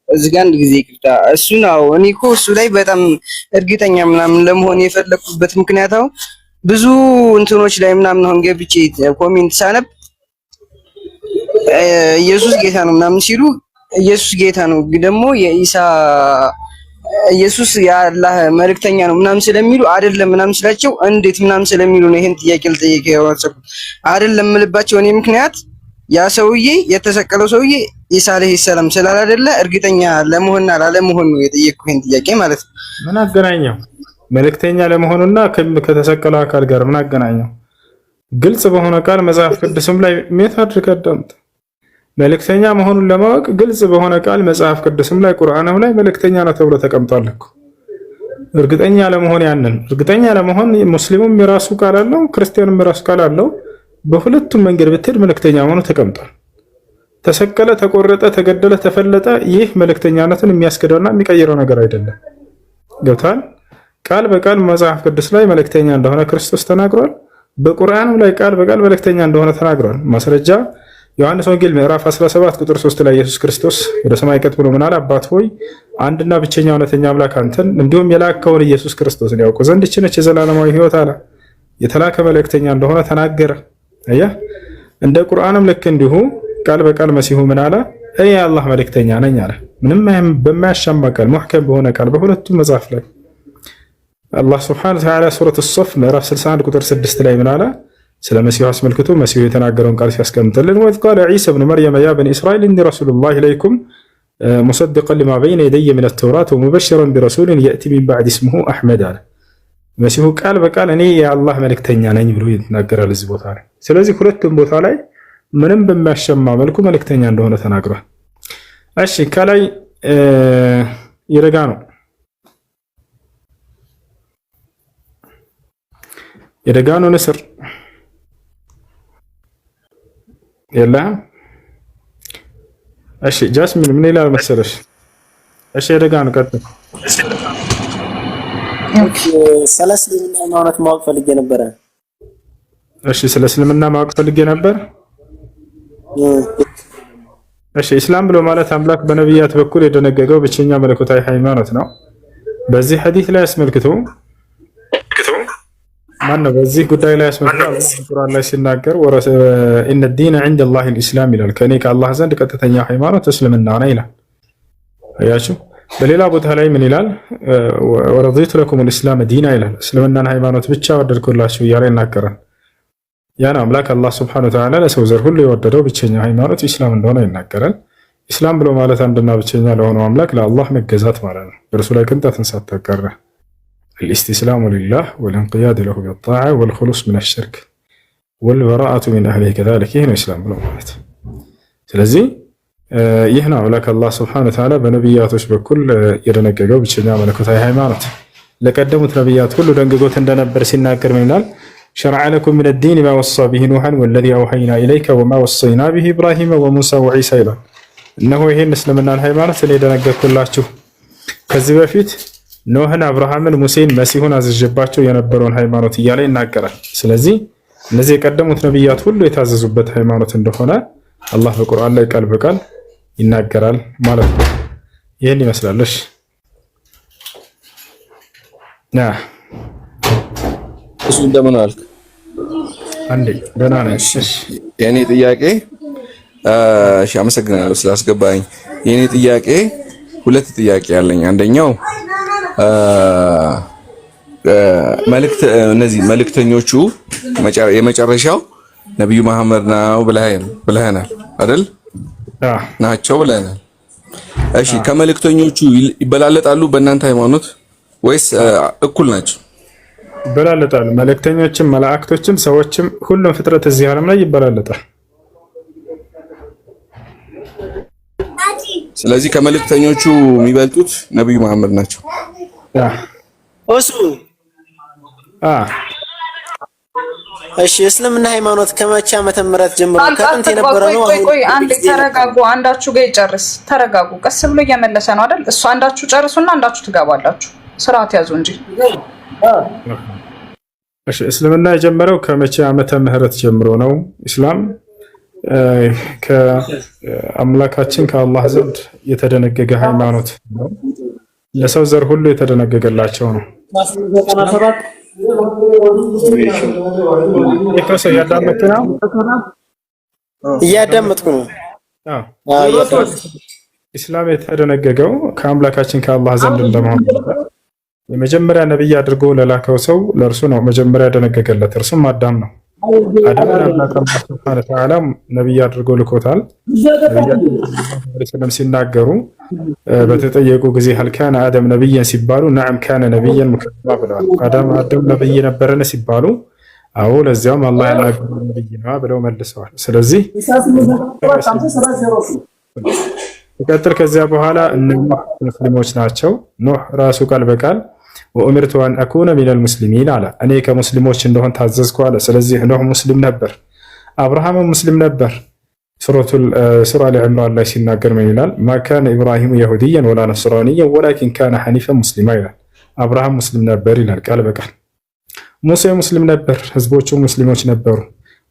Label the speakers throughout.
Speaker 1: እዚህ ጋር አንድ ጊዜ ይቅርታ። እሱ ነው እኔ እኮ እሱ ላይ በጣም እርግጠኛ ምናምን ለመሆን የፈለኩበት ምክንያት አሁን ብዙ እንትኖች ላይ ምናምን አሁን ገብቼ ኮሜንት ሳነብ ኢየሱስ ጌታ ነው ምናምን ሲሉ ኢየሱስ ጌታ ነው ደግሞ የኢሳ ኢየሱስ የአላህ መልእክተኛ ነው ምናምን ስለሚሉ አይደለም ምናምን ስላቸው እንዴት ምናምን ስለሚሉ ነው ይሄን ጥያቄ ልጠይቅ ያወጣኩት። አይደለም ልባቸው እኔ ምክንያት ያ ሰውዬ የተሰቀለው ሰውዬ ኢሳ አለይሂ ሰላም ስላላደለ እርግጠኛ ለመሆንና ላለመሆን ነው የጠየቅኩት ይሄን ጥያቄ ማለት ነው።
Speaker 2: ምን አገናኘው? መልእክተኛ ለመሆኑና ከተሰቀለው አካል ጋር ምን አገናኘው? ግልጽ በሆነ ቃል መጽሐፍ ቅዱስም ላይ ሜታድ ቀደምት መልእክተኛ መሆኑን ለማወቅ ግልጽ በሆነ ቃል መጽሐፍ ቅዱስም ላይ ቁርአንም ላይ መልእክተኛ ነው ተብሎ ተቀምጧል እኮ። እርግጠኛ ለመሆን ያንን እርግጠኛ ለመሆን ሙስሊሙም የራሱ ቃል አለው፣ ክርስቲያኑም የራሱ ቃል አለው። በሁለቱም መንገድ ብትሄድ መልእክተኛ መሆኑ ተቀምጧል። ተሰቀለ፣ ተቆረጠ፣ ተገደለ፣ ተፈለጠ ይህ መልእክተኛነትን የሚያስከደውና የሚቀይረው ነገር አይደለም። ገብቷል? ቃል በቃል መጽሐፍ ቅዱስ ላይ መልእክተኛ እንደሆነ ክርስቶስ ተናግሯል። በቁርአንም ላይ ቃል በቃል መልእክተኛ እንደሆነ ተናግሯል። ማስረጃ ዮሐንስ ወንጌል ምዕራፍ 17 ቁጥር 3 ላይ ኢየሱስ ክርስቶስ ወደ ሰማይ ቀጥ ብሎ ምን አለ? አባት ሆይ አንድና ብቸኛ እውነተኛ አምላክ አንተን እንዲሁም የላከውን ኢየሱስ ክርስቶስን ያውቁ ዘንድ ይህች ነች የዘላለማዊ ሕይወት አለ። የተላከ መልእክተኛ እንደሆነ ተናገረ። አያ እንደ ቁርአንም ልክ እንዲሁ ቃል በቃል መሲሁ ምን አለ? እኔ የአላህ መልእክተኛ ነኝ አለ። ምንም በማያሻማ ቃል ሙህከም በሆነ ቃል በሁለቱም መጽሐፍ ላይ አላህ ሱብሓነሁ ወተዓላ ሱረቱ ሶፍ ምዕራፍ 61 ቁጥር 6 ላይ ምን አለ? ስለ መሲሁ አስመልክቶ መሲሁ የተናገረውን ቃል ሲያስቀምጥልን ወኢዝ ቃለ ዒሳ ብኑ መርየም ያ በኒ እስራኤል ኢኒ ረሱሉላሂ ኢለይኩም ሙሰዲቀን ሊማ በይነ የደየ ሚነ ተውራት ወሙበሽረን ቢረሱሊን የእቲ ሚን ባዕድ እስሙሁ አሕመድ አለ። መሲሁ ቃል በቃል እኔ የአላህ መልእክተኛ ነኝ ብሎ ይናገራል እዚህ ቦታ ላይ። ስለዚህ ሁለቱም ቦታ ላይ ምንም በሚያሸማ መልኩ መልእክተኛ እንደሆነ ተናግሯል። እሺ ከላይ ይረጋ ነው የደጋኑ ንስር የለም። እሺ ጃስሚን ምን ይላል መሰለሽ? እሺ የደጋኑ ቀጥል።
Speaker 3: ስለ እስልምና ሃይማኖት ማወቅ ፈልጌ ነበረ።
Speaker 2: እሺ ስለ እስልምና ማወቅ ፈልጌ ነበር። እሺ እስላም ብሎ ማለት አምላክ በነብያት በኩል የደነገገው ብቸኛ መለኮታዊ ሃይማኖት ነው። በዚህ ሐዲስ ላይ አስመልክቶ ማነው በዚህ ጉዳይ ላይ አስመልክቶ አላህ ቁርአን ላይ ሲናገር ኢነ ዲነ ዐንደላሂ አልኢስላም ይላል። ከኔ ከአላህ ዘንድ ቀጥተኛ ሃይማኖት እስልምና ነው ይላል። አያችሁ። በሌላ ቦታ ላይ ምን ይላል? ወረዲቱ ለኩም አልኢስላም ዲና ይላል። እስልምናን ሃይማኖት ብቻ ወደድኩላችሁ እያለ ይናገራል። ያን አምላክ አላህ ሱብሓነሁ ወተዓላ ለሰው ዘር ሁሉ የወደደው ብቸኛ ሃይማኖት ኢስላም እንደሆነ ይናገራል። ኢስላም ብሎ ማለት አንድና ብቸኛ ለሆነው አምላክ ለአላህ መገዛት ማለት ነው። እርሱ ላይ ቅንጣትን ሳታጋራ الاستسلام لله والانقياد له بالطاعة والخلوص من الشرك والبراءة من أهله كذلك ይህ ነው ኢስላም ብሎ ማለት። ስለዚህ ይህ ነው አምላክ አላህ ሱብሓነሁ ወተዓላ በነቢያቶች በኩል የደነገገው ብቸኛ መለኮታዊ ሃይማኖት። ለቀደሙት ነቢያት ሁሉ ደንግጎት እንደነበር ሲናገር ምን ይላል? شرع لكم من الدين ما وصى به نوحا والذي أوحينا إليك وما وصينا به إبراهيم وموسى وعيسى ይላል። እነሆ ይህን እስልምናን ሃይማኖት እኔ ደነገግኩላችሁ ከዚህ በፊት ኖህን፣ አብርሃምን፣ ሙሴን፣ መሲሁን አዝዤባቸው የነበረውን ሃይማኖት እያለ ይናገራል። ስለዚህ እነዚህ የቀደሙት ነቢያት ሁሉ የታዘዙበት ሃይማኖት እንደሆነ አላህ በቁርአን ላይ ቃል በቃል ይናገራል ማለት ነው። ይህን ይመስላለሽ።
Speaker 4: እሱ እንደምን አልክ?
Speaker 2: አንዴ ደህና ነሽ?
Speaker 4: የኔ ጥያቄ እሺ፣ አመሰግናለሁ ስላስገባኝ። የኔ ጥያቄ ሁለት ጥያቄ ያለኝ፣ አንደኛው እነዚህ መልእክተኞቹ የመጨረሻው ነብዩ መሐመድ ነው ብለህናል አይደል? ናቸው ብለህናል። እሺ ከመልእክተኞቹ ይበላለጣሉ በእናንተ ሃይማኖት ወይስ እኩል ናቸው?
Speaker 2: ይበላለጣሉ። መልእክተኞችም መላእክቶችም ሰዎችም ሁሉም ፍጥረት እዚህ ዓለም ላይ ይበላለጣል።
Speaker 4: ስለዚህ ከመልእክተኞቹ የሚበልጡት ነብዩ መሐመድ ናቸው።
Speaker 3: እሱ እሺ እስልምና ሃይማኖት ከመቼ ዓመተ ምህረት ጀምሮ ከጥንት የነበረ ነው?
Speaker 5: ቆይ አንዴ ተረጋጉ። አንዳችሁ ጋር ይጨርስ። ተረጋጉ። ቀስ ብሎ እየመለሰ ነው አይደል? እሱ አንዳችሁ ጨርሱና አንዳችሁ ትገባላችሁ። ስርዓት ያዙ እንጂ።
Speaker 2: እሺ እስልምና የጀመረው ከመቼ ዓመተ ምህረት ጀምሮ ነው? ኢስላም ከአምላካችን ከአላህ ዘንድ የተደነገገ ሃይማኖት ነው። ለሰው ዘር ሁሉ የተደነገገላቸው ነው።
Speaker 3: እያዳመጥኩ ነው።
Speaker 2: ኢስላም የተደነገገው ከአምላካችን ከአላህ ዘንድ እንደመሆኑ የመጀመሪያ ነብይ አድርጎ ለላከው ሰው ለእርሱ ነው መጀመሪያ ያደነገገለት፣ እርሱም አዳም ነው። አዳምን አምላክ አላህ ሱብሓነሁ ወተዓላ ነብይ አድርጎ ልኮታል። ነብያችን ሲናገሩ በተጠየቁ ጊዜ هل كان آدم نبيا ሲባሉ نعم كان نبيا مكرما ብለዋል። አዳም ነብይ ነበረን ሲባሉ አዎ ለዚያም አላህ ያናገረው ነብይ ነው ብለው መልሰዋል። ስለዚህ ይቀጥል። ከዚያ በኋላ እነዚህ ሙስሊሞች ናቸው። ኑህ ራሱ ቃል በቃል ወኡሚርቱ አን አኩነ ሚነል ሙስሊሚን አለ፣ እኔ ከሙስሊሞች እንደሆን ታዘዝኩ አለ። ስለዚህ ኑህ ሙስሊም ነበር፣ አብርሃም ሙስሊም ነበር። ሱራ አሊ ዒምራን ላይ ሲናገር ምን ይላል? ማ ካነ ኢብራሂሙ የሁድያን ወላ ነስራንያን ወላኪን ካነ ሐኒፈን ሙስሊማ ይላል። አብርሃም ሙስሊም ነበር ይላል ቃል በቃል። ሙሴ ሙስሊም ነበር፣ ህዝቦቹ ሙስሊሞች ነበሩ።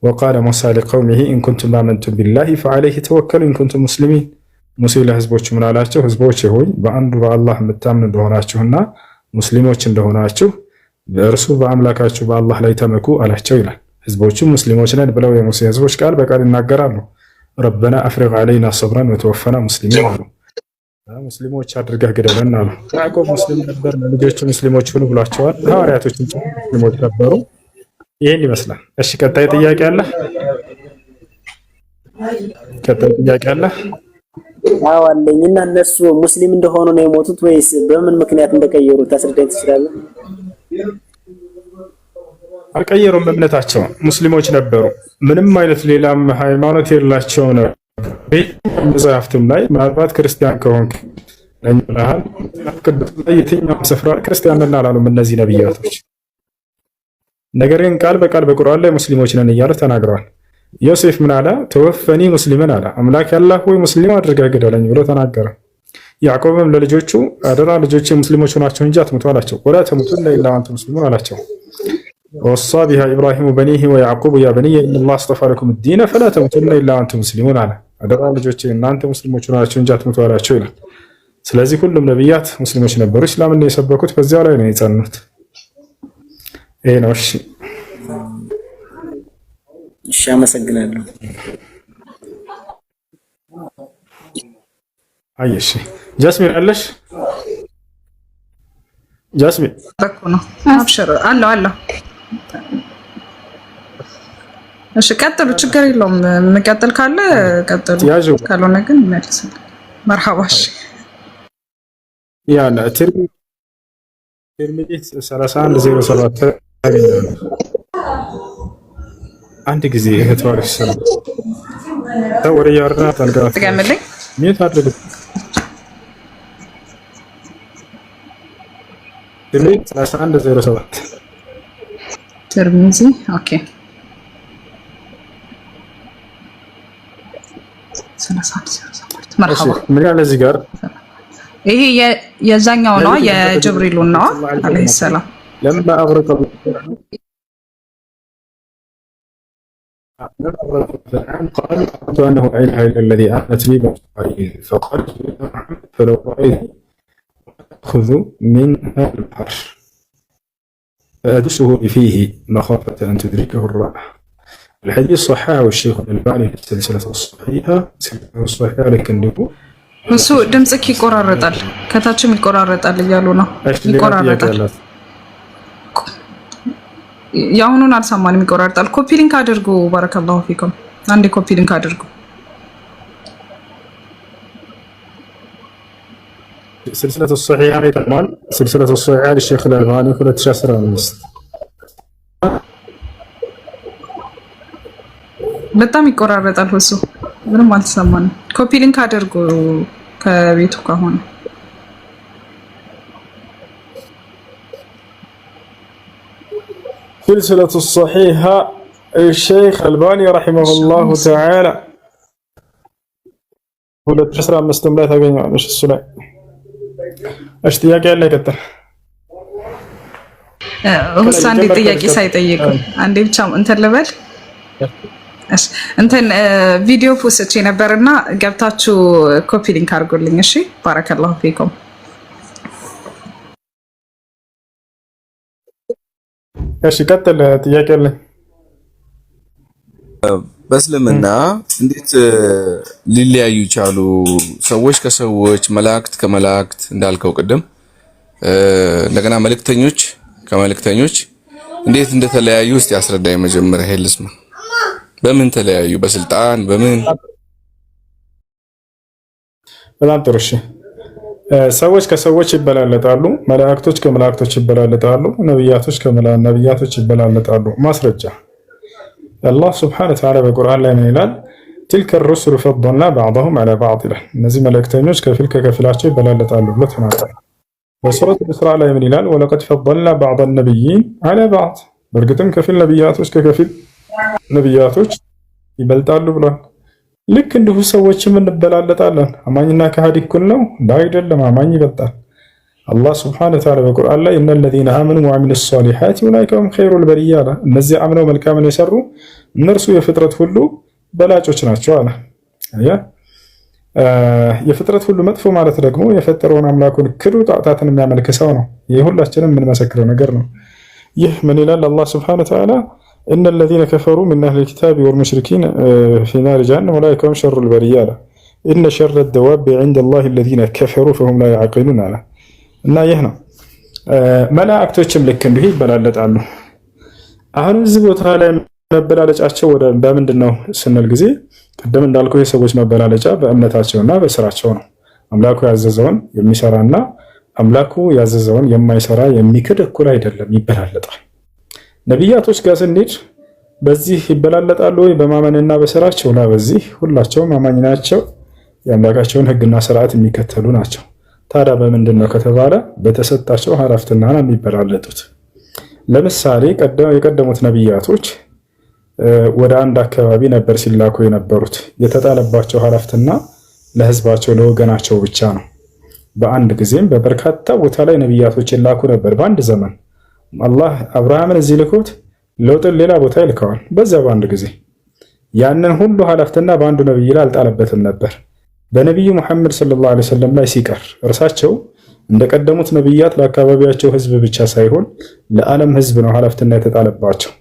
Speaker 2: ወቃለ ሙሳ ሊቀውሚሂ ኢን ኩንቱም አመንቱም ቢላሂ ፈዐለይሂ ተወከሉ ኢን ኩንቱም ሙስሊሚን። ሙሴ ለህዝቦቹ ምን አላቸው? ህዝቦች ሆይ በአንዱ በአላህ የምታምኑ እንደሆናችሁና ሙስሊሞች እንደሆናችሁ በእርሱ በአምላካችሁ በአላህ ላይ ተመኩ አላቸው ይላል። ህዝቦቹ ሙስሊሞች ነን ብለው የሙሴ ህዝቦች ቃል በቃል ይናገራሉ። ረበና አፍሪግ ዐለይና ሰብረን ወተወፈና ሙስሊሚን አሉ። ሙስሊሞች አድርገህ ግደለን አሉ። ያዕቆብ ሙስሊም ነበር፣ ልጆቹ ሙስሊሞች ሁኑ ብሏቸዋል። ሐዋርያቶችም ሙስሊሞች ነበሩ። ይህን ይመስላል። እሺ ቀጣይ ጥያቄ አለ?
Speaker 3: አዎ አለኝ። እና እነሱ ሙስሊም እንደሆኑ ነው የሞቱት ወይስ በምን ምክንያት እንደቀየሩ ታስረዳኝ ትችላለህ?
Speaker 2: አልቀየሩም፣ እምነታቸው ሙስሊሞች ነበሩ። ምንም አይነት ሌላም ሃይማኖት የላቸው ነው። መጽሐፍትም ላይ ምናልባት ክርስቲያን ከሆንክ ለኛል ቅዱስ ላይ የትኛውም ስፍራ ክርስቲያን ነን አላሉም እነዚህ ነብያቶች። ነገር ግን ቃል በቃል በቁርአን ላይ ሙስሊሞች ነን እያሉ ተናግረዋል። ዮሴፍ ምን አለ? ተወፈኒ ሙስሊምን አለ። አምላክ ያላህ ወይ ሙስሊም አድርገህ ግደለኝ ብሎ ተናገረ። ያዕቆብም ለልጆቹ አደራ ልጆቼ ሙስሊሞች ሆናቸው እንጂ አትሙቱ አላቸው። ወላ ተሙቱነ ኢላ ወአንቱም ሙስሊሙን አላቸው። ወሳ ቢሃ ኢብራሂሙ በኒሂ ወያዕቁብ ያ በኒየ ኢነላህ አስጠፋ ለኩም ዲነ ፈላ ተሙቱነ ኢላ ወአንቱም ሙስሊሙን አለ። አደራ ልጆቼ እናንተ ሙስሊሞች ሆናቸው እንጂ አትሙቱ አላቸው ይላል። ስለዚህ ሁሉም ነብያት ሙስሊሞች ነበሩ። እስላምን የሰበኩት በዚያው ላይ ነው የጸኑት። ይሄ ነው።
Speaker 3: እሺ አመሰግናለሁ።
Speaker 2: አይሽ ጃስሚን አለሽ? ጃስሚን
Speaker 5: በቃ ነው። አብሽር አለ። እሺ ቀጥሉ፣ ችግር የለውም። መቀጠል ካለ ቀጥሉ፣ ካልሆነ ግን መልስልኝ። መርሐባሽ
Speaker 2: ያለ ትርሚዚ 3107 አንድ ጊዜ እህት ባሪክ ሰላም ወደ ያርና ታልጋት
Speaker 5: ትገምልኝ
Speaker 2: ምን ታድርግ? ትርሚዚ 3107
Speaker 5: ትርሚዚ ኦኬ 3107 መርሐባ።
Speaker 2: ምን ያለ እዚህ ጋር
Speaker 5: ይሄ የዛኛው ነው የጅብሪሉ ነው አለይሂ ሰላም
Speaker 2: ለምን አغرق قال أنه لا إله إلا الذي آمنت به بنو إسرائيل فقال فلو رأيت أخذ من هذا البحر فأدسه فيه مخافة أن تدركه الرأى. الحديث صححه الشيخ الألباني في السلسلة الصحيحة لكن
Speaker 5: እሱ ድምጽክ ይቆራረጣል፣ ከታችም ይቆራረጣል እያሉ ነው። ይቆራረጣል። ያሁኑን አልሰማንም፣ ይቆራረጣል። ኮፒ ሊንክ አድርጉ። ባረከላሁ ፊኩም። አንዴ ኮፒ ሊንክ አድርጉ።
Speaker 2: سلسلة الصحيحة كمان سلسلة الصحيحة للشيخ الألباني 2015
Speaker 5: በጣም ይቆራረጣል። እሱ ምንም አልተሰማንም። ኮፒ ሊንክ አድርጉ ከቤቱ ከሆነ
Speaker 2: سلسلة الصحيحة الشيخ الألباني رحمه الله تعالى 2015 ላይ ታገኛለሽ። እሱ ላይ እሺ ጥያቄ አለ ይቀጥል።
Speaker 5: አንዴ ጥያቄ ሳይጠይቁ አንዴ ብቻ እንትን ልበል። እሺ እንትን ቪዲዮ ፖስቼ ነበርና ገብታችሁ ኮፒ ሊንክ አድርጉልኝ። እሺ ባረከላሁ ፊኩም።
Speaker 2: እሺ ቀጥል። ጥያቄ አለኝ።
Speaker 4: በእስልምና እንዴት ሊለያዩ ቻሉ? ሰዎች ከሰዎች፣ መላእክት ከመላእክት እንዳልከው ቅድም እንደገና መልእክተኞች ከመልእክተኞች እንዴት እንደተለያዩ እስቲ አስረዳኝ። መጀመሪያ ይሄ ልስማ። በምን ተለያዩ? በስልጣን በምን?
Speaker 2: በጣም ጥሩ። እሺ ሰዎች ከሰዎች ይበላለጣሉ፣ መላእክቶች ከመላእክቶች ይበላለጣሉ፣ ነብያቶች ከነብያቶች ይበላለጣሉ። ማስረጃ አላህ ሱብሓነሁ ወተዓላ በቁርአን ላይ ምን ይላል? تلك الرسل فضلنا بعضهم على بعض ይላል። እነዚህ መልእክተኞች ከፊል ከከፊላቸው ይበላለጣሉ ብሎ ተናግሯል። በሱረት ኢስራእ ላይ ምን ይላል? ወለቀድ ፈضلنا بعض النبيين على بعض በእርግጥም ከፊል ነብያቶች ከከፊል ነብያቶች ይበልጣሉ ብሏል። ልክ እንዲሁ ሰዎችም እንበላለጣለን። አማኝና ከሃዲ እኩል ነው? አይደለም፣ አማኝ ይበልጣል። አላህ ሱብሓነሁ ወተዓላ በቁርአን ላይ እነ الذين آمنوا وعملوا الصالحات أولئك هم خير البرية አለ። እነዚህ አምነው መልካምን የሰሩ እነርሱ የፍጥረት ሁሉ በላጮች ናቸው አለ። የፍጥረት ሁሉ መጥፎ ማለት ደግሞ የፈጠረውን አምላኩን ክዱ ጣዖታትን የሚያመልክ ሰው ነው። ይህ ሁላችንም የምንመሰክረው ነገር ነው። ይህ ምን ይላል አላህ ሱብሓነሁ ወተዓላ? إن الذين كفروا من أهل الكتاب والمشركين في نار جهنم أولئك هم شر البرية إن شر الدواب عند الله الذين كفروا فهم لا يعقلون على እና ይህ ነው። መላእክቶችም ልክ እንዲሁ ይበላለጣሉ። አሁን እዚህ ቦታ ላይ መበላለጫቸው ወደ በምንድን ነው ስንል ጊዜ ቀደም እንዳልኩ የሰዎች መበላለጫ በእምነታቸውና በስራቸው ነው። አምላኩ ያዘዘውን የሚሰራና አምላኩ ያዘዘውን የማይሰራ የሚክድ እኩል አይደለም፣ ይበላለጣል። ነቢያቶች ጋር ስንሄድ በዚህ ይበላለጣሉ ወይ? በማመንና በስራቸው ላይ በዚህ ሁላቸውም አማኝ ናቸው። የአምላካቸውን ሕግና ስርዓት የሚከተሉ ናቸው። ታዲያ በምንድን ነው ከተባለ በተሰጣቸው ኃላፊነትና ነው የሚበላለጡት። ለምሳሌ የቀደሙት ነቢያቶች ወደ አንድ አካባቢ ነበር ሲላኩ የነበሩት። የተጣለባቸው ኃላፊነትና ለህዝባቸው ለወገናቸው ብቻ ነው። በአንድ ጊዜም በበርካታ ቦታ ላይ ነቢያቶች ይላኩ ነበር። በአንድ ዘመን አላህ አብርሃምን እዚህ ልኮት ሎጥን ሌላ ቦታ ይልከዋል። በዛ በአንድ ጊዜ ያንን ሁሉ ኃላፊነትና በአንዱ ነብይ ላይ አልጣለበትም ነበር። በነቢዩ መሐመድ ሰለላሁ ዐለይሂ ወሰለም ላይ ሲቀር እርሳቸው እንደቀደሙት ነብያት ለአካባቢያቸው ህዝብ ብቻ ሳይሆን ለዓለም ህዝብ ነው ኃላፊነትና የተጣለባቸው።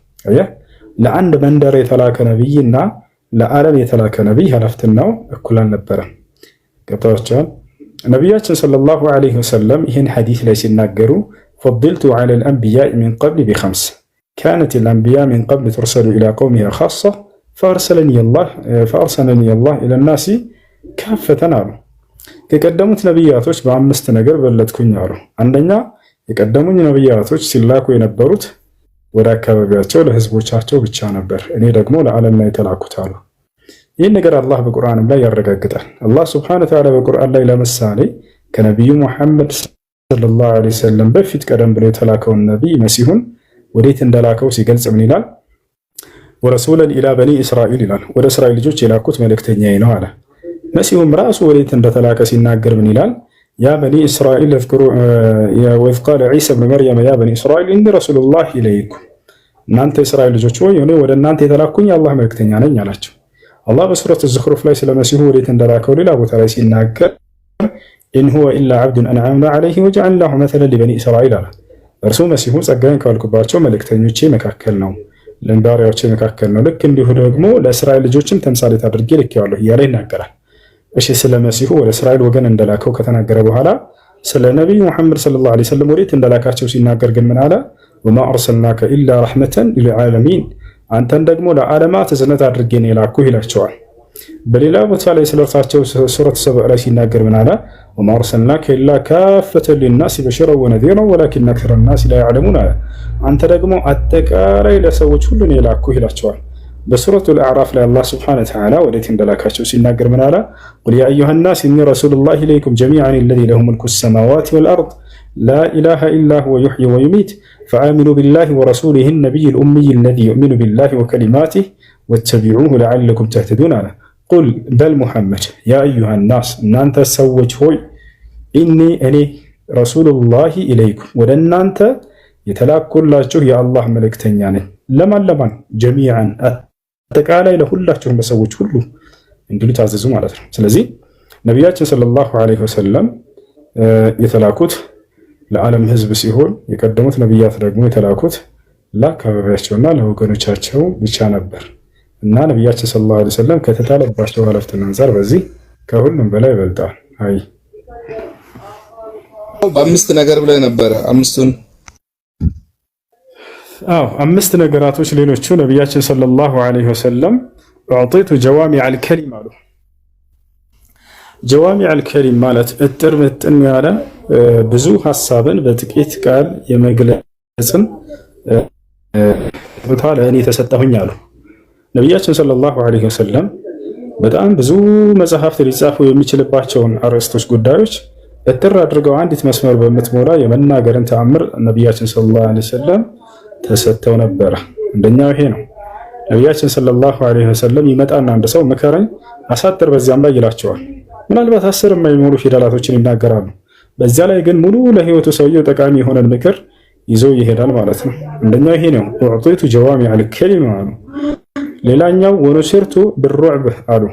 Speaker 2: ለአንድ መንደር የተላከ ነብይና ለዓለም የተላከ ነብይ ኃላፊነታው እኩል አልነበረም። ገብታችኋል? ነቢያችን ሰለላሁ ዐለይሂ ወሰለም ይህን ሐዲስ ላይ ሲናገሩ فضلت على الأنبياء من قبل ب5 كانت الأنبياء من قبل ترسل إلى قومها خاصة فأرسلني الله إلى الناس كافة አሉ። ከቀደሙት ነብያቶች በአምስት ነገር በለጥኩኝ አሉ። አንደኛ የቀደሙኝ ነብያቶች ሲላኩ የነበሩት ወደ አካባቢያቸው ለህዝቦቻቸው ብቻ ነበር፣ እኔ ደግሞ ለዓለም ላይ ተላኩት አሉ። ይህን ነገር አላህ በቁርአንም ላይ ያረጋግጣል። አላህ ሱብሓነሁ ወተዓላ በቁርአን ላይ ለምሳሌ ከነቢዩ ሙሐመድ ሰለላሁ ዐለይሂ ወሰለም በፊት ቀደም ብሎ የተላከውን ነቢይ መሲሁን ወዴት እንደላከው ሲገልጽ ምን ይላል? ወረሱለን ኢላ በኒ እስራኤል ይላል። ወደ እስራኤል ልጆች የላኩት መልእክተኛዬ ነው አለ። መሲሁም ራሱ ወዴት እንደተላከ ሲናገር ምን ይላል? ያ በኒ እስራኤል ወኢዝ ቃለ ዒሳ ብኑ መርየም ያ በኒ እስራኤል ኢኒ ረሱሉላህ ኢለይኩም፣ እናንተ የእስራኤል ልጆች ሆይ እኔ ወደ እናንተ የተላኩኝ የአላህ መልእክተኛ ነኝ አላቸው። አላህ በሱረት ዙኽሩፍ ላይ ስለ መሲሁ ወዴት እንደላከው ሌላ ቦታ ላይ ሲናገር ኢን ሁወ ኢላ ዐብዱን አንዐምና ዐለይሂ ወጀዐልናሁ መሰለን ሊበኒ እስራኤል አለ። እርሱ መሲሁ ጸጋዬን ካዋልኩባቸው መልእክተኞቼ መካከል ነው፣ ለባሪያዎቼ መካከል ነው። ልክ እንዲሁ ደግሞ ለእስራኤል ልጆችም ተምሳሌት አድርጌ ልኬዋለሁ እያለ ይናገራል። እሺ ስለ መሲሁ ወደ እስራኤል ወገን እንደላከው ከተናገረ በኋላ ስለ ነቢዩ ሙሐመድ ሰለላሁ ዐለይሂ ወሰለም ወዴት እንደላካቸው ሲናገር ግን ምን አለ? ወማ አርሰልናከ ኢላ ረሕመተን ሊልዓለሚን፣ አንተን ደግሞ ለዓለማት እዝነት አድርጌ ነው የላኩህ ይላቸዋል። በሌላ ቦታ ላይ ስለርሳቸው ሱረት ሰብእ ላይ ሲናገር ምን አለ? ወማ አርሰልናከ ኢላ ካፈተን ሊናሲ በሽረን ወነዚረን ወላኪነ አክሰረ ናሲ ላ ያዕለሙን አለ። አንተ ደግሞ አጠቃላይ ለሰዎች ሁሉ ነው የላኩህ ይላቸዋል። በሱረቱል አዕራፍ ላይ አላህ ሱብሓነሁ ወተዓላ ወዴት እንደላካቸው ሲናገር ምን አለ? ቁል ያ አዩሃ ናስ ኢኒ ረሱሉላሂ ኢለይኩም ጀሚዐን አለዚ ለሁ ሙልኩ ሰማዋቲ ወልአርድ ላ ኢላሃ ኢላ ሁወ ዩሕዪ ወዩሚት ፈአሚኑ ቢላሂ ወረሱሊሂ ነቢይል ኡሚይ አለዚ ዩእሚኑ ቢላሂ ወከሊማቲሂ ወተቢዑሁ ለዐለኩም ተህተዱን አለ። ቁል በል ሙሐመድ ያ አዩሃ ናስ እናንተ ሰዎች ሆይ ኢኒ እኔ ረሱሉላሂ ኢለይኩም ወደ እናንተ የተላኩላችሁ የአላህ መልእክተኛ ነኝ። ለማን ጀሚዐን አጠቃላይ ለሁላችሁም ለሰዎች ሁሉ እንዲሉ ታዘዙ ማለት ነው። ስለዚህ ነቢያችን ሰለላሁ ዐለይሂ ወሰለም የተላኩት ለዓለም ህዝብ ሲሆን የቀደሙት ነቢያት ደግሞ የተላኩት ለአካባቢያቸውና ለወገኖቻቸው ብቻ ነበር እና ነቢያችን ሰለላሁ ዐለይሂ ወሰለም ከተጣለባቸው ኃላፊነት አንፃር በዚህ ከሁሉም በላይ ይበልጣል። አይ
Speaker 4: በአምስት ነገር ብለህ ነበረ። አምስቱን
Speaker 2: አምስት ነገራቶች ሌሎቹ ነቢያችን ሰለላሁ ዐለይሂ ወሰለም አዕጢቱ ጀዋሚዐል ከሊም አሉ። ጀዋሚዐል ከሊም ማለት እጥር ምጥን ያለ ብዙ ሐሳብን በጥቂት ቃል የመግለጽን ቦታ ለእኔ ተሰጠሁኝ አሉ። ነቢያችን ሰለላሁ ዐለይሂ ወሰለም በጣም ብዙ መጽሐፍት ሊጻፉ የሚችልባቸውን አርዕስቶች፣ ጉዳዮች እጥር አድርገው አንዲት መስመር በምትሞላ የመናገርን ተአምር ነቢያችን ሰለላሁ ዐለይሂ ወሰለም ተሰጥተው ነበረ። አንደኛው ይሄ ነው። ነቢያችን ሰለላሁ ዐለይሂ ወሰለም ይመጣና አንድ ሰው ምከረኝ አሳጥር በዚያም ላይ ይላቸዋል። ምናልባት 10 የማይሞሉ ፊደላቶችን ይናገራሉ። በዚያ ላይ ግን ሙሉ ለህይወቱ ሰውየው ጠቃሚ የሆነን ምክር ይዞ ይሄዳል ማለት ነው። አንደኛው ይሄ ነው። ወዕጢቱ ጀዋሚዐል ከሊም አሉ። ሌላኛው ወኑሲርቱ ብሩዕብ አሉ።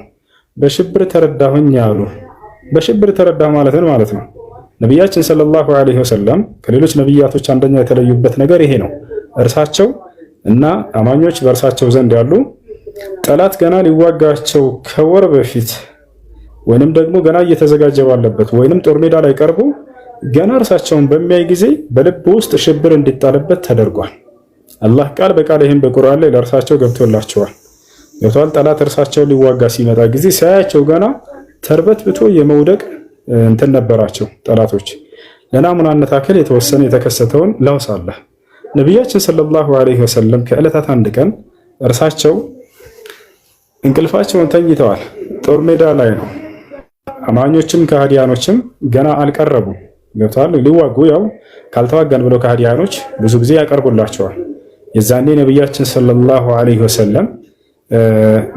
Speaker 2: በሽብር ተረዳሁኝ አሉ። በሽብር ተረዳሁ ማለት ነው። ነቢያችን ሰለላሁ ዐለይሂ ወሰለም ከሌሎች ነቢያቶች አንደኛ የተለዩበት ነገር ይሄ ነው። እርሳቸው እና አማኞች በእርሳቸው ዘንድ ያሉ ጠላት ገና ሊዋጋቸው ከወር በፊት ወይንም ደግሞ ገና እየተዘጋጀ ባለበት ወይንም ጦር ሜዳ ላይ ቀርቦ ገና እርሳቸውን በሚያይ ጊዜ በልብ ውስጥ ሽብር እንዲጣልበት ተደርጓል። አላህ ቃል በቃል ይህን በቁርአን ላይ ለእርሳቸው ገብቶላቸዋል። ገብቷል። ጠላት እርሳቸውን ሊዋጋ ሲመጣ ጊዜ ሲያያቸው ገና ተርበትብቶ የመውደቅ እንትን ነበራቸው ጠላቶች። ለናሙናነት አክል የተወሰነ የተከሰተውን ለውሳለህ ነቢያችን ሰለላሁ ዐለይሂ ወሰለም ከዕለታት አንድ ቀን እርሳቸው እንቅልፋቸውን ተኝተዋል። ጦር ሜዳ ላይ ነው። አማኞችም ከሃዲያኖችም ገና አልቀረቡም። ገብተዋል። ሊዋጉ ያው ካልተዋጋን ብለው ከሃዲያኖች ብዙ ጊዜ ያቀርቡላቸዋል። የዛኔ ነቢያችን ሰለላሁ ዐለይሂ ወሰለም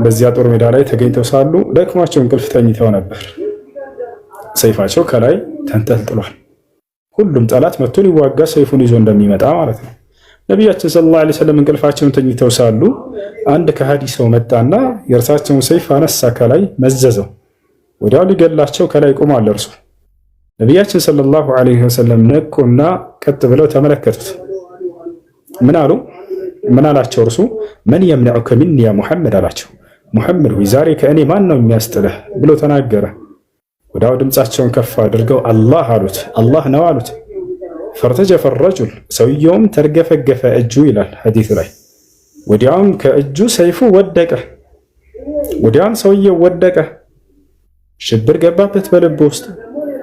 Speaker 2: በዚያ ጦር ሜዳ ላይ ተገኝተው ሳሉ ደክሟቸው እንቅልፍ ተኝተው ነበር። ሰይፋቸው ከላይ ተንጠልጥሏል። ሁሉም ጠላት መጥቶ ሊዋጋ ሰይፉን ይዞ እንደሚመጣ ማለት ነው። ነቢያችን ሰለላሁ ዐለይሂ ወሰለም እንቅልፋቸውን ተኝተው ሳሉ አንድ ከሃዲ ሰው መጣና የእርሳቸውን ሰይፍ አነሳ፣ ከላይ መዘዘው። ወዲያው ሊገላቸው ከላይ ቆሟል እርሱ። ነቢያችን ሰለላሁ ዐለይሂ ወሰለም ነቁና ቀጥ ብለው ተመለከቱት። ምን አሉ? ምን አላቸው? እርሱ መን የምነዑከ ሚኒ ያ ሙሐመድ አላቸው። ሙሐመድ ሆይ ዛሬ ከእኔ ማን ነው የሚያስጥልህ ብሎ ተናገረ። ወዲያው ድምፃቸውን ከፍ አድርገው አላህ አሉት። አላህ ነው አሉት። ፈርተጀፈ ረጁል ሰውየውም ተርገፈገፈ እጁ ይላል ሐዲስ ላይ። ወዲያውም ከእጁ ሰይፉ ወደቀ። ወዲያውም ሰውየው ወደቀ። ሽብር ገባበት በልብ ውስጥ።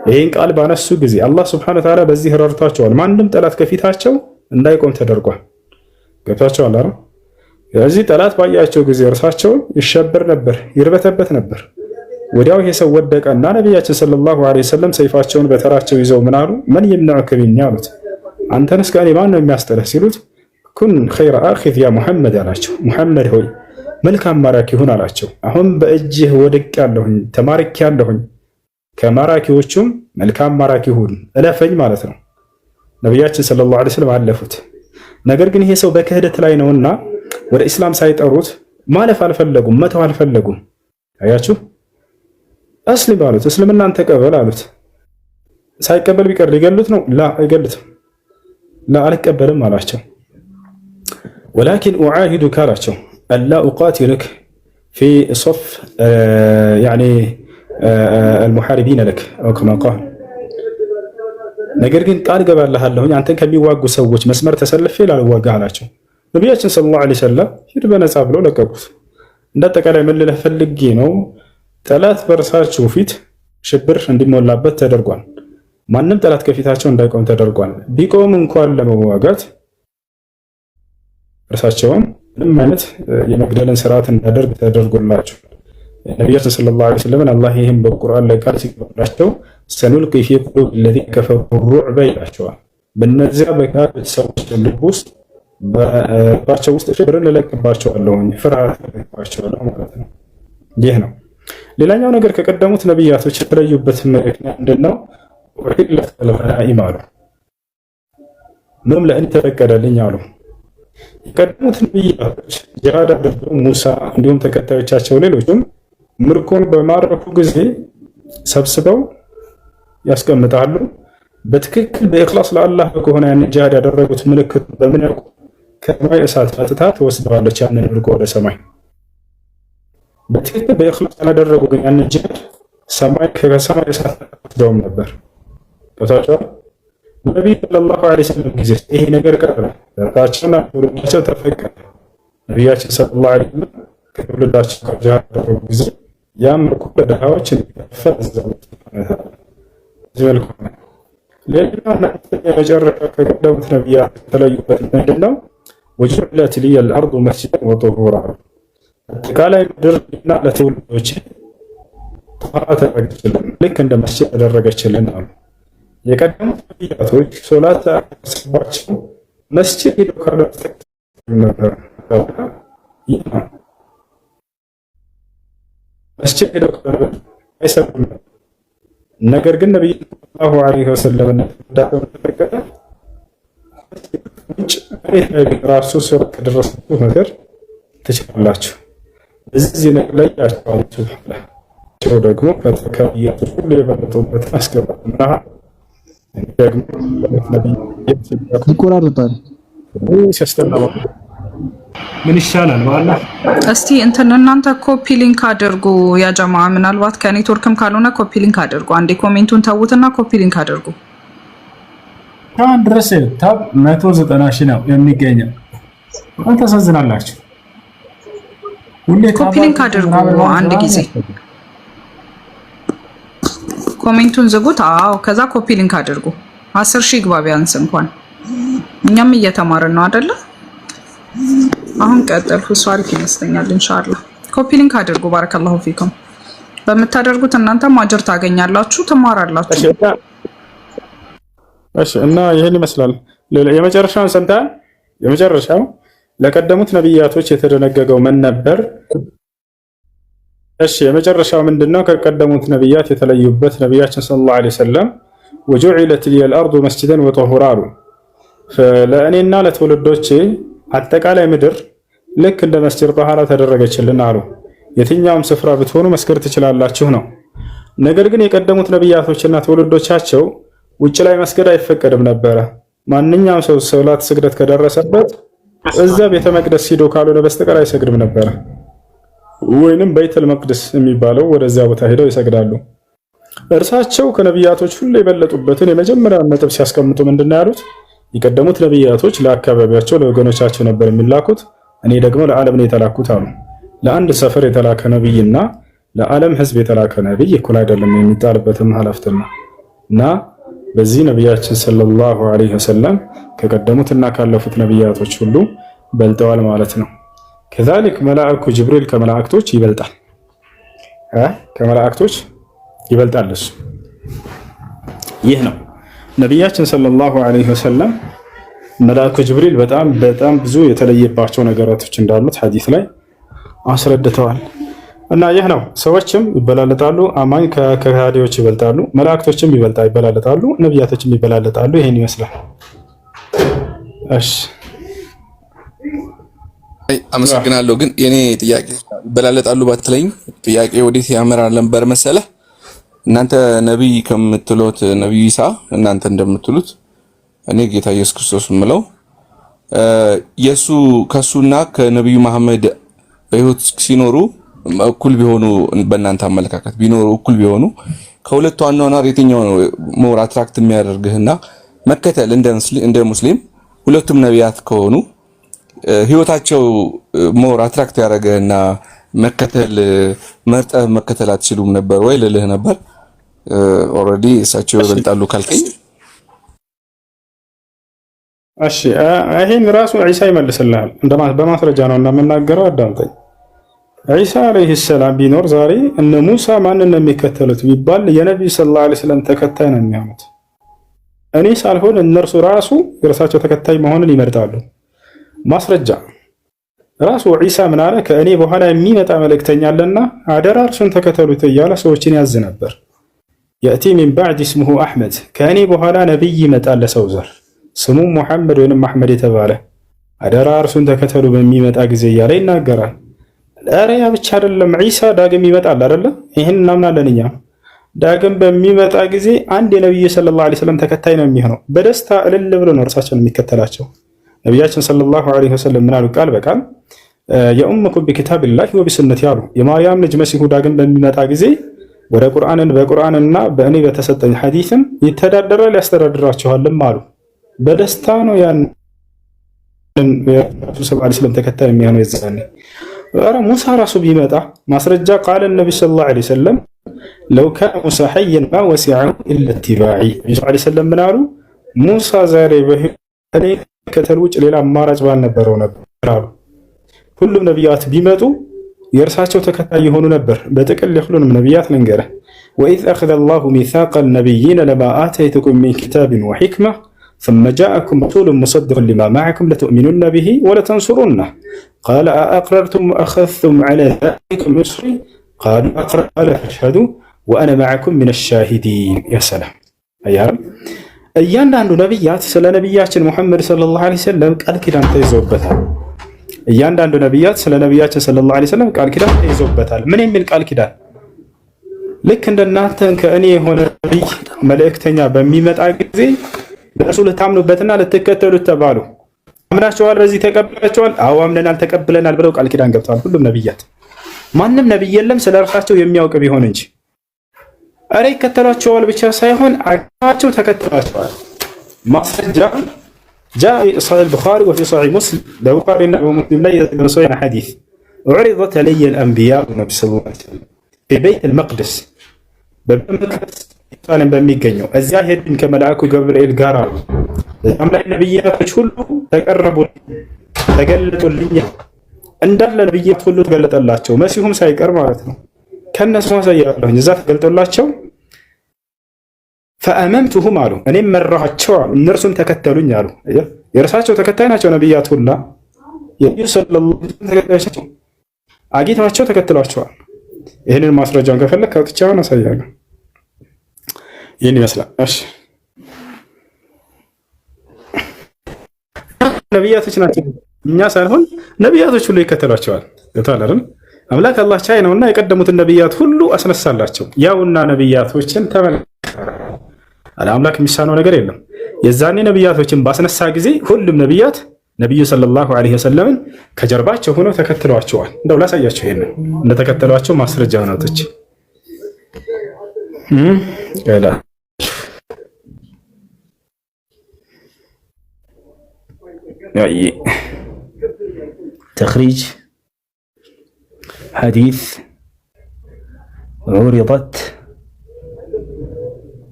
Speaker 2: ይህን ቃል ባነሱ ጊዜ አላህ ሱብሓነሁ ወተዓላ በዚህ ረድቷቸዋል። ማንም ጠላት ከፊታቸው እንዳይቆም ተደርጓል። ገብቷቸዋል አይደል? ስለዚህ ጠላት ባያቸው ጊዜ እርሳቸውን ይሸበር ነበር፣ ይርበተበት ነበር። ወዲያው ይሄ ሰው ወደቀና ነቢያችን ሰለላሁ ዐለይሂ ወሰለም ሰይፋቸውን በተራቸው ይዘው ምን አሉ? መን የምነዑከ ሚኒ አሉት። አንተንስ ከእኔ ማን ነው የሚያስጥልህ ሲሉት ኩን ኸይረ አኺዝ ያ ሙሐመድ አላቸው። ሙሐመድ ሆይ መልካም ማራኪ ሁን አላቸው። አሁን በእጅህ ወድቅ ያለሁኝ ተማርክ ያለሁኝ ከማራኪዎቹም መልካም ማራኪ ሁን እለፈኝ ማለት ነው። ነቢያችን ሰለላሁ ዐለይሂ ወሰለም አለፉት። ነገር ግን ይሄ ሰው በክህደት ላይ ነውና ወደ ኢስላም ሳይጠሩት ማለፍ አልፈለጉም፣ መተው አልፈለጉም። አያችሁ፣ አስሊም አሉት፣ እስልምናን ተቀበል አሉት። ሳይቀበል ቢቀር ሊገሉት ነው? ላ አይገሉትም። ላ አልቀበልም አላቸው። ወላኪን ኡዓሂዱከ አላቸው አላ ኡቃቲልክ ፊ ሶፍ ያኒ አልሙሐሪቢነ ለክ አው ከማ ቃል። ነገር ግን ቃል ገባልሃለሁኝ አንተን ከሚዋጉ ሰዎች መስመር ተሰልፌ ላልዋጋህ አላቸው። ነቢያችን ሰለላሁ ዐለይሂ ወሰለም ሂድ በነፃ ብለው ለቀቁት። እንዳጠቃላይ ምን ልልህ ፈልጌ ነው፣ ጠላት በእርሳቸው ፊት ሽብር እንዲሞላበት ተደርጓል። ማንም ጠላት ከፊታቸው እንዳይቆም ተደርጓል። ቢቆም እንኳን ለመዋጋት እርሳቸውን ምንም አይነት የመግደልን ስርዓት እንዳደርግ ተደርጎላቸው ነቢያችን ሰለላሁ ዐለይሂ ወሰለም አላህ ይህም በቁርአን ላይ ቃል ሲገባላቸው ሰኑልቂ ፊ ቁሉቢ ለዚነ ከፈሩ ሩዕበ ይላቸዋል። በእነዚያ በካዱት ሰዎች ልብ ውስጥ በባቸው ውስጥ ሽብርን እለቅባቸዋለሁ፣ ፍርሃት እለቅባቸዋለሁ ማለት ነው። ይህ ነው። ሌላኛው ነገር ከቀደሙት ነቢያቶች የተለዩበት ምክንያት ምንድነው? ኡሒለት ለልገናኢም አሉ። ምንም ለእኔ ተፈቀደልኝ አሉ። የቀደሙት ነቢያቶች ጂሃድ አድርገው ሙሳ እንዲሁም ተከታዮቻቸው ሌሎችም ምርኮን በማረኩ ጊዜ ሰብስበው ያስቀምጣሉ። በትክክል በእኽላስ ለአላህ ከሆነ ያን ጂሃድ ያደረጉት ምልክት በምን ያውቁ? ከሰማይ እሳት ፈትታ ትወስደዋለች ያንን ምርኮ ወደ ሰማይ። በትክክል በእኽላስ ያላደረጉ ግን ያን ጂሃድ ከሰማይ እሳት ወስደውም ነበር። ቦታቸው ነቢዩ ሰለላሁ ዐለይሂ ወሰለም ጊዜ ይሄ ነገር ቀረ። ታቸውና ትውልዳቸው ተፈቀደ። ነቢያችን ሰለላሁ ዐለይሂ ወሰለም ከትውልዳቸው ጋር ጂሃድ ያደረጉ ጊዜ ያም ምርኮ ለድሃዎች እንዲከፈል መልኩ ሌላና የመጨረሻ ከቀደሙት ነቢያት የተለዩበት ምንድነው? ወጁዒለት ሊየል አርዱ መስጂደን ወጡሁራ፣ አጠቃላይ ምድርና ለትውልዶች ጠሃራ ተደረገችልን፣ ልክ እንደ መስጂድ ተደረገችልን አሉ። የቀደሙት ነቢያቶች ሶላት አሰባቸው መስጂድ ሄደው ካለበት ነበር። መስጂድ ሄደው ካለበት አይሰሩም። ነገር ግን ነብዩ ሰለላሁ ዐለይሂ ወሰለም እንዳለው ተፈቀደ ራሱ ሰው ከደረሰው ነገር ትችላላችሁ። እዚህ ነገር ላይ ያቻችሁ ደግሞ ከተከብየቱ ሁሉ የበለጠበት አስገባና ደግሞ ነብዩ ይቆራረጣል ሲስተማው ምን ይሻላል በአላህ። እስቲ
Speaker 5: እናንተ ኮፒ ሊንክ አድርጉ ያ ጀማ፣ ምናልባት ከኔትወርክም ካልሆነ ኮፒ ሊንክ አድርጉ። አንዴ ኮሜንቱን ተውትና ኮፒ ሊንክ አድርጉ።
Speaker 2: ካን ድረስ ታብ 190 ሺህ ነው የሚገኘው። አንተ ተሳዝናላችሁ። ሁሌ
Speaker 5: ኮፒ ሊንክ አድርጉ። አንድ ጊዜ ኮሜንቱን ዝጉት። አዎ፣ ከዛ ኮፒ ሊንክ አድርጉ። 10 ሺህ ግባ ቢያንስ እንኳን እኛም እየተማርን ነው አይደለ? አሁን ቀጥል። ሷሪክ ይመስለኛል። ኢንሻአላህ ኮፒ ሊንክ አድርጉ። ባረከላሁ ፊኩም። በምታደርጉት እናንተም አጅር ታገኛላችሁ፣ ትማራላችሁ።
Speaker 2: እሺ። እና ይሄን ይመስላል። የመጨረሻውን ሰምተሃል? የመጨረሻው ለቀደሙት ነብያቶች የተደነገገው ምን ነበር? እሺ፣ የመጨረሻው ምንድነው? ከቀደሙት ነብያት የተለዩበት ነብያችን ሰለላሁ ዐለይሂ ወሰለም ወጁዒለት ሊየል አርዱ መስጂደን ወጠሁራ አሉ። ለእኔና ለትውልዶቼ አጠቃላይ ምድር ልክ እንደ መስጂድ ጠሃራ ተደረገችልን አሉ። የትኛውም ስፍራ ብትሆኑ መስገድ ትችላላችሁ ነው። ነገር ግን የቀደሙት ነብያቶችና ትውልዶቻቸው ውጭ ላይ መስገድ አይፈቀድም ነበረ። ማንኛውም ሰው ሶላት ስግደት ከደረሰበት እዛ ቤተ መቅደስ ሂዶ ካልሆነ በስተቀር አይሰግድም ነበረ። ወይንም በይተል መቅደስ የሚባለው ወደዚያ ቦታ ሄደው ይሰግዳሉ። እርሳቸው ከነብያቶች ሁሉ የበለጡበትን የመጀመሪያውን ነጥብ ሲያስቀምጡ ምንድነው ያሉት? የቀደሙት ነብያቶች ለአካባቢያቸው ለወገኖቻቸው ነበር የሚላኩት፣ እኔ ደግሞ ለዓለም ነው የተላኩት አሉ። ለአንድ ሰፈር የተላከ ነብይና ለዓለም ህዝብ የተላከ ነብይ እኩል አይደለም የሚጣልበትም ኃላፊነትና እና በዚህ ነብያችን ሰለላሁ ዐለይሂ ወሰለም ከቀደሙትና ካለፉት ነብያቶች ሁሉ በልጠዋል ማለት ነው። ከዛልክ መላእኩ ጅብሪል ከመላእክቶች ይበልጣል፣ ከመላእክቶች ይበልጣል። እሱ ይህ ነው ነቢያችን ሰለላሁ ዐለይሂ ወሰለም መልአኩ ጅብሪል በጣም ብዙ የተለየባቸው ነገራቶች እንዳሉት ሐዲስ ላይ አስረድተዋል። እና ይህ ነው። ሰዎችም ይበላለጣሉ፣ አማኝ ከሃዲዎች ይበልጣሉ፣ መላእክቶችም ይበላለጣሉ፣ ነቢያቶችም ይበላለጣሉ። ይሄን ይመስላል። እሺ፣
Speaker 4: አመሰግናለሁ። ግን የኔ ጥያቄ ይበላለጣሉ ባትለኝ ጥያቄ ወዴት ያመራል ነበር መሰለህ? እናንተ ነብይ ከምትሉት ነብይ ኢሳ እናንተ እንደምትሉት እኔ ጌታ ኢየሱስ ክርስቶስ ምለው የሱ ከሱና ከነብዩ መሐመድ በህይወት ሲኖሩ እኩል ቢሆኑ በእናንተ አመለካከት ቢኖሩ እኩል ቢሆኑ ከሁለቱ አኗኗር የትኛው ነው ሞር አትራክት የሚያደርግህና መከተል እንደ ሙስሊም ሁለቱም ነቢያት ከሆኑ ህይወታቸው ሞር አትራክት ያደረገና መከተል መርጠህ መከተል አትችሉም ነበር ወይ ልልህ ነበር። ኦሬዲ እሳቸው ይበልጣሉ ካልከኝ
Speaker 2: እሺ፣ ይሄን ራሱ ዒሳ ይመልስልሃል። በማስረጃ ነው እና የምናገረው። አዳምጠኝ። ዒሳ አለይሂ ሰላም ቢኖር ዛሬ እነ ሙሳ ማንን ነው የሚከተሉት ቢባል የነብዩ ሰለላሁ ዐለይሂ ወሰለም ተከታይ ነው የሚሆኑት። እኔ ሳልሆን እነርሱ ራሱ የራሳቸው ተከታይ መሆንን ይመርጣሉ። ማስረጃ ራሱ ዒሳ ምን አለ? ከእኔ በኋላ የሚመጣ መልእክተኛ አለና አደራ እርሱን ተከተሉት እያለ ሰዎችን ያዝ ነበር። የእቲ ሚን ባዕድ እስሙሁ አሕመድ፣ ከእኔ በኋላ ነቢይ ይመጣል ለሰው ዘር ስሙም ሙሐመድ ወይንም አሕመድ የተባለ አደራ እርሱን ተከተሉ በሚመጣ ጊዜ እያለ ይናገራል። ኧረ ያ ብቻ አይደለም፣ ዒሳ ዳግም ይመጣል አይደለ? ይህን እናምናለን እኛ። ዳግም በሚመጣ ጊዜ አንድ የነቢዩ ሰለላሁ ዐለይሂ ወሰለም ተከታይ ነው የሚሆነው። በደስታ እልል ብሎ ነው እርሳቸውን የሚከተላቸው። ነቢያችን ሰለላሁ ዐለይሂ ወሰለም ምን አሉ? ቃል በቃል የኡመኩም ቢኪታቢላሂ ወቢሱነቲ አሉ። የማርያም ልጅ መሲሁ ዳግም በሚመጣ ጊዜ ወደ በቁርአንና በእኔ በተሰጠኝ ሐዲስም ይተዳደራል ያስተዳድራችኋልም አሉ። በደስታ ነው ያን የረሱል ሰለላሁ ዐለይሂ ወሰለም ተከታይ የሚሆነው የዛኔ። ኧረ ሙሳ ራሱ ቢመጣ ማስረጃ ቃለ ነብዩ ሰለላሁ ዐለይሂ ወሰለም ለው ካነ ሙሳ ሐየን ማ ወሲዐሁ ኢላ ኢትባዒ። ነብዩ ሰለላሁ ዐለይሂ ወሰለም ምን አሉ? ሙሳ ዛሬ በእኔ ከተል ውጭ ሌላ አማራጭ ባልነበረው ነበር አሉ። ሁሉም ነቢያት ቢመጡ የእርሳቸው ተከታይ የሆኑ ነበር። በጥቅል የሁሉንም ነቢያት ልንገርህ፣ ወኢዝ አኸዘ አላሁ ሚሳቀ ነቢይነ ለማ አተይቱኩም ሚን ኪታቢን ወሒክማ ثم جاءكم رسول مصدق لما معكم لتؤمنن به ولتنصرنه قال أأقررتم وأخذتم على ذلكم إصري قالوا أقرر قال فاشهدوا وأنا معكم من الشاهدين. يا سلام أيها እያንዳንዱ ነቢያት ስለ ነቢያችን ሙሐመድ ሰለላሁ ዐለይሂ ወሰለም ቃል ኪዳን ተይዞበታል። እያንዳንዱ ነቢያት ስለ ነቢያችን ሰለላሁ ዐለይሂ ወሰለም ቃል ኪዳን ተይዞበታል። ምን የሚል ቃል ኪዳን? ልክ እንደናንተ ከእኔ የሆነ ነቢይ መልእክተኛ በሚመጣ ጊዜ ለእሱ ልታምኑበትና ልትከተሉት ተባሉ። አምናችኋል? በዚህ ተቀብላችኋል? አዎ አምነናል፣ ተቀብለናል ብለው ቃል ኪዳን ገብተዋል። ሁሉም ነቢያት። ማንም ነቢይ የለም ስለ እርሳቸው የሚያውቅ ቢሆን እንጂ። አረ ይከተሏቸዋል ብቻ ሳይሆን አጋቸው ተከተሏቸዋል። ማስረጃ جاء في صحيح البخاري وفي صحيح مسلم البخاري ومسلم لا يذكر حديث عرضت علي الانبياء والنبي صلى الله عليه وسلم في بيت المقدس በመቅደስ ኢየሩሳሌም በሚገኘው እዚያ ሄድን ከመልአኩ ገብርኤል ጋር አሉ። በዛም ላይ ነብያቶች ሁሉ ተቀረቡ፣ ተገለጡልኝ። እንዳለ ነብያት ሁሉ ተገለጠላቸው፣ መሲሁም ሳይቀር ማለት ነው። ከነሱ ማሳያለሁ እዛ ተገልጦላቸው ፈአመንቱሁም አሉ፣ እኔም መራኋቸው አሉ፣ እነርሱም ተከተሉኝ አሉ። የእርሳቸው ተከታይ ናቸው ነብያት ሁላ። የነብዩ ሰለላሁ ዐለይሂ ወሰለም ተከታዮች ናቸው። አግኝተዋቸው ተከትሏቸዋል። ይህንን ማስረጃውን ከፈለክ አውጥቻውን አሳያለሁ። ይህን ይመስላል። እሺ ነቢያቶች ናቸው እኛ ሳይሆን ነቢያቶች ሁሉ ይከተሏቸዋል። አይደል? አምላክ አላህ ቻይ ነውና የቀደሙትን ነቢያት ሁሉ አስነሳላቸው። ያውና ነቢያቶችን አምላክ የሚሳነው ነገር የለም። የዛኔ ነቢያቶችን ባስነሳ ጊዜ ሁሉም ነቢያት ነቢዩ ሰለላሁ ዐለይሂ ወሰለምን ከጀርባቸው ሆነው ተከትሏቸዋል። እንደው ላሳያቸው ይሄን እንደተከተሏቸው ማስረጃ ሆነውች
Speaker 6: تخريج حديث عرضت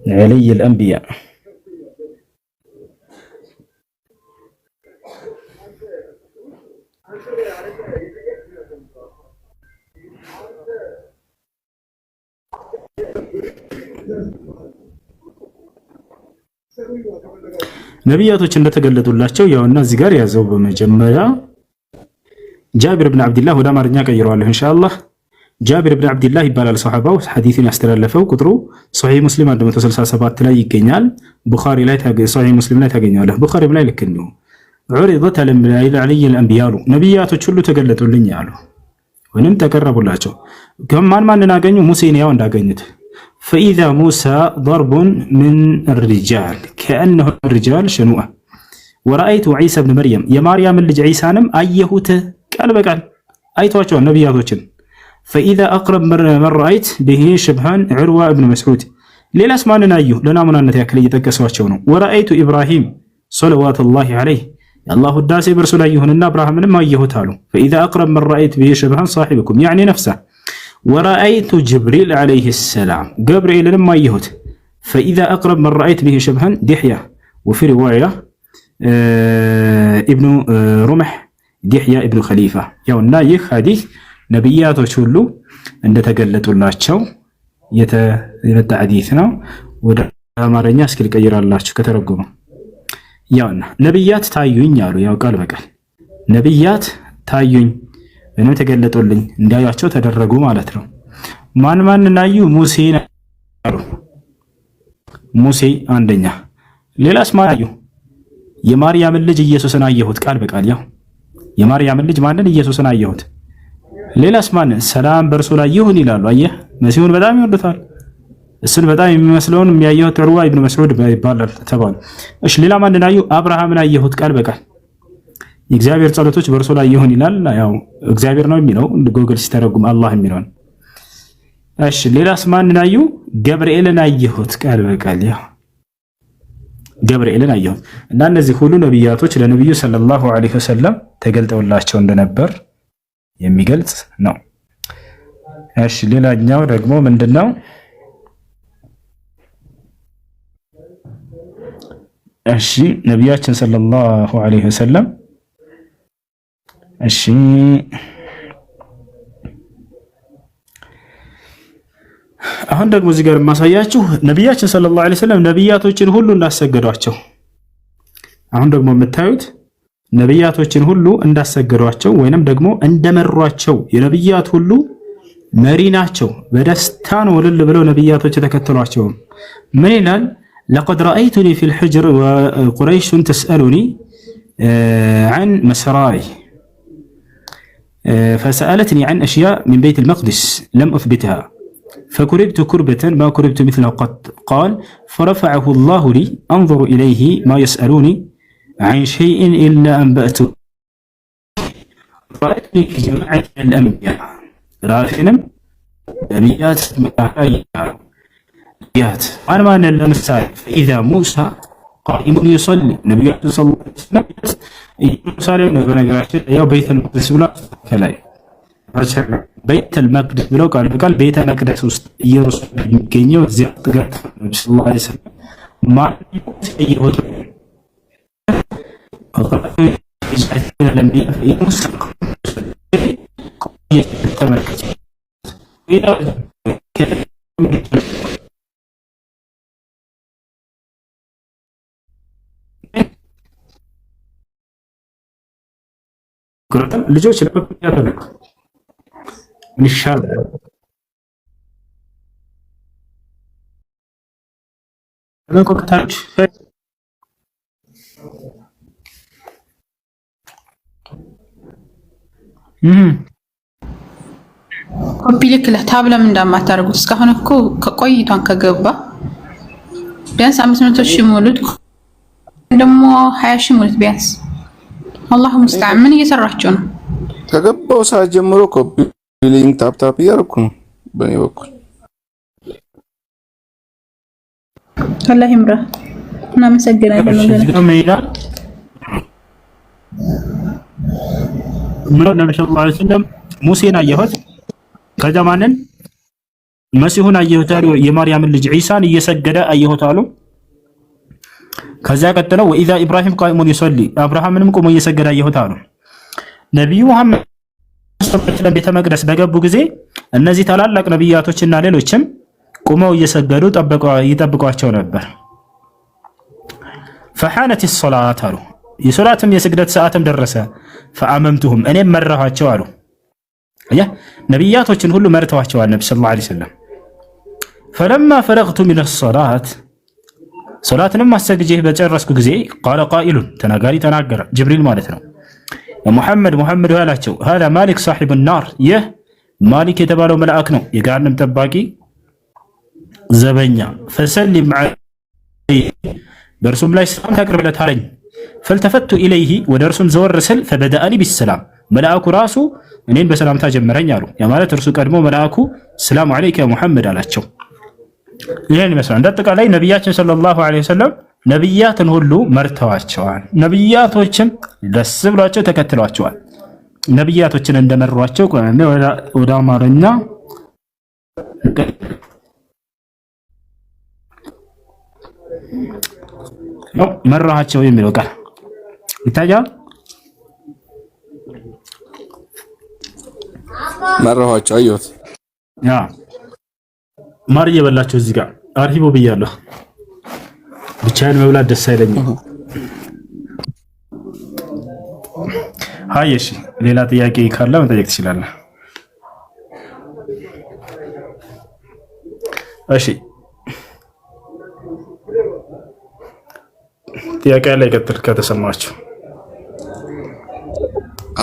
Speaker 6: علي الأنبياء ነቢያቶች እንደተገለጡላቸው ያውና እዚህ ጋር ያዘው። በመጀመሪያ ጃቢር ብን አብድላህ ወደ አማርኛ ቀይረዋለሁ ኢንሻአላህ። ጃቢር ብን አብድላህ ይባላል ሰሐባው። ሐዲሱን ያስተላለፈው ቁጥሩ ሶሒህ ሙስሊም 167 ላይ ይገኛል። ቡኻሪ ላይ ሶሒህ ሙስሊም ላይ ታገኛለህ። ቡኻሪም ላይ ልክ ነው። ዑሪደት ዐለይሂ አልአንቢያኡ ነቢያቶች ሁሉ ተገለጡልኝ አሉ ወይንም ተቀረቡላቸው። ማንን አገኙ? ሙሴን ያው እንዳገኙት فإذا موسى ضرب من الرجال كأنه الرجال شنوءة ورأيت عيسى بن مريم يا مريم اللي عيسانم أيهوت قال بقال أيتواچو نبياتوچن فإذا أقرب من رأيت به شبهان عروة بن مسعود ليلا اسمعنا أيوه لنا منانة ياكل يتكسواچو ነው ورأيت إبراهيم صلوات الله عليه الله الداسي برسول أيهن إبراهيم ما أيهوت አሉ فإذا أقرب من رأيت به شبهان صاحبكم يعني نفسه ورأيت جبريل عليه السلام جبريل لما يهود فإذا أقرب من رأيت به شبها دحية وفي رواية ابن رمح دحية ابن خليفة يونا يخ حديث نبيات وشلو عند تقلت الله شو يتبدأ حديثنا وما سكيل كير الله شو كترجمه يونا نبيات تايوين يالو يا قال بقال نبيات تايوين እኔ ተገለጡልኝ እንዲያያቸው ተደረጉ ማለት ነው። ማን እናዩ? ሙሴ አሉ። ሙሴ አንደኛ። ሌላስ ማን አዩ? የማርያምን ልጅ ኢየሱስን አየሁት ቃል በቃል ያው የማርያምን ልጅ ማንን? ኢየሱስን አየሁት። ሌላስ ማንን? ሰላም በእርሱ ላይ ይሁን ይላሉ። አየህ መሲሁን በጣም ይወዱታል። እሱን በጣም የሚመስለውን የሚያየሁት ዑርዋ ኢብኑ መስዑድ ይባላል ተባሉ። እሺ ሌላ ማንን አዩ? አብርሃምን አየሁት ቃል በቃል የእግዚአብሔር ጸሎቶች በእርሱ ላይ ይሁን ይላል። ያው እግዚአብሔር ነው የሚለው ጎግል ሲተረጉም አላህ የሚለው። እሺ ሌላስ ማንን አዩ? ገብርኤልን አየሁት ቃል በቃል ያው ገብርኤልን አየሁት። እና እነዚህ ሁሉ ነብያቶች ለነብዩ ሰለላሁ ዐለይሂ ወሰለም ተገልጠውላቸው እንደነበር የሚገልጽ ነው። እሺ ሌላኛው ደግሞ ምንድነው? እሺ ነብያችን ሰለላሁ ዐለይሂ ወሰለም እሺ አሁን ደግሞ እዚህ ጋር የማሳያችሁ ነብያችን ሰለላሁ ዐለይሂ ወሰለም ነብያቶችን ሁሉ እንዳሰገዷቸው። አሁን ደግሞ የምታዩት ነብያቶችን ሁሉ እንዳሰገዷቸው ወይንም ደግሞ እንደመሯቸው የነብያት ሁሉ መሪ ናቸው። በደስታ ነው እልል ብለው ነብያቶች የተከተሏቸው። ምን ይላል? لقد رأيتني في الحجر وقريش تسألني عن مسراري فسألتني عن أشياء من بيت المقدس لم أثبتها فكربت كربة ما كربت مثلها قط. قال فرفعه الله لي أنظر إليه ما يسألوني عن شيء إلا أنبأته. رأيتني في جماعة الأنبياء رافنم نبيات أنا ما نلمسها. فإذا موسى قائم يصلي نبي صلى الله عليه وسلم يصلي يا بيت المقدس ولا كلاي بيت المقدس بلو قال بيت المقدس يرسل يمكنيو زيادة قرط صلى الله عليه وسلم ما يهود الأنبياء في موسى يتمركز ልጆች ለምን ይሻላል? ለቆታች
Speaker 5: ኮፒ ልክ ለታብ ለምን እንደማታደርጉት እስካሁን እኮ ከቆይቷን ከገባ ቢያንስ 500 ሺህ ሙሉት ደግሞ 20 ሺህ ሙሉት ቢያንስ አላሁ ሙስተዓን። ምን እየሰራችሁ ነው?
Speaker 4: ከገባው ሰዓት ጀምሮ ኮፒ ሊንክ ታፕ እያደረኩ ነው በእኔ በኩል።
Speaker 5: አላህ ይምራ። እናመሰግናለን።
Speaker 6: ነብዩ ሰለላሁ ዐለይሂ ወሰለም ሙሴን አየሁት፣ ከዛ ማንን መሲሁን አየሁት አሉ። የማርያምን ልጅ ዒሳን እየሰገደ አየሁት አሉ። ከዛ ቀጥለው ወኢዛ ኢብራሂም ቃኢሙን ይሰሊ አብርሃምንም ቆሞ እየሰገደ አየሁት አሉ። ነብዩ መሐመድ ሰለላሁ ቤተ መቅደስ በገቡ ጊዜ እነዚህ ታላላቅ ነብያቶችና ሌሎችም ቆመው እየሰገዱ ይጠብቋቸው ነበር። ፈሐነት الصلاه አሉ። የሶላትም የስግደት ሰዓትም ደረሰ። ፈአመምቱሁም እኔም መራኋቸው አሉ። አያ ነብያቶችን ሁሉ መርተዋቸዋል ነብዩ ሰለላሁ ዐለይሂ ወሰለም። ፈለማ ፈረግቱ ሚነ الصلاه ሶላትንም አሰግጄ በጨረስኩ ጊዜ ቃለ ቃኢሉን ተናጋሪ ተናገረ፣ ጅብሪል ማለት ነው። ሙሐመድ ያላቸው هذا ማሊክ صاحب النار ይህ ማሊክ የተባለው መልአክ ነው፣ የገሃነም ጠባቂ ዘበኛ። ፈሰሊም ዐለይሂ በእርሱም ላይ ሰላም ታቅርብለት አለኝ። ፈልተፈቱ ኢለይሂ ወደ እርሱም ዘወር ስል ፈበደአኒ ቢሰላም መልአኩ ራሱ እኔን በሰላምታ ጀመረኝ አሉ። ያ ማለት እርሱ ቀድሞ መልአኩ ሰላም ዐለይከ ሙሐመድ አላቸው። ይሄን ይመስላል። እንደአጠቃላይ ነብያችን ሰለላሁ ዐለይሂ ወሰለም ነብያትን ሁሉ መርተዋቸዋል። ነብያቶችም ደስ ብሏቸው ተከትሏቸዋል። ነብያቶችን እንደመሯቸው ወደ አማርኛ ነው መራቸው የሚለው ቃል ይታያል።
Speaker 4: መራቸው አየሁት።
Speaker 6: ያ ማር እየበላችሁ እዚህ ጋር አርሂቦ ብያለሁ። ብቻዬን መብላት ደስ አይለኝም። ሃይ እሺ፣ ሌላ ጥያቄ ካለ መጠየቅ ትችላለህ። እሺ ጥያቄ ላይ ቀጥል ከተሰማችሁ።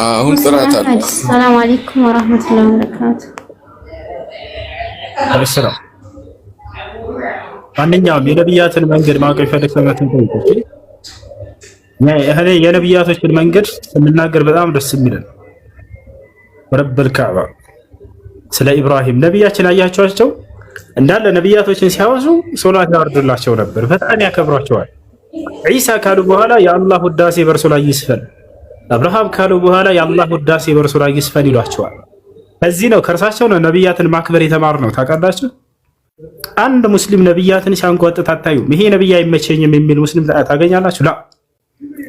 Speaker 4: አሁን ጥራት አለ።
Speaker 7: ሰላም አለይኩም ወራህመቱላሂ ወበረካቱ።
Speaker 6: አልሰላም ማንኛውም የነብያትን መንገድ ማወቅ ይፈልግ ሰማትን ጠይቁ። የነብያቶችን መንገድ ስንናገር በጣም ደስ የሚለን ረብል ካዕባ ስለ ኢብራሂም ነብያችን አያቸዋቸው እንዳለ ነብያቶችን ሲያወሱ ሶላት ያወርዱላቸው ነበር፣ በጣም ያከብሯቸዋል። ዒሳ ካሉ በኋላ የአላህ ውዳሴ በእርሱ ላይ ይስፈን፣ አብርሃም ካሉ በኋላ የአላህ ውዳሴ በእርሱ ላይ ይስፈን ይሏቸዋል። ከዚህ ነው ከእርሳቸው ነው ነብያትን ማክበር የተማርነው። ታውቃላችሁ? አንድ ሙስሊም ነብያትን ሲያንጓጥጥ አታዩም። ይሄ ነብይ አይመቸኝም የሚል ሙስሊም ታገኛላችሁ? ላ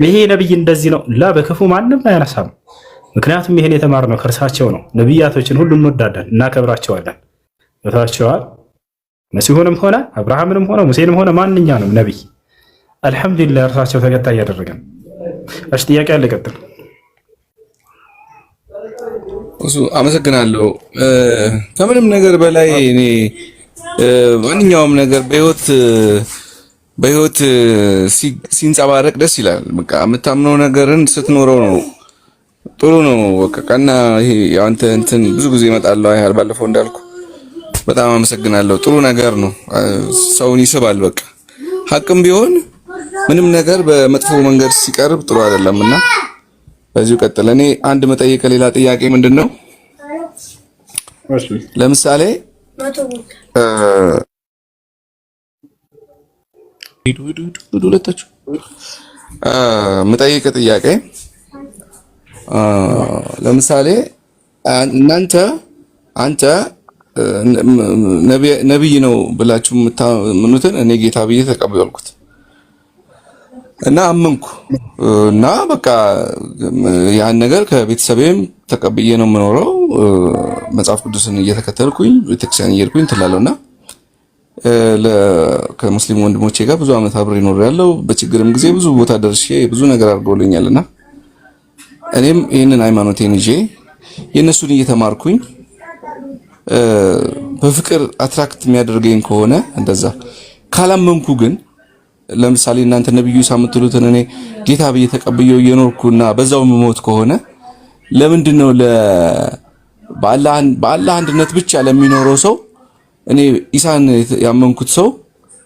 Speaker 6: ይሄ ነብይ እንደዚህ ነው ላ በክፉ ማንም አያነሳም። ምክንያቱም ይሄን የተማርነው ከእርሳቸው ነው። ነብያቶችን ሁሉ እንወዳለን፣ እናከብራቸዋለን። ታቸዋል መሲሁንም ሆነ አብርሃምንም ሆነ ሙሴንም ሆነ ማንኛውንም ነብይ አልሐምዱሊላህ እርሳቸው ተከታይ ያደረገን። እሺ ጥያቄ አለ፣ ቀጥል።
Speaker 4: እሱ አመሰግናለሁ። ከምንም ነገር በላይ እኔ ማንኛውም ነገር በህይወት ሲንጸባረቅ ደስ ይላል። በቃ የምታምነው ነገርን ስትኖረው ነው ጥሩ ነው። በቃ ቀና ይሄ አንተ እንትን ብዙ ጊዜ እመጣለሁ አይሃል ባለፈው እንዳልኩ በጣም አመሰግናለሁ። ጥሩ ነገር ነው፣ ሰውን ይስባል። በቃ ሐቅም ቢሆን ምንም ነገር በመጥፎ መንገድ ሲቀርብ ጥሩ አይደለምና በዚሁ ቀጥል። እኔ አንድ መጠየቅ ሌላ ጥያቄ ምንድነው? ለምሳሌ ሁለታችሁ መጠየቅ ጥያቄ ለምሳሌ አንተ ነብይ ነው ብላችሁ የምታምኑትን እኔ ጌታ ብዬ ተቀበልኩት እና አመንኩ እና በቃ ያን ነገር ከቤተሰቤም ተቀብዬ ነው የምኖረው። መጽሐፍ ቅዱስን እየተከተልኩኝ ቤተክርስቲያን እየሄድኩኝ ትላለውና ከሙስሊም ወንድሞቼ ጋር ብዙ ዓመት አብሬ እኖራለሁ። በችግርም ጊዜ ብዙ ቦታ ደርሼ ብዙ ነገር አድርገውልኛልና እኔም ይህንን ሃይማኖቴን ይዤ የእነሱን እየተማርኩኝ በፍቅር አትራክት የሚያደርገኝ ከሆነ እንደዛ ካላመንኩ ግን ለምሳሌ እናንተ ነብዩ ሳምትሉትን እኔ ጌታ ብዬ ተቀብየው እየኖርኩና በዛው መሞት ከሆነ ለምንድነው በአላህ አንድነት ብቻ ለሚኖረው ሰው እኔ ኢሳን ያመንኩት ሰው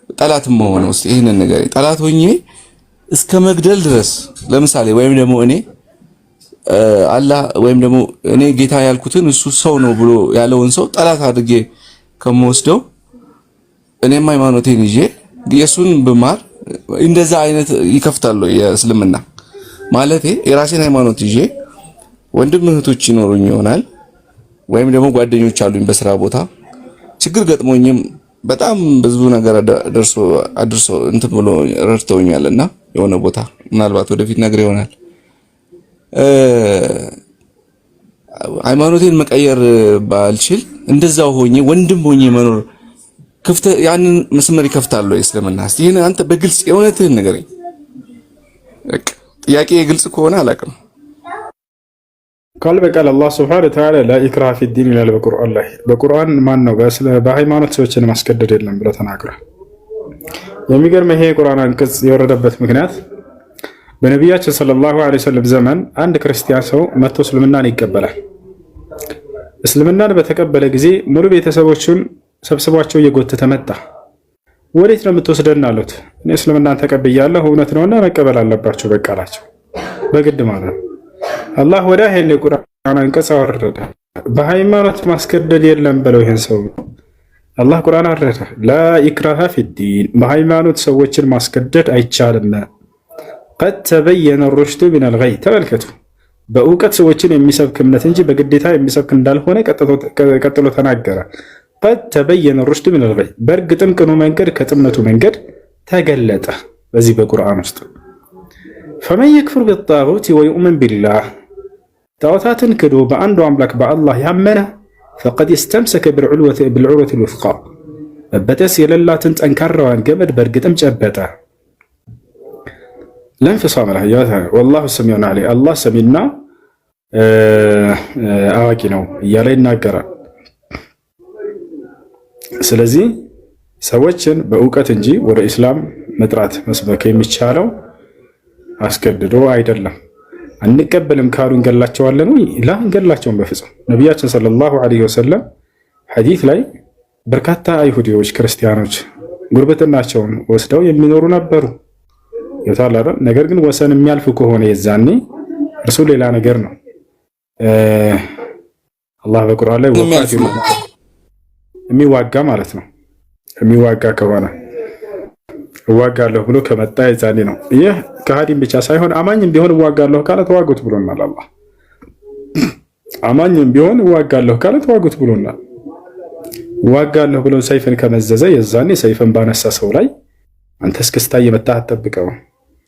Speaker 4: ጠላት መሆነው? እስቲ ይሄንን ነገር ጠላት ሆኜ እስከ መግደል ድረስ ለምሳሌ ወይም ደግሞ እኔ አላህ ወይም ደግሞ እኔ ጌታ ያልኩትን እሱ ሰው ነው ብሎ ያለውን ሰው ጠላት አድርጌ ከመወስደው እኔም ሃይማኖቴን ይዤ የሱን ብማር እንደዛ አይነት ይከፍታል የእስልምና ማለቴ የራሴን ሃይማኖት ይዤ ወንድም እህቶች ይኖሩኝ ይሆናል ወይም ደግሞ ጓደኞች አሉኝ በስራ ቦታ ችግር ገጥሞኝም በጣም ብዙ ነገር አድርሶ እንትን ብሎ ረድተውኛልና የሆነ ቦታ ምናልባት ወደፊት ነገር ይሆናል ሃይማኖቴን መቀየር ባልችል እንደዛው ሆኜ ወንድም ሆኜ መኖር ክፍተ ያንን መስመር ይከፍታል ወይ እስልምና? እስቲ ይሄን አንተ በግልጽ የእውነትህን ንገረኝ። ጥያቄ ግልጽ ከሆነ አላውቅም።
Speaker 2: ቃል በቃል አላህ ሱብሓነሁ ወተዓላ ላ ኢክራሀ ፊዲን ይላል በቁርአን ላይ። በቁርአን ማን ነው በሃይማኖት ሰዎችን ማስገደድ የለም ብሎ ተናግሯል። የሚገርም ይሄ የቁርአን አንቀጽ የወረደበት ምክንያት በነቢያችን ሰለላሁ ዐለይሂ ወሰለም ዘመን አንድ ክርስቲያን ሰው መጥቶ እስልምናን ይቀበላል። እስልምናን በተቀበለ ጊዜ ሙሉ ቤተሰቦቹን ሰብስቧቸው እየጎተተ መጣ። ወዴት ነው የምትወስደን አሉት። እኔ እስልምናን ተቀብያለሁ እውነት ነውና መቀበል አለባቸው በቃ አላቸው። በግድ ማለት ነው። አላህ ወደ ኃይል የቁርአን አንቀጽ አወረደ። በሃይማኖት ማስገደድ የለም ብለው ይሄን ሰው አላህ ቁርአን አወረደ። ላ ኢክራሀ ፊዲን በሃይማኖት ሰዎችን ማስገደድ አይቻልም። ቀድ ተበየነ ሩሽዱ ሚነል ገይ ተመልከቱ። በእውቀት ሰዎችን የሚሰብክ እምነት እንጂ በግዴታ የሚሰብክ እንዳልሆነ ቀጥሎ ተናገረ። ቀድ ተበየነ ሩሽዱ ሚነል ገይ በእርግጥም ቅኑ መንገድ ከጥመቱ መንገድ ተገለጠ። በዚህ በቁርአን ውስጥ ፈመን የክፍር ቢጣጉት ወዩእመን ቢላህ ጣዖታትን ክዶ በአንዱ አምላክ በአላህ ያመነ ፈቀድ እስተምሰከ ቢልዑርወቲ ልውስቃ መበጠስ የሌላትን ጠንካራዋን ገመድ በእርግጥም ጨበጠ። ለንፍሳም ለህያት ወላሁ ሰሚዑን ዓሊም አላህ ሰሚና አዋቂ ነው እያለ ይናገራል። ስለዚህ ሰዎችን በእውቀት እንጂ ወደ ኢስላም መጥራት መስበክ የሚቻለው አስገድዶ አይደለም። አንቀበልም ካሉ እንገላቸዋለን ወይ? ላ እንገላቸውን በፍጹም። ነቢያችን ሰለላሁ ዐለይሂ ወሰለም ሐዲስ ላይ በርካታ አይሁዲዎች ክርስቲያኖች ጉርብትናቸውን ወስደው የሚኖሩ ነበሩ። ይታላረ ነገር ግን ወሰን የሚያልፍ ከሆነ የዛኔ እርሱ ሌላ ነገር ነው። አላህ በቁርአን ላይ ወቃቲሉ የሚዋጋ ማለት ነው። የሚዋጋ ከሆነ እዋጋለሁ ብሎ ከመጣ የዛኔ ነው። ይህ ከሃዲም ብቻ ሳይሆን አማኝም ቢሆን እዋጋለሁ ካለ ተዋጉት ብሎናል አላህ። አማኝም ቢሆን እዋጋለሁ ካለ ተዋጉት ብሎናል። እዋጋለሁ ብሎ ሰይፍን ከመዘዘ የዛኔ ሰይፍን ባነሳ ሰው ላይ አንተ እስክስታ እየመታህ አትጠብቀው።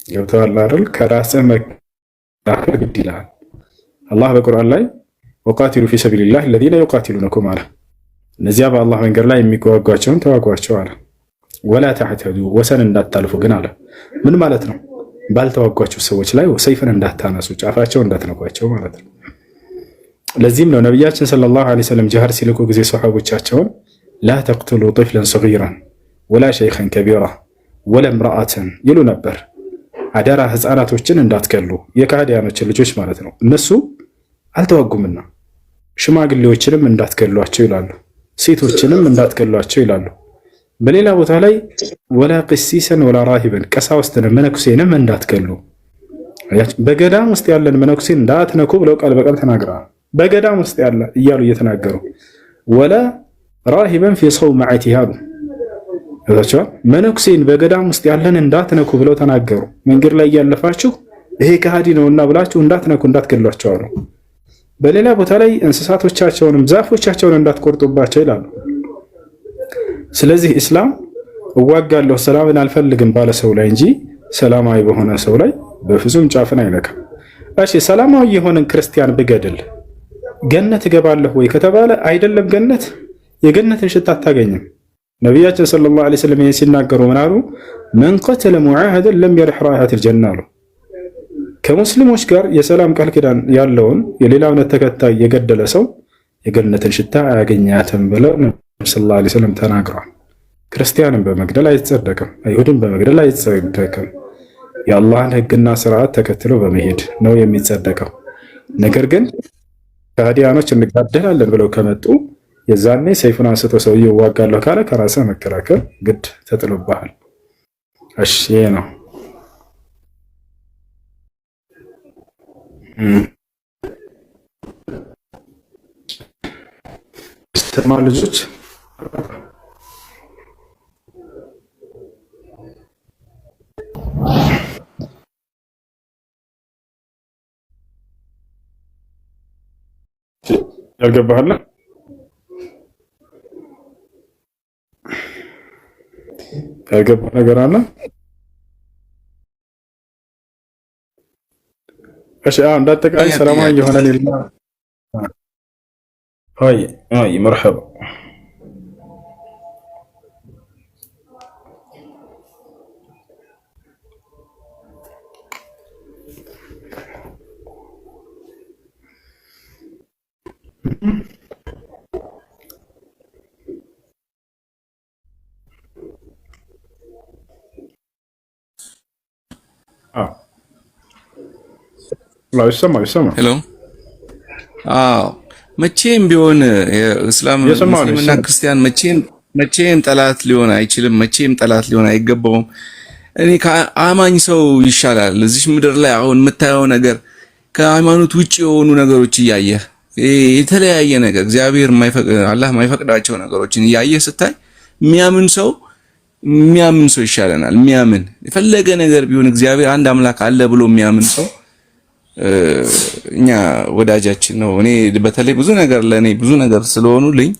Speaker 2: ገብቶሃል አይደል? ከራስህ መከላከል ግድ ይልሃል። አላህ በቁርአን ላይ ወቃቲሉ ፊ ሰቢልላህ الذين يقاتلونكم አለ። እነዚያ በአላህ መንገድ ላይ የሚዋጓቸውን ተዋጓቸው አለ። ወላ ተዕተዱ ወሰን እንዳታልፉ ግን አለ። ምን ማለት ነው? ባልተዋጓቸው ሰዎች ላይ ሰይፍን እንዳታነሱ፣ ጫፋቸው እንዳትነኳቸው ማለት ነው። ለዚህም ነው ነቢያችን ሰለላሁ ዐለይሂ ወሰለም ጂሃድ ሲልኩ ጊዜ ሰሃቦቻቸውን ላ ተቅቱሉ طفلا صغيرا ወላ ሸይኸን ከቢራ ወላ እምረአተን ይሉ ነበር። አደራ ህፃናቶችን እንዳትገሉ፣ የካህዲያኖችን ልጆች ማለት ነው። እነሱ አልተዋጉምና ሽማግሌዎችንም እንዳትገሏቸው ይላሉ። ሴቶችንም እንዳትገሏቸው ይላሉ። በሌላ ቦታ ላይ ወላ ቅሲሰን ወላ ራሂበን ቀሳውስትንም መነኩሴንም እንዳትገሉ፣ በገዳም ውስጥ ያለን መነኩሴን እንዳትነኩ ብለው ቃል በቃል ተናግረዋል። በገዳም ውስጥ ያለ እያሉ እየተናገሩ ወላ ራሂበን ፊ ሰውመዐቲሃ አሉ። መነኩሴን በገዳም ውስጥ ያለን እንዳትነኩ ብለው ተናገሩ። መንገድ ላይ እያለፋችሁ ይሄ ከሃዲ ነውና ብላችሁ እንዳትነኩ እንዳትገሏቸው አሉ። በሌላ ቦታ ላይ እንስሳቶቻቸውንም ዛፎቻቸውን እንዳትቆርጡባቸው ይላሉ። ስለዚህ እስላም እዋጋለሁ ሰላምን አልፈልግም ባለ ሰው ላይ እንጂ ሰላማዊ በሆነ ሰው ላይ በፍጹም ጫፍን አይነካም። እሺ ሰላማዊ የሆነን ክርስቲያን ብገድል ገነት እገባለሁ ወይ ከተባለ አይደለም፣ ገነት የገነትን ሽታ አታገኝም። ነቢያችን ሰለላሁ ዐለይሂ ወሰለም ሲናገሩ ምን አሉ? መን ቀተለ ሙዓሀደን ለም የሪሕ ራኢሐተል ጀና አሉ። ከሙስሊሞች ጋር የሰላም ቃል ኪዳን ያለውን የሌላ እምነት ተከታይ የገደለ ሰው የገነትን ሽታ አያገኛትም ብለው ሰለላሁ ዐለይሂ ወሰለም ተናግረዋል። ክርስቲያንን በመግደል አይጸደቅም፣ አይሁድን በመግደል አይጸደቅም። የአላህን ሕግና ስርዓት ተከትሎ በመሄድ ነው የሚጸደቀው። ነገር ግን ከሃዲያኖች እንጋደላለን ብለው ከመጡ የዛኔ ሰይፉን አንስቶ ሰውዬው እዋጋለሁ ካለ ከራስህ መከላከል ግድ ተጥሎብሃል። እሺ ይሄ ነው። ተማ ልጆች ያልገባህላ ያልገባ ነገር አለ? እሺ እንዳጠቃላይ ሰላማዊ የሆነ ሌላ አይ መርሐባ ይሰማ
Speaker 4: ሄሎ። አዎ መቼም ቢሆን እስላምና ክርስቲያን መቼም ጠላት ሊሆን አይችልም። መቼም ጠላት ሊሆን አይገባውም። እኔ ከአማኝ ሰው ይሻላል እዚህ ምድር ላይ አሁን የምታየው ነገር ከሃይማኖት ውጪ የሆኑ ነገሮች እያየህ የተለያየ ነገር እግዚአብሔር አላህ የማይፈቅዳቸው ነገሮችን እያየህ ስታይ የሚያምን ሰው ይሻለናል። የሚያምን የፈለገ ነገር ቢሆን እግዚአብሔር አንድ አምላክ አለ ብሎ የሚያምን ሰው እኛ ወዳጃችን ነው። እኔ በተለይ ብዙ ነገር ስለሆኑልኝ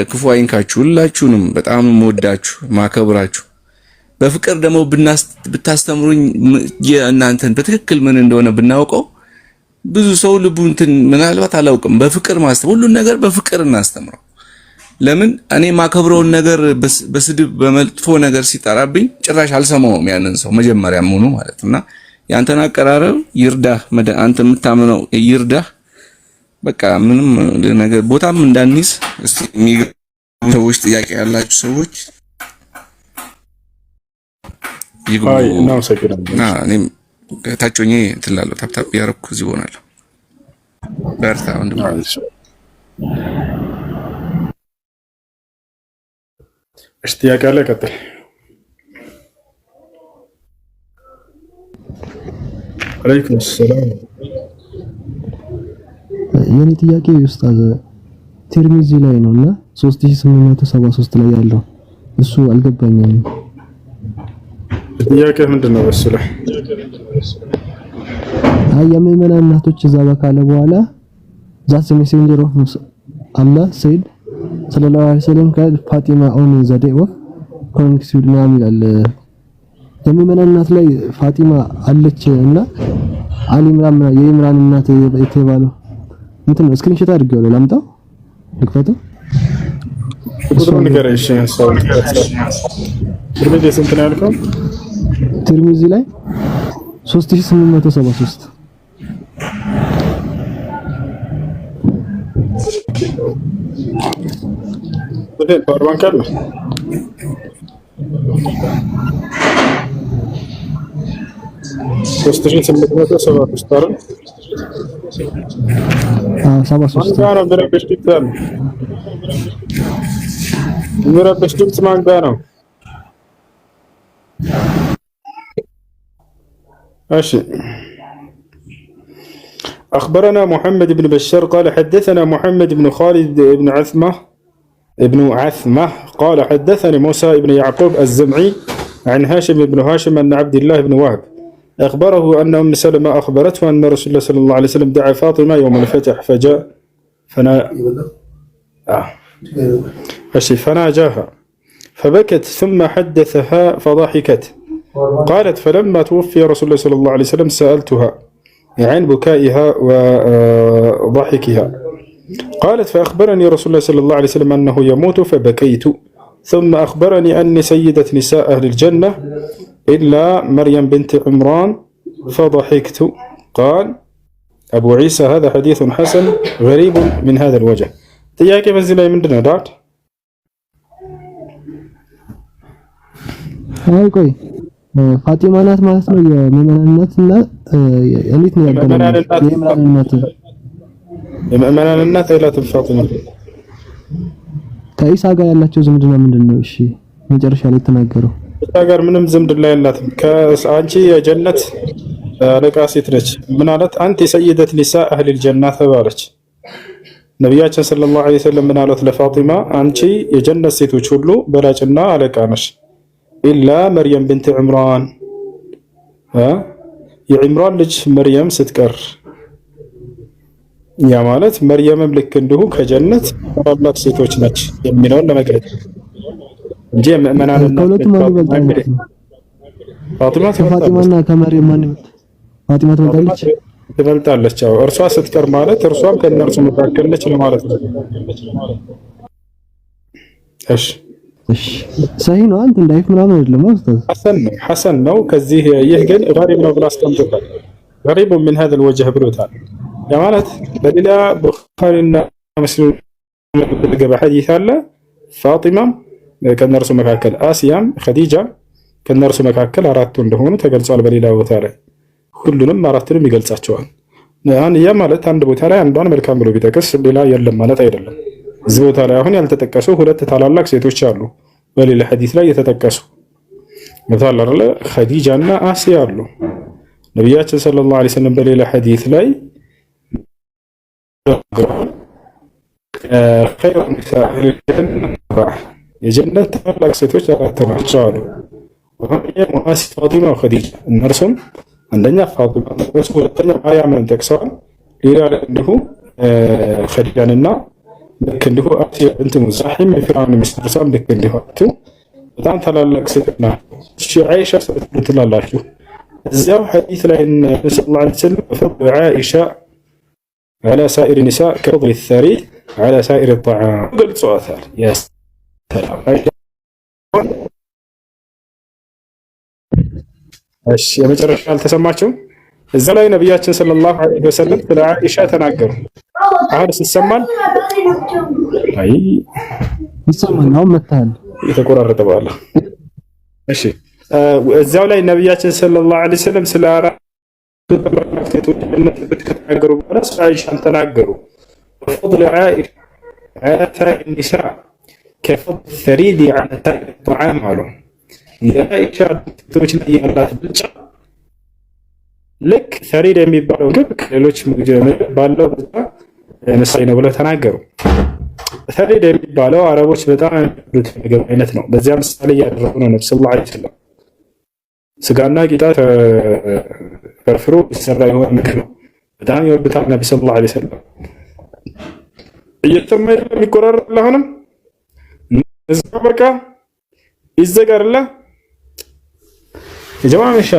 Speaker 4: ክፉ አይንካችሁ። ሁላችሁንም በጣም የምወዳችሁ ማከብራችሁ፣ በፍቅር ደግሞ ብታስተምሩኝ የእናንተን በትክክል ምን እንደሆነ ብናውቀው ብዙ ሰው ልቡ እንትን ምናልባት አላውቅም። በፍቅር ሁሉን ነገር በፍቅር እናስተምረው። ለምን እኔ ማከብረውን ነገር በስድብ በመጥፎ ነገር ሲጠራብኝ ጭራሽ አልሰማውም ያንን ሰው መጀመሪያም ሆኖ ማለትና ያንተን አቀራረብ ይርዳህ፣ አንተ የምታምነው ይርዳህ። በቃ ምንም ነገር ቦታም እንዳንይዝ። እስቲ የሚገቡ ሰዎች ጥያቄ ያላችሁ ሰዎች ይግቡ። እኔም ታጮኝ ትላለሁ ታፕታፕ ያረኩ እዚህ ሆናለሁ። በርታ ወንድም።
Speaker 2: እሺ ጥያቄ አለ? ቀጥል። አለይኩም ሰላም።
Speaker 8: የኔ ጥያቄ ኡስታዝ ትርሚዚ ላይ ነውና 3873 ላይ ያለው እሱ አልገባኝም።
Speaker 2: ጥያቄ ምንድነው? በሱ ላይ
Speaker 8: የምእመናን እናቶች እዛ በካለ በኋላ ዛት ሜሴንጀር ኦፍ አላህ ሰይድ ሰለላሁ ዐለይሂ ወሰለም ከፋጢማ ኦን ዘ ዴይ ኦፍ ኮንክሲድ ማም ይላል። የምእመናን እናት ላይ ፋጢማ አለች እና አሊ ኢምራን የኢምራን እናት የተባለው እንትን ነው። ስክሪንሾት አድርጌዋለሁ፣ ላምጣው ልክፈተው።
Speaker 2: ቁጥሩን ንገረኝ። እሺ ሰው ትርሚዚ ስንት ነው ያልከው?
Speaker 8: ትርሚዚ ላይ 3873
Speaker 2: ወደ ፓወርባንክ አለ። ሶስት ሺህ ስምንት መቶ ሰባ ሦስት አይደል?
Speaker 8: ሰባ ሦስት
Speaker 2: ነው። በረበሽ ድምፅ የሚረበሽ ድምፅ ማን ጋር ነው? ماشي. أخبرنا محمد بن بشار قال حدثنا محمد بن خالد بن عثمة قال حدثني موسى بن يعقوب الزمعي عن هاشم بن هاشم أن عبد الله بن وهب أخبره أن أم سلمة أخبرته أن رسول الله صلى الله عليه وسلم دعا فاطمة يوم الفتح فجاء فناجاها فبكت ثم حدثها فضحكت. قالت فلما توفي رسول الله صلى الله عليه وسلم سألتها عن بكائها وضحكها. قالت فأخبرني رسول الله صلى الله عليه وسلم أنه يموت فبكيت. ثم أخبرني أني سيدة نساء أهل الجنة إلا مريم بنت عمران فضحكت. قال أبو عيسى هذا حديث حسن غريب من هذا الوجه. تياك منزل من دنا دات
Speaker 8: هاي ፋጢማ ናት ማለት ነው። የምእመናን እናትና እንዴት ነው ያገናኘው?
Speaker 2: የምእመናን እናት አይላትም ፋጢማ።
Speaker 8: ከኢሳ ጋር ያላቸው ዝምድና ምንድነው? እሺ መጨረሻ ላይ ተናገረው።
Speaker 2: ኢሳ ጋር ምንም ዝምድና የላትም። ከአንቺ የጀነት አለቃ ሴት ነች። ምን አላት? አንቲ ሰይደት ኒሳ አህሊል ጀና ተባለች። ነቢያችን ሰለላሁ ዐለይሂ ወሰለም ምን አሏት ለፋጢማ? አንቺ የጀነት ሴቶች ሁሉ በላጭና አለቃ ነሽ ኢላ መርየም ብንት ዕምራን የዕምራን ልጅ መርየም ስትቀር፣ ያ ማለት መርየምም ልክ እንዲሁ ከጀነት ታላላቅ ሴቶች ነች የሚለውን ለመግለጽ እንጂ ምእመናን
Speaker 8: ከሁለቱም ማን ይበልጣል? ፋጢማና ከመርየም ማን ይበልጣል? ፋጢማ ትበልጣለች።
Speaker 2: ትበልጣለች። አዎ እርሷ ስትቀር ማለት እርሷም ከእነርሱ መካከል ነች ለማለት ነው። እሺ
Speaker 8: ሰሂህ ነው። አንተ እንዳይፍ ምናምን አይደለም ኡስታዝ፣
Speaker 2: ሐሰን ነው። ከዚህ ይህ ግን ገሪብ ነው ብሎ አስቀምጦታል። ገሪብ ምን هذا الوجه ብሎታል። ያ ማለት በሌላ ቡኻሪና ሙስሊም የተገባ ሐዲስ አለ። ፋጢማም ከነርሱ መካከል፣ አሲያም፣ ኸዲጃ ከነርሱ መካከል አራቱ እንደሆኑ ተገልጿል። በሌላ ቦታ ላይ ሁሉንም አራቱንም ይገልጻቸዋል። ያ ማለት አንድ ቦታ ላይ አንዷን መልካም ብሎ ቢጠቅስ ሌላ የለም ማለት አይደለም። እዚህ ቦታ ላይ አሁን ያልተጠቀሱ ሁለት ታላላቅ ሴቶች አሉ፣ በሌላ ሐዲስ ላይ የተጠቀሱ መታላለ ኸዲጃ እና አሲያ አሉ። ነብያችን ሰለላሁ ዐለይሂ ወሰለም በሌላ ሐዲስ ላይ ኸይሩ ኒሳኢ የጀነት ታላላቅ ሴቶች አራት ናቸው አሉ። ወአሲ ፋጢማ ወኸዲጃ፣ እነርሱም አንደኛ ፋጢማ ጠቅሰው፣ ሁለተኛ ማርያምን ጠቅሰዋል። ሌላ እንዲሁ ኸዲጃንና ልክ እንዲሁ አሲያ ብንት ሙዛሒም የፊርዓውን ሚስት እርሷም ልክ እንዲሁ በጣም ታላላቅ ሴቶች ናቸው። እሺ አይሻ ትላላችሁ። እዚያው ሐዲስ ላይ ነብዩ ሰለላሁ ዐለይሂ ወሰለም ፈضل عائشة على سائر النساء كفضل الثريد على سائر الطعام ገልጸዋታል። ያ ሰላም። እሺ የመጨረሻ አልተሰማችሁም? እዛ ላይ ነብያችን ሰለላሁ ዐለይሂ ወሰለም ስለ አይሻ ተናገሩ። አሁን ሲሰማል አይ
Speaker 8: ይሰማል። አሁን መታል
Speaker 2: የተቆራረጠ ባለ እሺ እዛው ላይ ነብያችን ሰለላሁ ዐለይሂ ወሰለም ስለ ከተናገሩ በኋላ ስለ አይሻን ተናገሩ። فضل عائشة على سائر النساء كفضل الثريد على سائر الطعام አሉ። የአይሻ ሴቶች ላይ ያላት ብልጫ ልክ ሰሪድ የሚባለው ምግብ ከሌሎች ምግብ ባለው ብልጫ ምሳሌ ነው ብለው ተናገሩ። ሰሪድ የሚባለው አረቦች በጣም የሚወዱት ምግብ አይነት ነው። በዚያ ምሳሌ እያደረጉ ነው ነብዩ ሰለላሁ ዐለይሂ ወሰለም። ስጋና ቂጣ ተፈርፍሮ ይሰራ የሆነ ምግብ ነው። በጣም ይወዱታል ነብዩ ሰለላሁ ዐለይሂ ወሰለም። እየተመረ የሚቆራረጥ ለሆነም እዛ በቃ ይዘጋርላ የጀማ መሻ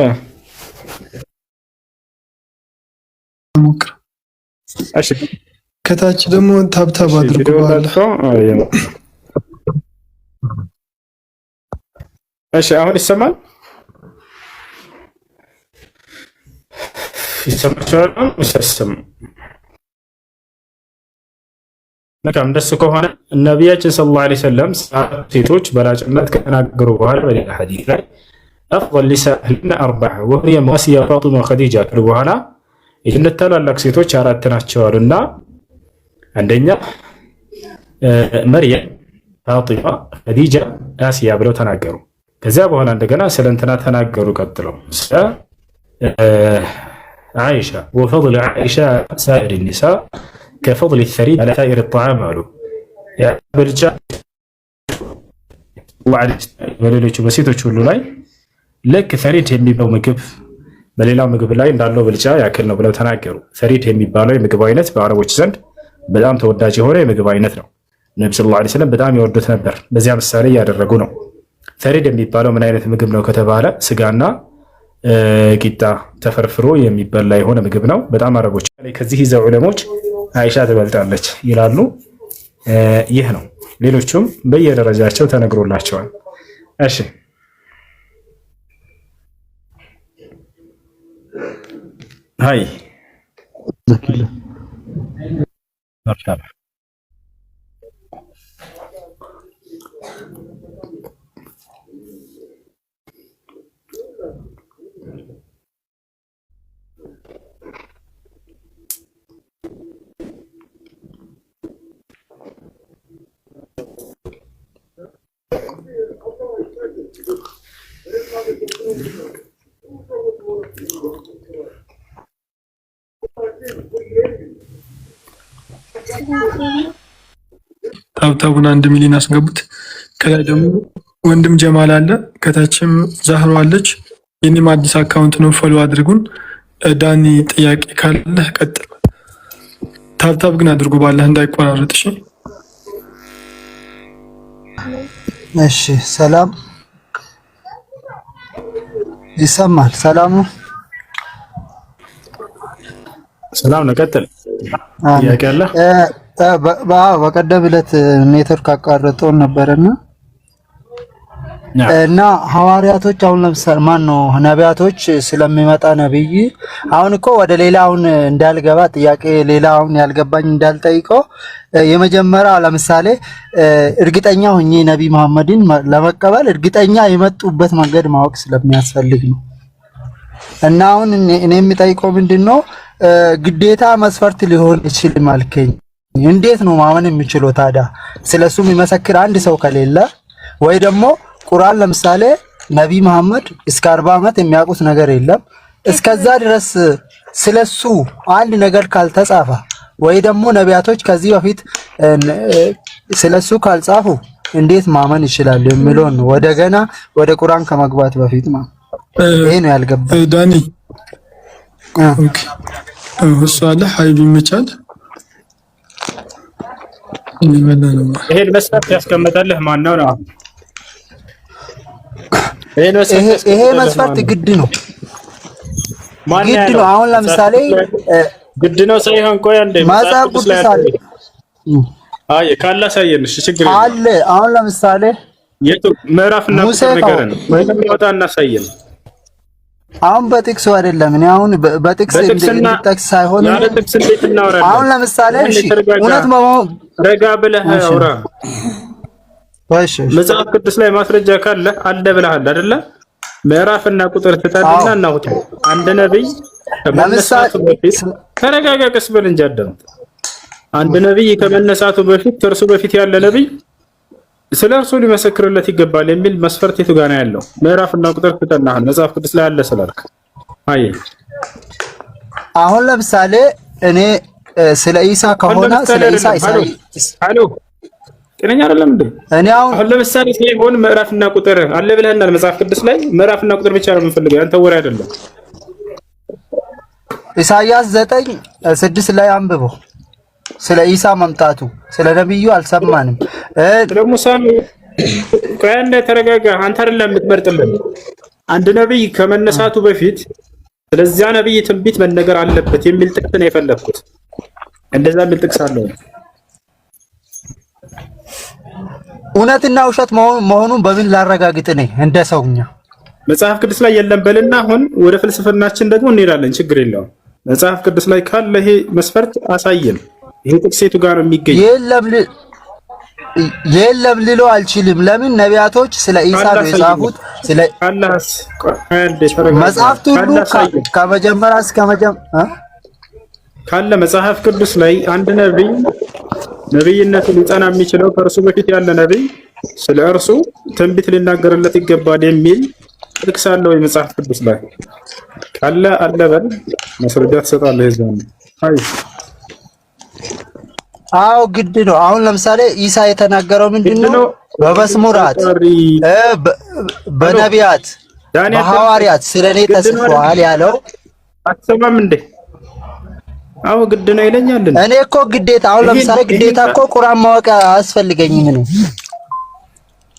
Speaker 2: እሺ
Speaker 9: ከታች ደግሞ ታብታብ አድርገዋል።
Speaker 2: እሺ አሁን ይሰማል? ይሰማችኋል? መልካም እንደሱ ከሆነ ነቢያችን ሰለላሁ ዐለይሂ ወሰለም ሴቶች በላጭነት ከተናገሩ በኋላ በሌላ ሐዲስ ላይ أفضل نسائهن أربعة وهي مواسية فاطمة وخديجة ካሉ በኋላ የጀነት ታላላቅ ሴቶች አራት ናቸው አሉና አንደኛ መርየም፣ ፋጢማ፣ ኸዲጃ፣ አሲያ ብለው ተናገሩ። ከዚያ በኋላ እንደገና ስለ እንትና ተናገሩ። ቀጥለው ስለ አይሻ وفضل عائشة سائر النساء كفضل الثريد على سائر الطعام አሉ። ያ ብልጫ በሌሎቹ በሴቶች ሁሉ ላይ ልክ ሰሪድ የሚባለው ምግብ በሌላው ምግብ ላይ እንዳለው ብልጫ ያክል ነው ብለው ተናገሩ። ሰሪድ የሚባለው የምግብ አይነት በአረቦች ዘንድ በጣም ተወዳጅ የሆነ የምግብ አይነት ነው። ነብዩ ሰለላሁ ዐለይሂ ወሰለም በጣም ይወዱት ነበር። በዚያ ምሳሌ እያደረጉ ነው። ሰሪድ የሚባለው ምን አይነት ምግብ ነው ከተባለ ስጋና ቂጣ ተፈርፍሮ የሚበላ የሆነ ምግብ ነው። በጣም አረቦች ከዚህ ይዘው ዑለሞች አይሻ ትበልጣለች ይላሉ። ይህ ነው። ሌሎቹም በየደረጃቸው ተነግሮላቸዋል። እሺ هاي مرحبا
Speaker 9: ታብታቡን 1 ሚሊዮን አስገቡት። ከላይ ደግሞ ወንድም ጀማል አለ፣ ከታችም ዛህሮ አለች። የኔም አዲስ አካውንት ነው፣ ፎሎ አድርጉን። ዳኒ ጥያቄ ካለ ቀጥል። ታብታብ ግን አድርጉ ባላህ እንዳይቆራረጥ።
Speaker 10: እሺ ሰላም ይሰማል? ሰላም ነው።
Speaker 2: ሰላም ነው። ቀጥል። ጥያቄ አለ?
Speaker 10: በቀደም ዕለት ኔትወርክ አቋርጦን ነበርና እና ሐዋርያቶች አሁን ለምሳሌ ማን ነው ነቢያቶች ስለሚመጣ ነብይ አሁን እኮ ወደ ሌላ አሁን እንዳልገባ ጥያቄ ሌላ አሁን ያልገባኝ እንዳልጠይቀው የመጀመሪያ ለምሳሌ እርግጠኛ ሆኜ ነብይ መሐመድን ለመቀበል እርግጠኛ የመጡበት መንገድ ማወቅ ስለሚያስፈልግ ነው። እና አሁን እኔ የሚጠይቀው ምንድነው ግዴታ መስፈርት ሊሆን ይችላል ማልከኝ እንዴት ነው ማመን የሚችለው ታዲያ? ስለሱ የሚመሰክር አንድ ሰው ከሌለ ወይ ደግሞ ቁርአን ለምሳሌ ነብይ መሐመድ እስከ 40 ዓመት የሚያውቁት ነገር የለም እስከዛ ድረስ ስለሱ አንድ ነገር ካልተጻፈ ወይ ደግሞ ነቢያቶች ከዚህ በፊት ስለሱ ካልጻፉ እንዴት ማመን ይችላል የሚለው ነው። ወደ ቁርአን ከመግባት በፊት ይሄ ነው ያልገባ።
Speaker 9: ዳኒ ኦኬ እሱ አለ ሀይብ ይመቻል።
Speaker 2: ይሄን መስፈርት ያስቀመጠልህ ማን ነው?
Speaker 10: ይሄ መስፈርት ግድ ነው ግድ ነው። አሁን ለምሳሌ
Speaker 2: ግድ ነው ሳይሆን ቆይ አንዴ
Speaker 10: መጽሐፍ ቅዱስ አለ።
Speaker 2: አይ ካላ ሳይየንሽ ችግር
Speaker 10: አለ። አሁን ለምሳሌ
Speaker 2: የቱ ምዕራፍና ቁጥር ነገር ነው ወይ ለሚወጣ እናሳየን።
Speaker 10: አሁን በጥቅስ አይደለም። እኔ አሁን በጥቅስ እንድጠቅስ ሳይሆን
Speaker 2: ያለ ጥቅስ እንዴት እናወራለን?
Speaker 10: አሁን ለምሳሌ እሺ እውነት
Speaker 2: ረጋ ብለህ አውራ። መጽሐፍ ቅዱስ ላይ ማስረጃ ካለ አለ ብለሃል አይደለ? ምዕራፍና ቁጥር ትጠልና እናውጣ። አንድ ነብይ ከመነሳቱ በፊት ተረጋጋ፣ ቀስ በል እንጂ አዳምጥ። አንድ ነብይ ከመነሳቱ በፊት ከእርሱ በፊት ያለ ነብይ ስለ እርሱ ሊመሰክርለት ይገባል የሚል መስፈርት የቱ ጋር ነው ያለው? ምዕራፍና ቁጥር ፍጠናህን መጽሐፍ ቅዱስ ላይ አለ ስላልክ አይ
Speaker 10: አሁን ለምሳሌ እኔ ስለ ኢሳ ከሆነ ስለ ኢሳ
Speaker 2: አሎ ጤነኛ አይደለም እንዴ? እኔ አሁን ለምሳሌ ሲሆን ምዕራፍና ቁጥር አለ ብለህናል መጽሐፍ ቅዱስ ላይ ምዕራፍና ቁጥር ብቻ ነው የምንፈልገው፣ ያንተ ወሬ አይደለም።
Speaker 10: ኢሳይያስ 9:6 ላይ አንብቦ ስለ ኢሳ መምጣቱ ስለ ነብዩ አልሰማንም።
Speaker 2: ደግሞ ሳሚ ከአንተ ተረጋጋ። አንተ አይደለም የምትመርጥልን። አንድ ነብይ ከመነሳቱ በፊት ስለዚያ ነብይ ትንቢት መነገር አለበት የሚል ጥቅስ ነው የፈለኩት። እንደዛ የሚል ጥቅስ አለው።
Speaker 10: እውነትና ውሸት መሆኑን በምን ላረጋግጥ ነኝ? እንደ ሰውኛ
Speaker 2: መጽሐፍ ቅዱስ ላይ የለም በልና አሁን ወደ ፍልስፍናችን ደግሞ እንሄዳለን። ችግር የለውም። መጽሐፍ ቅዱስ ላይ ካለ ይሄ መስፈርት አሳየን። ይሄ ጥቅሴቱ ጋር የሚገኝ
Speaker 10: የለም ልሎ አልችልም። ለምን ነቢያቶች ስለ ኢሳ ነው የጻፉት። ስለ
Speaker 2: አላህስ
Speaker 10: መጽሐፍቱ ሁሉ ከመጀመሪያ እስከ
Speaker 2: ካለ መጽሐፍ ቅዱስ ላይ አንድ ነብይነቱ ሊጸና የሚችለው ከእርሱ በፊት ያለ ነብይ ስለ እርሱ ትንቢት ሊናገርለት ይገባል የሚል ጥቅስ አለው የመጽሐፍ ቅዱስ ላይ ካለ አለ በል ማስረጃ ትሰጣለህ። ይዘን
Speaker 10: አዎ ግድ ነው። አሁን ለምሳሌ ኢሳ የተናገረው ምንድነው? በመዝሙራት በነቢያት በሐዋርያት ስለኔ ተጽፏል ያለው
Speaker 2: አትሰማም እንዴ? አዎ ግድ ነው ይለኛል።
Speaker 10: እኔ እኮ ግዴታ አሁን ለምሳሌ ግዴታ እኮ ቁርአን ማወቅ አያስፈልገኝም። እኔ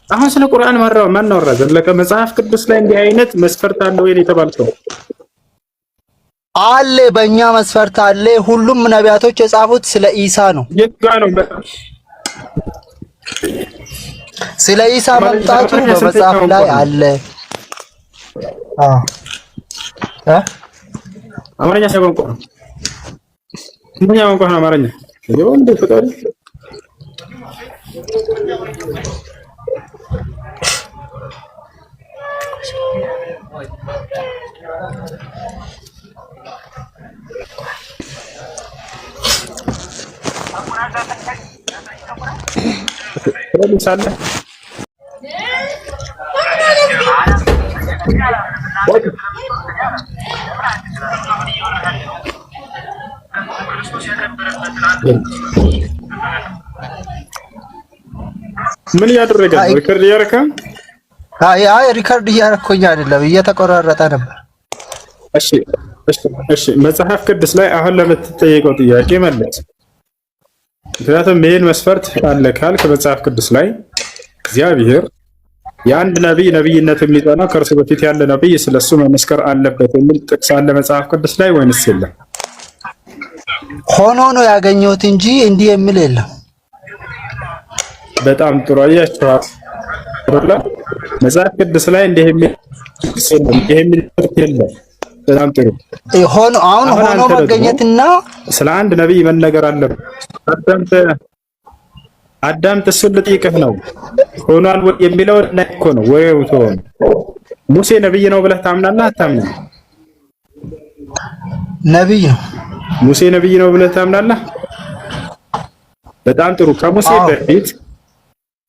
Speaker 2: አሁን ስለ ቁርአን ማን ነው ዘለቀ? መጽሐፍ ቅዱስ ላይ እንዲህ አይነት መስፈርት አለ ወይ የተባልከው?
Speaker 10: አለ፣ በእኛ መስፈርት አለ። ሁሉም ነቢያቶች የጻፉት ስለ ኢሳ ነው።
Speaker 2: የጋ ነው
Speaker 10: ስለ ኢሳ መምጣቱ በመጽሐፍ ላይ አለ።
Speaker 2: አማርኛ ሳይሆን ምን ያው እንኳን አማርኛ ይሁን እንደ ፈቃድ ምን ያደረገ ነው? ሪከርድ ያረካ?
Speaker 10: አይ ሪከርድ እያረኩኝ አይደለም፣ እየተቆራረጠ ነበር።
Speaker 2: እሺ መጽሐፍ ቅዱስ ላይ አሁን ለምትጠየቀው ጥያቄ መለስ። ምክንያቱም ይሄን መስፈርት አለ ካልክ መጽሐፍ ቅዱስ ላይ እግዚአብሔር የአንድ ነብይነት የሚጸናው ከእርሱ በፊት ያለ ነብይ ስለሱ መመስከር አለበት የሚል ጥቅስ አለ መጽሐፍ ቅዱስ ላይ ወይንስ የለም?
Speaker 10: ሆኖ ነው ያገኘሁት እንጂ እንዲህ የሚል የለም።
Speaker 2: በጣም ጥሩ አያችኋል። መጽሐፍ ቅዱስ ላይ እንዲህ የሚል የለም። በጣም ጥሩ
Speaker 10: ሆኖ ሆኖ መገኘትና
Speaker 2: ስለ አንድ ነብይ መነገር አለበት። አዳምጥ እሱን ልጠይቅህ ነው። ሆኗል የሚለው እኮ ነው ወሬው ተሆነ። ሙሴ ነብይ ነው ብለህ ታምናለህ አታምንም?
Speaker 10: ነብይ ነው።
Speaker 2: ሙሴ ነብይ ነው ብለህ ታምናለህ? በጣም ጥሩ። ከሙሴ በፊት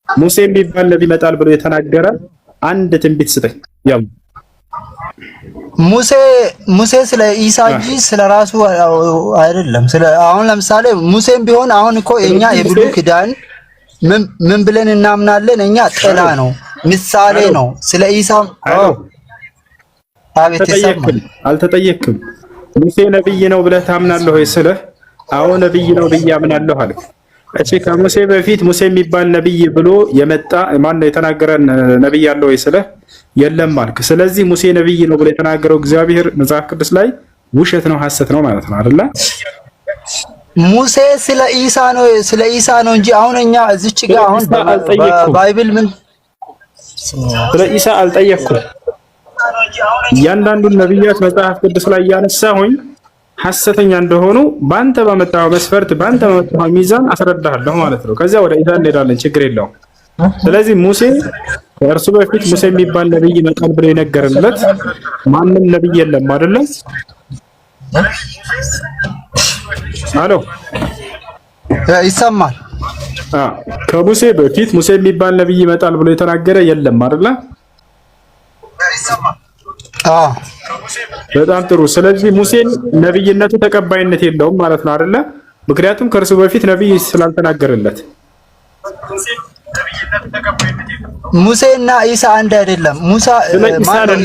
Speaker 2: ሙሴ የሚባል ነብይ ይመጣል ብሎ የተናገረ አንድ ትንቢት ስጠኝ። ያው
Speaker 10: ሙሴ ስለ ኢሳ እንጂ ስለ ራሱ አይደለም። አሁን ለምሳሌ ሙሴም ቢሆን አሁን እኮ የኛ የብሉይ ኪዳን ምን ብለን እናምናለን? እኛ ጥላ ነው፣ ምሳሌ ነው። ስለ ኢሳ
Speaker 2: አልተጠየቅም። ሙሴ ነብይ ነው ብለህ ታምናለህ ወይ ስልህ አዎ ነብይ ነው ብዬ አምናለሁ አልክ። እሺ ከሙሴ በፊት ሙሴ የሚባል ነብይ ብሎ የመጣ ማን ነው የተናገረን ነብይ አለ ወይ ስልህ የለም አልክ። ስለዚህ ሙሴ ነብይ ነው ብሎ የተናገረው እግዚአብሔር መጽሐፍ ቅዱስ ላይ ውሸት ነው ሐሰት ነው ማለት ነው አይደለ?
Speaker 10: ሙሴ ስለ ኢሳ ነው እንጂ አሁን እኛ እዚች ጋር አሁን ባይብል ምን
Speaker 2: ስለ ኢሳ አልጠየቅኩም። እያንዳንዱን ነብያት መጽሐፍ ቅዱስ ላይ ያነሳሁኝ ሐሰተኛ እንደሆኑ ባንተ በመጣው መስፈርት ባንተ በመጣው ሚዛን አስረዳሃለሁ ማለት ነው። ከዚያ ወደ ኢሳ እንሄዳለን፣ ችግር የለውም። ስለዚህ ሙሴ ከእርሱ በፊት ሙሴ የሚባል ነብይ ይመጣል ብሎ የነገረለት ማንም ነብይ የለም አይደለም? አሎ
Speaker 10: ይሰማል?
Speaker 2: ከሙሴ በፊት ሙሴ የሚባል ነብይ ይመጣል ብሎ የተናገረ የለም አይደለ? በጣም ጥሩ። ስለዚህ ሙሴን ነብይነቱ ተቀባይነት የለውም ማለት ነው አይደለ? ምክንያቱም ከእርሱ በፊት ነብይ ስላልተናገረለት።
Speaker 10: ሙሴና ኢሳ አንድ አይደለም።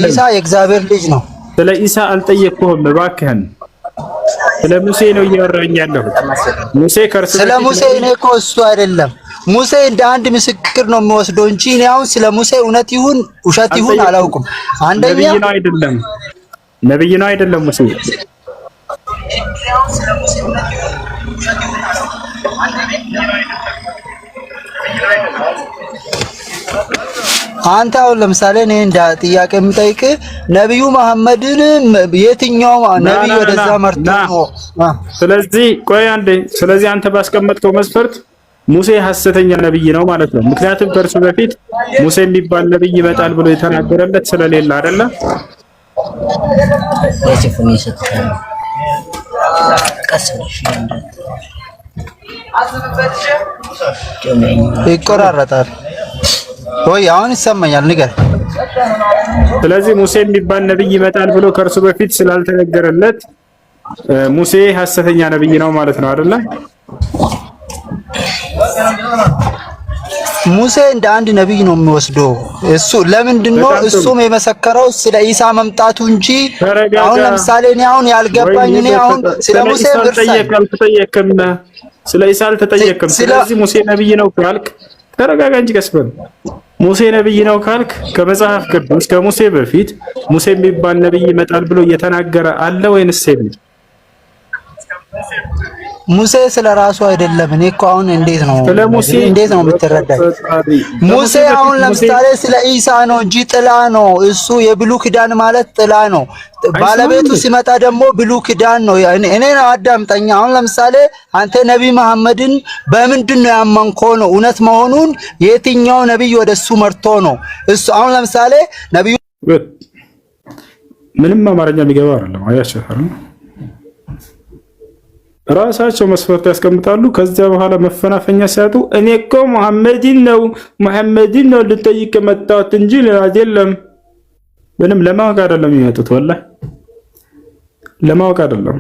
Speaker 10: ኢሳ የእግዚአብሔር ልጅ ነው።
Speaker 2: ስለ ኢሳ አልጠየቅኩህም እባክህን። ስለ ሙሴ ነው እያወራኝ ያለሁት። ሙሴ ከእርሱ
Speaker 10: ስለ ሙሴ እኔ እኮ እሱ አይደለም ሙሴ እንደ አንድ ምስክር ነው የሚወስደው እንጂ እኔ አሁን ስለ ሙሴ እውነት ይሁን ውሸት ይሁን አላውቅም። አንደኛ
Speaker 2: ነብይ ነው አይደለም ሙሴ።
Speaker 10: አንተ አሁን ለምሳሌ እኔ እንደ ጥያቄ የምጠይቅ ነብዩ መሐመድን የትኛው ነብይ ወደዛ መርቶ ነው?
Speaker 2: ስለዚህ ቆይ አንዴ። ስለዚህ አንተ ባስቀመጥከው መስፈርት ሙሴ ሐሰተኛ ነብይ ነው ማለት ነው። ምክንያቱም ከእርሱ በፊት ሙሴ የሚባል ነብይ ይመጣል ብሎ የተናገረለት ስለሌለ አይደለ?
Speaker 10: ይቆራረጣል ወይ? አሁን ይሰማኛል፣ ንገር።
Speaker 2: ስለዚህ ሙሴ የሚባል ነብይ ይመጣል ብሎ ከእርሱ በፊት ስላልተነገረለት ሙሴ ሐሰተኛ ነብይ ነው ማለት ነው አይደለ?
Speaker 10: ሙሴ እንደ አንድ ነብይ ነው የሚወስደው። እሱ ለምንድነው እሱም የመሰከረው ስለ ኢሳ መምጣቱ እንጂ አሁን ለምሳሌ እኔ አሁን ያልገባኝ እኔ አሁን ስለ ሙሴ
Speaker 2: አልተጠየቅም፣ ስለ ኢሳ አልተጠየቅም። ስለዚህ ሙሴ ነብይ ነው ካልክ ተረጋጋ እንጂ ቀስ በል። ሙሴ ነብይ ነው ካልክ ከመጽሐፍ ቅዱስ ከሙሴ በፊት ሙሴ የሚባል ነብይ ይመጣል ብሎ እየተናገረ አለ ወይንስ የለም?
Speaker 10: ሙሴ ስለ ራሱ አይደለም። እኔ እኮ አሁን እንዴት ነው የምትረዳኝ? ሙሴ አሁን ለምሳሌ ስለ ኢሳ ነው እንጂ ጥላ ነው። እሱ የብሉይ ኪዳን ማለት ጥላ ነው። ባለቤቱ ሲመጣ ደግሞ ብሉይ ኪዳን ነው። እኔ አዳምጠኛ። አሁን ለምሳሌ አንተ ነብይ መሐመድን በምንድን ነው ያመንከው? ነው እውነት መሆኑን የትኛው ነብይ ወደሱ መርቶ ነው? እሱ አሁን ለምሳሌ ነብዩ
Speaker 2: ምንም አማርኛ የሚገባ አይደለም። አያችሁ ራሳቸው መስፈርት ያስቀምጣሉ። ከዚያ በኋላ መፈናፈኛ ሲያጡ እኔ እኮ መሐመድን ነው ልጠይቅ መጣሁት እንጂ አይደለም። ምንም ለማወቅ አይደለም የሚመጡት፣ ወላሂ ለማወቅ አይደለም።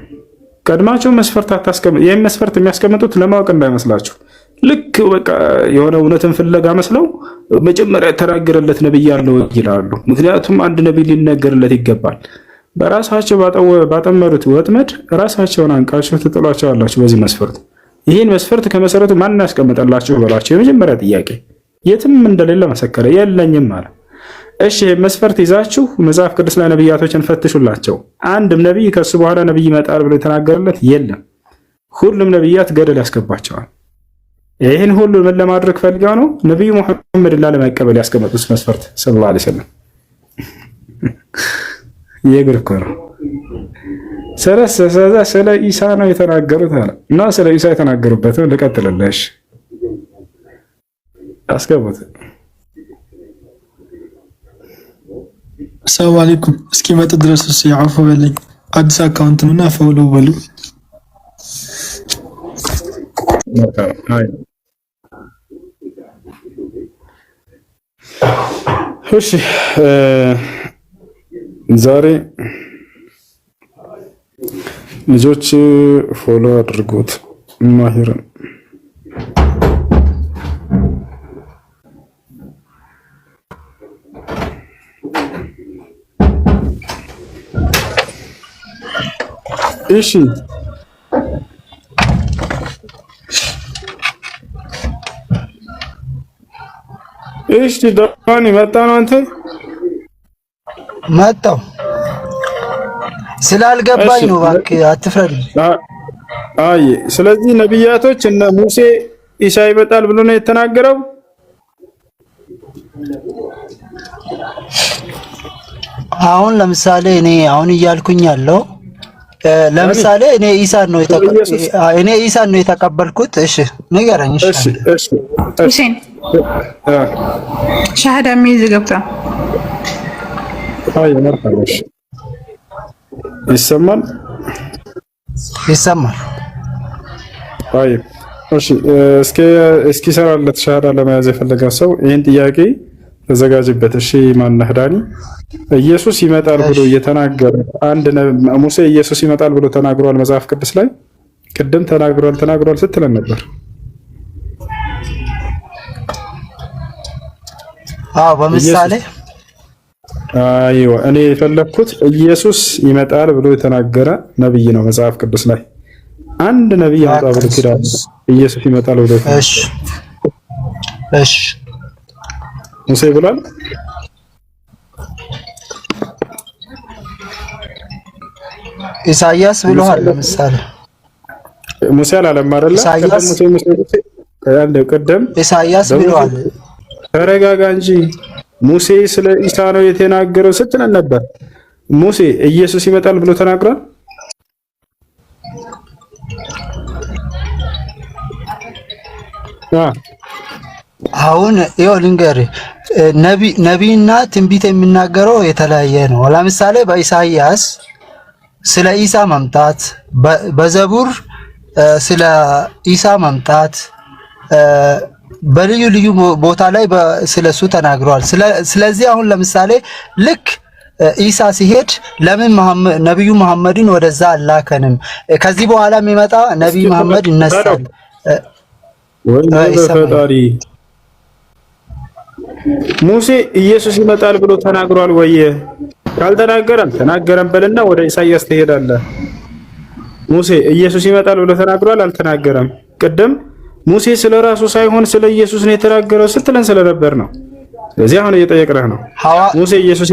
Speaker 2: ቀድማቸው መስፈርት አታስቀምጡ። ይሄን መስፈርት የሚያስቀምጡት ለማወቅ እንዳይመስላችሁ። ልክ በቃ የሆነ እውነትን ፍለጋ መስለው መጀመሪያ የተናገረለት ነብይ ያለው ይላሉ። ምክንያቱም አንድ ነብይ ሊነገርለት ይገባል። በራሳቸው ባጠመሩት ወጥመድ ራሳቸውን አንቃችሁ ትጥሏቸዋላችሁ። በዚህ መስፈርት ይህን መስፈርት ከመሰረቱ ማን ያስቀምጠላችሁ በላቸው። የመጀመሪያ ጥያቄ የትም እንደሌለ መሰከረ፣ የለኝም ማለት። እሺ መስፈርት ይዛችሁ መጽሐፍ ቅዱስ ላይ ነብያቶችን ፈትሹላቸው። አንድም ነብይ ከሱ በኋላ ነብይ ይመጣል ብሎ የተናገረለት የለም። ሁሉም ነብያት ገደል ያስገባቸዋል። ይህን ሁሉ ምን ለማድረግ ፈልገው ነው? ነብዩ መሐመድን ላለመቀበል ያስቀመጡት መስፈርት ሰለላሁ ዐለይሂ ወሰለም። የግር እኮ ነው። ስለ ኢሳ ነው የተናገሩት አለ እና ስለ ኢሳ የተናገሩበትን ልቀጥልልሽ። አስገቡት።
Speaker 9: ሰላም አለይኩም። እስኪመጡ ድረስ ያዕፉ በለኝ። አዲስ አካውንት ነውና ፎሎ በሉ።
Speaker 2: እሺ ዛሬ ልጆች ፎሎ አድርጉት ማሂርን። እሺ ዳኒ መጣ ነው። አንተ
Speaker 10: መጣው ስላልገባኝ ነው። እባክህ አትፍረድ።
Speaker 2: አይ ስለዚህ ነብያቶች እነ ሙሴ ኢሳ ይመጣል ብሎ ነው የተናገረው።
Speaker 10: አሁን ለምሳሌ እኔ አሁን እያልኩኝ ያለው ለምሳሌ እኔ ኢሳን ነው የተቀበልኩት። እሺ ንገረኝ። እሺ
Speaker 5: ሁሴን ሻሃዳ የሚይዝ ገብታ
Speaker 2: አይ መርሐባ ይሰማል።
Speaker 10: ይሰማል።
Speaker 2: طيب እሺ እስኪ ሰራለት ሻሃዳ ለመያዝ የፈለገ ሰው ይህን ጥያቄ ተዘጋጅበት። እሺ ማነህ ዳኒ? ኢየሱስ ይመጣል ብሎ እየተናገረ አንድ ሙሴ ኢየሱስ ይመጣል ብሎ ተናግሯል መጽሐፍ ቅዱስ ላይ? ቅድም ተናግሯል ስትለን ነበር።
Speaker 10: አዎ በምሳሌ
Speaker 2: አይዋ እኔ የፈለኩት ኢየሱስ ይመጣል ብሎ የተናገረ ነብይ ነው መጽሐፍ ቅዱስ ላይ አንድ ነብይ ያወጣ ብሎ ይላል ኢየሱስ ይመጣል ብሎ።
Speaker 10: እሺ
Speaker 2: ሙሴ ብሏል?
Speaker 10: ኢሳይያስ ብሏል። ለምሳሌ
Speaker 2: ሙሴ አላለም አይደለ? ቅድም
Speaker 10: ኢሳይያስ ብሏል።
Speaker 2: ተረጋጋ እንጂ ሙሴ ስለ ኢሳ ነው የተናገረው ስትለን ነበር። ሙሴ ኢየሱስ ይመጣል ብሎ ተናግሯል?
Speaker 10: አሁን ይኸው ልንገርህ፣ ነቢይና ትንቢት የሚናገረው የተለያየ ነው። ለምሳሌ በኢሳይያስ ስለ ኢሳ መምጣት፣ በዘቡር ስለ ኢሳ መምጣት በልዩ ልዩ ቦታ ላይ ስለሱ ተናግሯል። ስለዚህ አሁን ለምሳሌ ልክ ኢሳ ሲሄድ ለምን ነብዩ መሐመድን ወደዛ አላከንም? ከዚህ በኋላ የሚመጣ ነብዩ መሐመድ ይነሳል።
Speaker 2: ፈጣሪ ሙሴ ኢየሱስ ይመጣል ብሎ ተናግሯል ወይ? ካልተናገረም ተናገረም በልና ወደ ኢሳይያስ ትሄዳለህ። ሙሴ ኢየሱስ ይመጣል ብሎ ተናግሯል? አልተናገረም? ቅድም ሙሴ ስለራሱ ሳይሆን ስለ ኢየሱስ ነው የተናገረው ስትለን ስለነበር ነው። ስለዚህ አሁን እየጠየቅነህ ነው። ሙሴ ኢየሱስ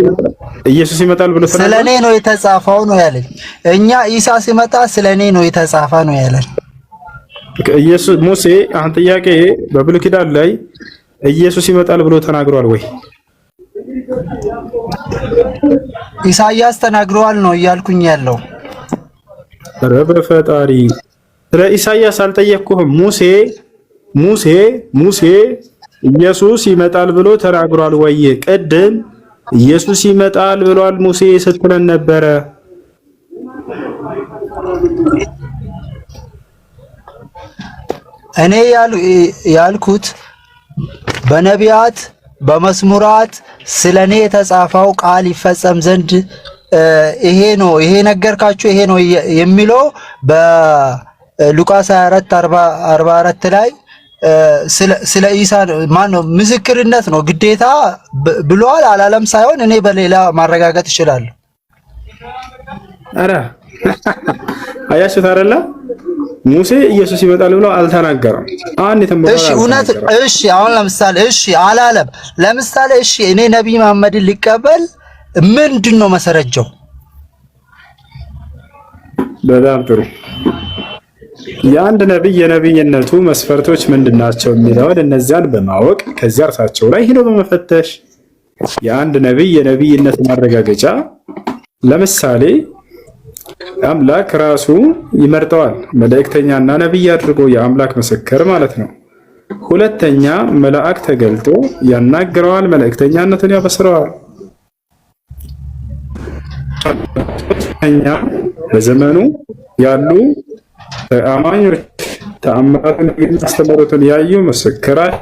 Speaker 2: ይመጣል ብሎ ተናግሯል?
Speaker 10: ስለኔ ነው የተጻፈው ነው ያለኝ። እኛ ኢሳ ሲመጣ ስለኔ ነው የተጻፈ ነው ያለኝ።
Speaker 2: ኢየሱስ ሙሴ አሁን ጥያቄ በብሉይ ኪዳን ላይ ኢየሱስ ይመጣል ብሎ ተናግሯል ወይ?
Speaker 10: ኢሳይያስ ተናግሯል ነው እያልኩኝ ያለው።
Speaker 2: ረበ ፈጣሪ ስለ ኢሳይያስ አልጠየቅኩህም። ሙሴ ኢየሱስ ይመጣል ብሎ ተናግሯል ወይ? ቅድም ኢየሱስ ይመጣል ብሏል ሙሴ ስትለን ነበረ።
Speaker 10: እኔ ያልኩት በነቢያት በመስሙራት ስለኔ የተጻፈው ቃል ይፈጸም ዘንድ ይሄ ነው ይሄ ነገርካችሁ ይሄ ነው የሚለው በሉቃስ 24:44 ላይ ስለ ኢሳ ማን ነው ምስክርነት ነው ግዴታ ብሏል አላለም ሳይሆን እኔ በሌላ ማረጋገጥ እችላለሁ።
Speaker 2: አረ አያሽት አይደለ? ሙሴ ኢየሱስ ይመጣል ብሎ አልተናገረም።
Speaker 10: እሺ እውነት እሺ አሁን ለምሳሌ እሺ አላለም። ለምሳሌ እሺ እኔ ነብይ መሐመድን ሊቀበል ምንድነው መሰረጃው?
Speaker 2: በጣም ጥሩ። የአንድ ነብይ የነብይነቱ መስፈርቶች ምንድናቸው የሚለውን እነዚያን በማወቅ ከዚያ እርሳቸው ላይ ሄዶ በመፈተሽ የአንድ ነብይ የነብይነት ማረጋገጫ ለምሳሌ አምላክ ራሱ ይመርጠዋል መልእክተኛና ነብይ አድርጎ የአምላክ ምስክር ማለት ነው። ሁለተኛ መልአክ ተገልጦ ያናግረዋል፣ መልእክተኛነቱን ያበስረዋል። ሶስተኛ በዘመኑ ያሉ አማኞች ተአምራትን የሚያስተምሩትን ያዩ ምስክራቸው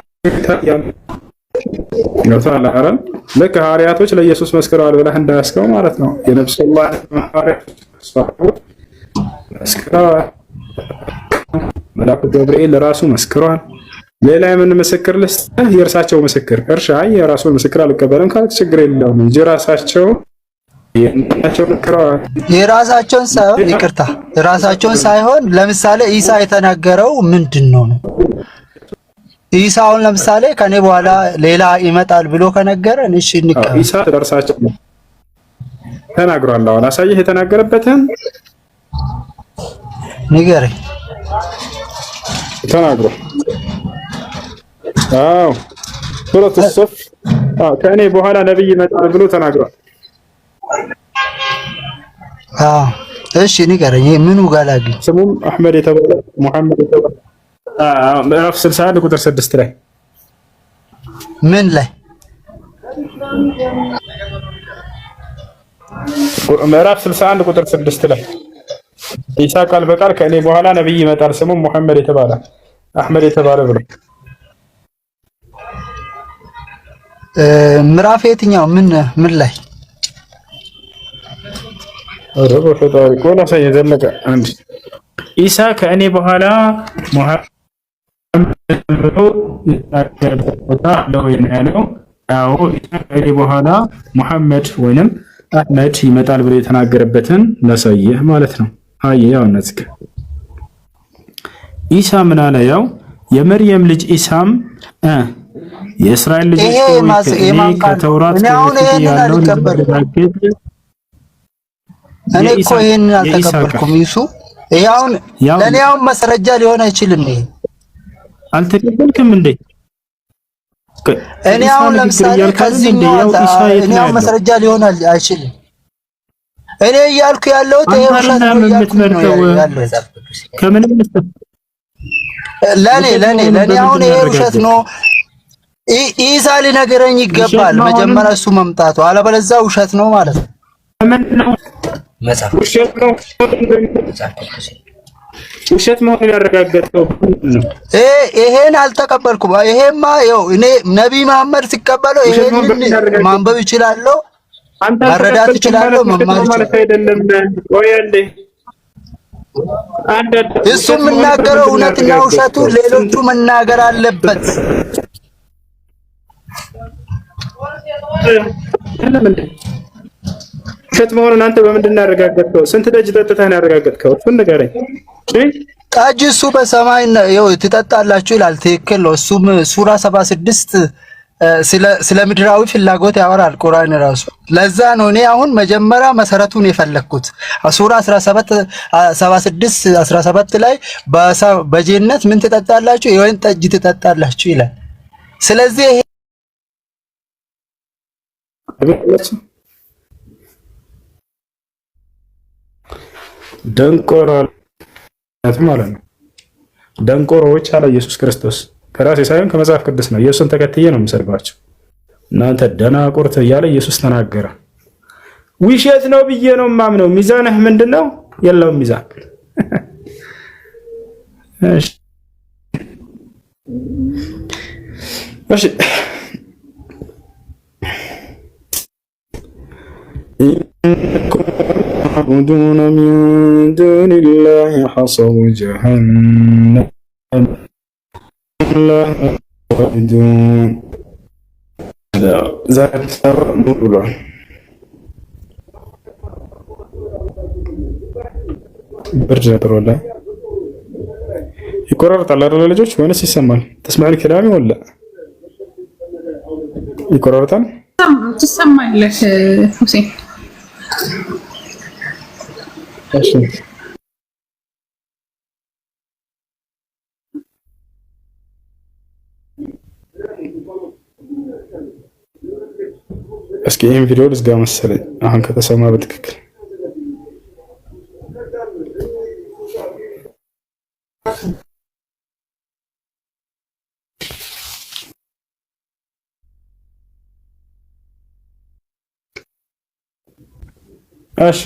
Speaker 2: ይኖታል። ልክ ሐዋርያቶች ለኢየሱስ መስክረዋል ብለህ እንዳያስከው ማለት ነው። የነብዩላህ ሐዋርያቶች መስክረዋል። መልአኩ ገብርኤል ለራሱ መስክሯል። ሌላ የምን ምስክር ልስጥህ? የእርሳቸው ምስክር እርሻ የራሱን ምስክር አልቀበልም ካልክ ችግር የለውም እንጂ ራሳቸው
Speaker 10: የራሳቸውን ሳይሆን ይቅርታ የራሳቸውን ሳይሆን ለምሳሌ ኢሳ የተናገረው ምንድነው ነው? ኢሳውን ለምሳሌ ከኔ በኋላ ሌላ ይመጣል ብሎ ከነገረን እሺ እንቀበል።
Speaker 2: ኢሳ ደርሳቸው ተናግሯል። አሁን አሳየህ የተናገረበትን
Speaker 10: ንገረኝ።
Speaker 2: ተናግሮ ሱረቱ ሶፍ ከኔ በኋላ ነብይ ይመጣል ብሎ ተናግሯል።
Speaker 10: እሺ ንገረኝ። ምኑ ጋላጊ
Speaker 2: ስሙም አህመድ የተባለ ሙሐመድ የተባለ ምዕራፍ 61 ቁጥር 6 ላይ
Speaker 10: ምን ላይ
Speaker 2: ምዕራፍ 61 ቁጥር 6 ላይ ኢሳ ቃል በቃል ከእኔ በኋላ ነብይ ይመጣል ስሙም ሙሐመድ የተባለ አህመድ የተባለ ብሎ
Speaker 10: ምዕራፍ የትኛው ምን ላይ
Speaker 2: ረቦ ፈጣሪ ቆና ሳይዘለቀ አንድ ኢሳ ከእኔ በኋላ ሙሐመድ ብሎ ይታከርታ ያለው አዎ ኢሳ ከእኔ በኋላ ሙሐመድ ወይንም አህመድ ይመጣል ብሎ የተናገረበትን ላሳየህ ማለት ነው። ያው ነዝክ ኢሳ ምን አለ? ያው የመርየም ልጅ ኢሳም የእስራኤል ልጅ ከተውራት ያለው
Speaker 10: እኔ እኮ ይሄንን አልተቀበልኩም። ይሄውን ለኔ አሁን መስረጃ ሊሆን አይችልም። ይሄ
Speaker 2: አልተቀበልክም እንዴ?
Speaker 10: እኔ አሁን ለምሳሌ ከዚህኛው እኔ አሁን መስረጃ ሊሆን አይችልም። እኔ እያልኩ ያለሁት ይሄ ውሸት ነው ያለው።
Speaker 2: ከምንም
Speaker 10: ለኔ አሁን ይሄ ውሸት ነው። ኢሳ ሊነገረኝ ይገባል መጀመሪያ እሱ መምጣቱ፣ አለበለዚያ ውሸት ነው ማለት ነው።
Speaker 2: ውሸት መሆኑን ያረጋገጠው
Speaker 10: ይሄን አልተቀበልኩም። ይሄማ ይኸው እኔ ነብይ መሐመድ ሲቀበለው ይሄን ማንበብ ይችላለሁ፣ መረዳት ይችላለሁ፣ መማር
Speaker 2: ማለት አይደለም። ወይ እንዴ
Speaker 10: እሱ የምናገረው እውነትና ውሸቱ ሌሎቹ መናገር አለበት።
Speaker 2: ውሸት መሆኑን አንተ በምንድን ነው ያረጋገጥከው? ስንት ደጅ ጠጥተህ ነው ያረጋገጥከው? እሱን ንገረኝ።
Speaker 10: ጠጅ እሱ በሰማይ ነው ትጠጣላችሁ ይላል። ትክክል ነው። እሱም ሱራ 76 ስለ ምድራዊ ፍላጎት ያወራል ቁርአን ራሱ። ለዛ ነው እኔ አሁን መጀመሪያ መሰረቱን የፈለኩት ሱራ 76 17 ላይ በጀነት ምን ትጠጣላችሁ? የወይን ጠጅ ትጠጣላችሁ ይላል። ስለዚህ
Speaker 2: ደንቆሮ ማለት ነው። ደንቆሮዎች አለ ኢየሱስ ክርስቶስ። ከራሴ ሳይሆን ከመጽሐፍ ቅዱስ ነው። ኢየሱስን ተከትዬ ነው የምሰድባቸው። እናንተ ደናቁርት እያለ ኢየሱስ ተናገረ። ውሸት ነው ብዬ ነው የማምነው። ሚዛንህ ምንድን ነው? የለውም ሚዛን። እሺ يعبدون من دون الله حصب جهنم لا يعبدون ذات نور برجع ولا يقررت على الرجال وينس يسمع تسمع الكلام ولا يقررت
Speaker 5: تسمع لك حسين
Speaker 2: እስኪ ይሄን ቪዲዮ ልዝጋ መሰለኝ አሁን ከተሰማ በትክክል እሺ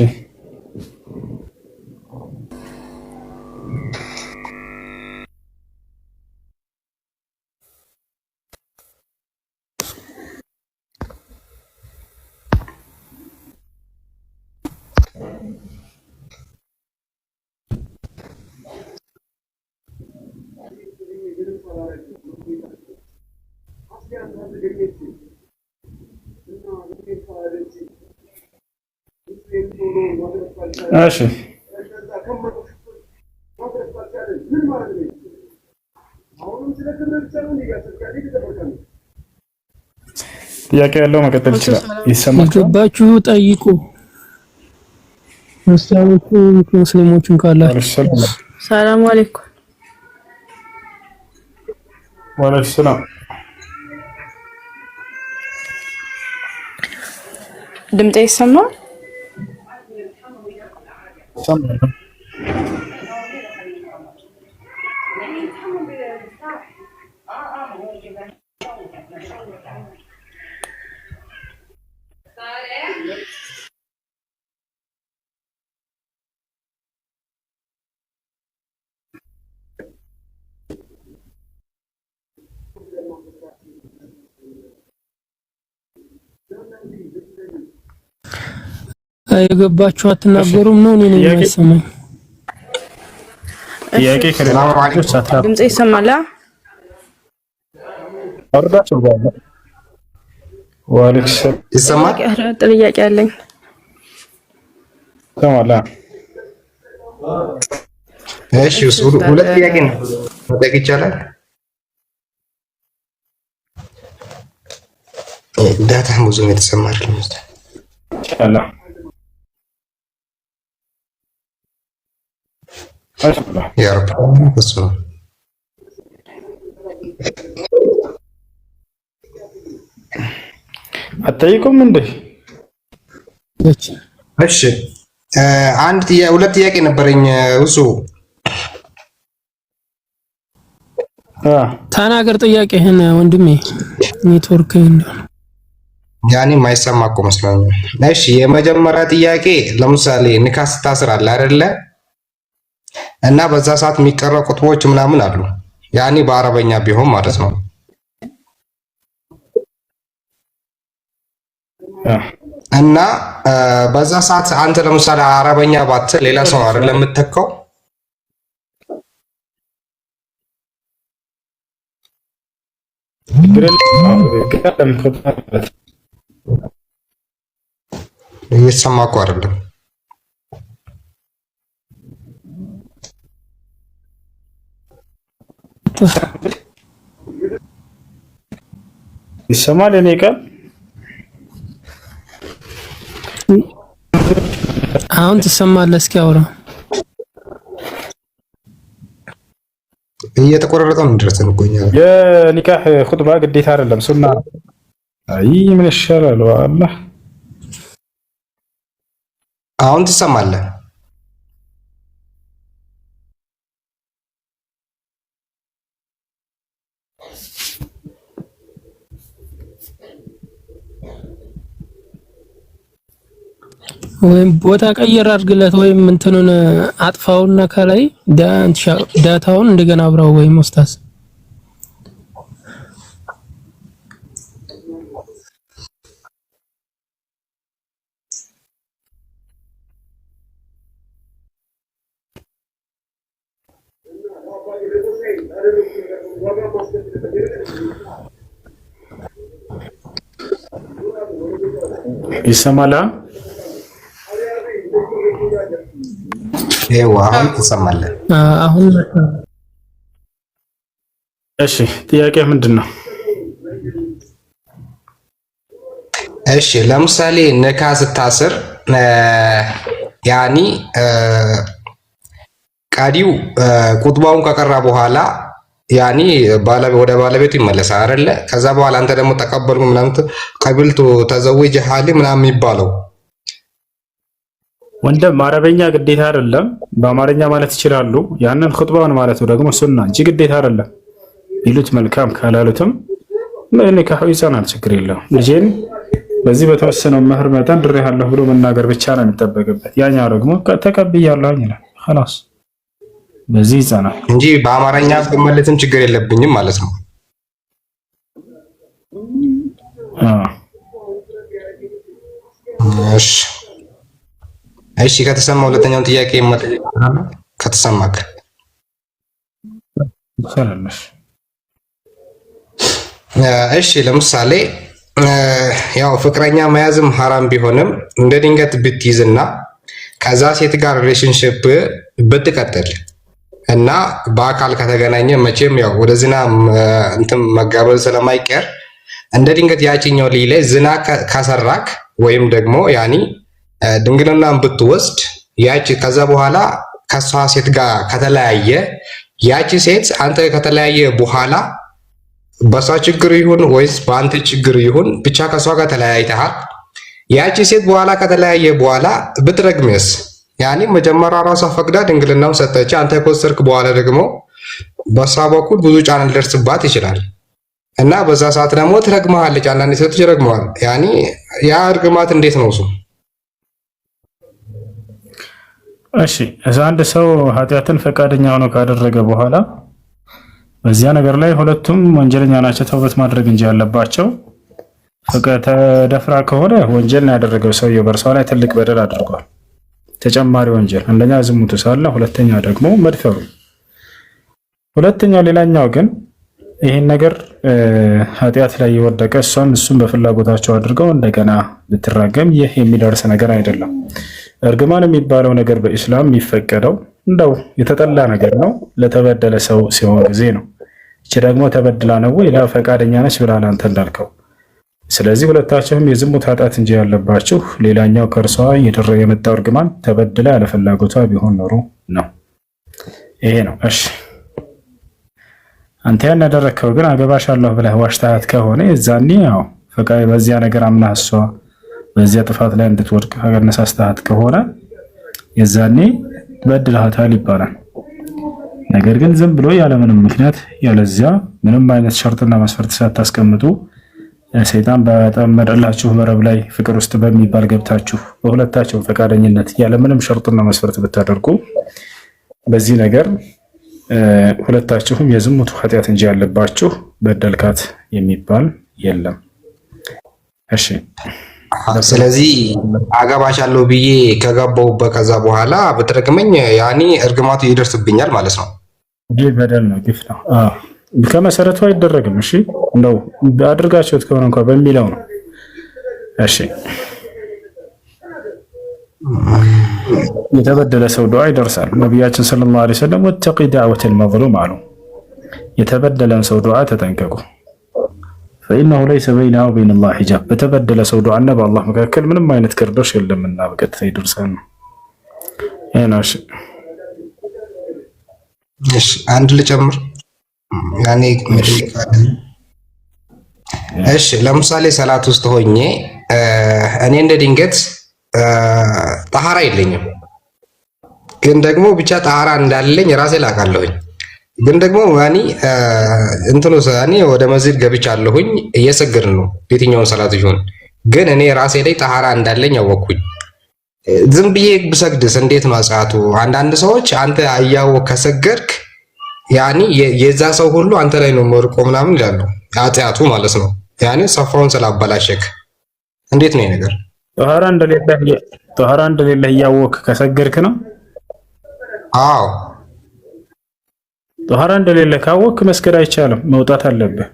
Speaker 2: እሺ ጥያቄ ያለው መቀጠል ይችላል። ይሰማችሁ
Speaker 9: ገባችሁ? ጠይቁ ሙስሊሞቹን ካላችሁ።
Speaker 7: ሰላም አለይኩም።
Speaker 2: ወአለይኩም ሰላም።
Speaker 7: ድምጤ ይሰማል?
Speaker 2: ሰማሁ።
Speaker 11: የገባችሁ አትናገሩም ነው እኔ ነኝ የማይሰማኝ።
Speaker 6: ጥያቄ ከሌሎች አትራብ
Speaker 7: ድምጽ ይሰማል?
Speaker 2: አውርዳቸው ጋር ወአለይኩም
Speaker 1: ይሰማል?
Speaker 7: ጥያቄ አለኝ።
Speaker 2: ተማላ
Speaker 1: እሺ ሁለት ጥያቄ ነው መጠየቅ ይቻላል? ዳታ ብዙም የተሰማ አይደለም
Speaker 2: ኢንሻአላህ።
Speaker 1: ያ ረብ እሱ
Speaker 2: አትጠይቁም እንዴ?
Speaker 1: እሺ ሁለት ጥያቄ ነበረኝ። እሱ
Speaker 11: ተናገር ጥያቄህን ወንድሜ። ኔትወርክ
Speaker 1: ያኔ የማይሰማ እኮ መስሎኛል። እሺ የመጀመሪያ ጥያቄ ለምሳሌ ኒካህ ስታስር አለ አይደለ? እና በዛ ሰዓት የሚቀረው ቁጥቦች ምናምን አሉ። ያኔ በአረበኛ ቢሆን ማለት ነው። እና በዛ ሰዓት አንተ ለምሳሌ አረበኛ ባትል ሌላ ሰው አይደለም የምትተካው? እየተሰማ እኮ አይደለም።
Speaker 2: ይሰማል? እኔ ቃል
Speaker 11: አሁን ትሰማለህ? እስኪ አውራ።
Speaker 1: እየተቆረጠ ነው ድረስ እንቆኛለን።
Speaker 2: የኒካህ ኹጥባ ግዴታ አይደለም፣ ሱና። አይ ምን ይሻላል? والله
Speaker 1: አሁን ትሰማለህ?
Speaker 11: ወይም ቦታ ቀየር አድርግለት ወይም እንትኑን አጥፋውና ከላይ ዳታውን እንደገና አብራው ወይም ኡስታዝ
Speaker 2: ይሰማል?
Speaker 1: አሁን ትሰማለህ?
Speaker 11: አሁን
Speaker 2: እሺ ጥያቄ ምንድን ነው?
Speaker 1: እሺ ለምሳሌ ኒካህ ስታስር ያኒ ቃዲው ቁጥባውን ከቀራ በኋላ ያኒ ወደ ባለቤቱ ይመለሳል አይደለ? ከዛ በኋላ አንተ ደግሞ ተቀበልኩ ምናምን ቀብልቱ ተዘውጅ ሐሊ ምናምን የሚባለው
Speaker 2: ወንድም አረበኛ ግዴታ አይደለም፣ በአማርኛ ማለት ይችላሉ። ያንን ኹጥባውን ማለት ደግሞ ሱና እንጂ ግዴታ አይደለም። ይሉት መልካም ካላሉትም ኒካሁ ይጸናል፣ ችግር የለውም። ልጄን በዚህ በተወሰነው መህር መጠን ድሬሃለሁ ብሎ መናገር ብቻ ነው የሚጠበቅበት። ያኛው ደግሞ ተቀብያለሁ ይላል خلاص፣ በዚህ ይጸናል
Speaker 1: እንጂ በአማርኛ ብመለስም ችግር የለብኝም ማለት ነው። እሺ ከተሰማ ሁለተኛውን ጥያቄ ከተሰማክ እሺ ለምሳሌ ያው ፍቅረኛ መያዝም ሐራም ቢሆንም እንደ ድንገት ብትይዝና ከዛ ሴት ጋር ሪሌሽንሺፕ ብትቀጥል እና በአካል ከተገናኘ መቼም ያው ወደ ዝና እንትን መጋበዝ ስለማይቀር እንደ ድንገት ያቺኛው ልጅ ላይ ዝና ካሰራክ ወይም ደግሞ ያኒ ድንግልናን ብትወስድ ያቺ ከዛ በኋላ ከሷ ሴት ጋር ከተለያየ ያቺ ሴት አንተ ከተለያየ በኋላ በሷ ችግር ይሁን ወይስ በአንተ ችግር ይሁን ብቻ ከሷ ጋር ተለያይተሃል። ያቺ ሴት በኋላ ከተለያየ በኋላ ብትረግምስ? ያኒ መጀመሪያ ራሷ ፈቅዳ ድንግልናውን ሰጠች። አንተ ከወሰድክ በኋላ ደግሞ በሷ በኩል ብዙ ጫና ሊደርስባት ይችላል እና በዛ ሰዓት ደግሞ ትረግማለች። አንዳንድ ሴቶች ይረግማል። ያኒ ያ እርግማት እንዴት ነው እሱ?
Speaker 2: እሺ አንድ ሰው ኃጢአትን ፈቃደኛ ሆኖ ካደረገ በኋላ በዚያ ነገር ላይ ሁለቱም ወንጀለኛ ናቸው፣ ተውበት ማድረግ እንጂ ያለባቸው
Speaker 6: ተደፍራ ከሆነ ወንጀል ነው ያደረገው ሰውየው፣ በእርሷ ላይ ትልቅ በደል አድርጓል። ተጨማሪ ወንጀል፣ አንደኛ ዝሙቱ ሳለ፣ ሁለተኛ ደግሞ መድፈሩ። ሁለተኛው ሌላኛው ግን ይህን ነገር ኃጢአት ላይ የወደቀ እሱም በፍላጎታቸው አድርገው እንደገና ልትራገም፣ ይህ የሚደርስ ነገር አይደለም። እርግማን የሚባለው ነገር በኢስላም የሚፈቀደው እንደው የተጠላ ነገር ነው ለተበደለ ሰው ሲሆን ጊዜ ነው። እቺ ደግሞ ተበድላ ነው ወይ ፈቃደኛ ነች ብላል አንተ እንዳልከው። ስለዚህ ሁለታችሁም የዝሙት ኃጢአት እንጂ ያለባችሁ፣ ሌላኛው ከእርሷ የመጣው እርግማን ተበድላ ያለ ፍላጎቷ ቢሆን ኖሮ ነው። ይሄ ነው። እሺ አንተ ያን ያደረከው ግን አገባሻለሁ ብለህ ዋሽታት ከሆነ የዛኔ ያው ፈቃይ በዚያ ነገር አምና እሷ በዚያ ጥፋት ላይ እንድትወድቅ አነሳስተሃት ከሆነ የዛኔ በድልሃታል ይባላል። ነገር ግን ዝም ብሎ ያለምንም ምክንያት ያለዚያ ምንም አይነት ሸርጥና መስፈርት ሳታስቀምጡ ሰይጣን በጠመደላችሁ መረብ ላይ ፍቅር ውስጥ በሚባል ገብታችሁ በሁለታችሁ ፈቃደኝነት ያለምንም ሸርጥና መስፈርት ብታደርጉ በዚህ ነገር ሁለታችሁም የዝሙት ኃጢአት እንጂ ያለባችሁ በደልካት የሚባል የለም። እሺ
Speaker 12: ስለዚህ አገባሻለሁ ብዬ ከገባሁበት ከዛ በኋላ በተረከመኝ ያኔ እርግማቱ ይደርስብኛል ማለት ነው።
Speaker 6: ይህ በደል ነው፣ ግፍ ነው። ከመሰረቱ አይደረግም። እሺ እንደው አድርጋችሁት ከሆነ እንኳን በሚለው ነው። እሺ የተበደለ ሰው ዱዓ ይደርሳል። ነቢያችን ሰለላሁ ዐለይሂ ወሰለም ወተቂ ዳዕወተል መዝሉም አሉ። የተበደለን ሰው ዱዓ ተጠንቀቁ። ፈኢነሁ ለይሰ በይነሁ ወበይነ ላህ ሒጃብ። በተበደለ ሰው ዱዓና በአላህ መካከል ምንም አይነት ግርዶሽ የለምና በቀጥታ ይደርሳል።
Speaker 12: እሺ አንድ ልጨምር ያኔ እሺ ለምሳሌ ሰላት ውስጥ ሆኜ እኔ እንደ ድንገት ጣሃራ የለኝም፣ ግን ደግሞ ብቻ ጣሃራ እንዳለኝ ራሴ ላውቃለሁኝ። ግን ደግሞ ያኔ ያኔ ወደ መስጂድ ገብቻለሁኝ፣ እየሰገድን ነው የትኛውን ሰላት ይሁን፣ ግን እኔ ራሴ ላይ ጣሃራ እንዳለኝ ያወቅኩኝ። ዝም ብዬ ብሰግድስ እንዴት ነው አጽያቱ? አንዳንድ ሰዎች አንተ አያወቅ ከሰገድክ ያኔ የዛ ሰው ሁሉ አንተ ላይ ነው ወርቆ ምናምን ይላሉ። አጽያቱ ማለት ነው ያኔ ሰፋውን ስላበላሸክ። እንዴት ነው ነገር? ጧሃራ እንደሌለ እያወቅ ከሰገድክ ነው? አዎ
Speaker 6: ጧሃራ እንደሌለ ካወቅ መስገድ አይቻልም፣ መውጣት አለብህ።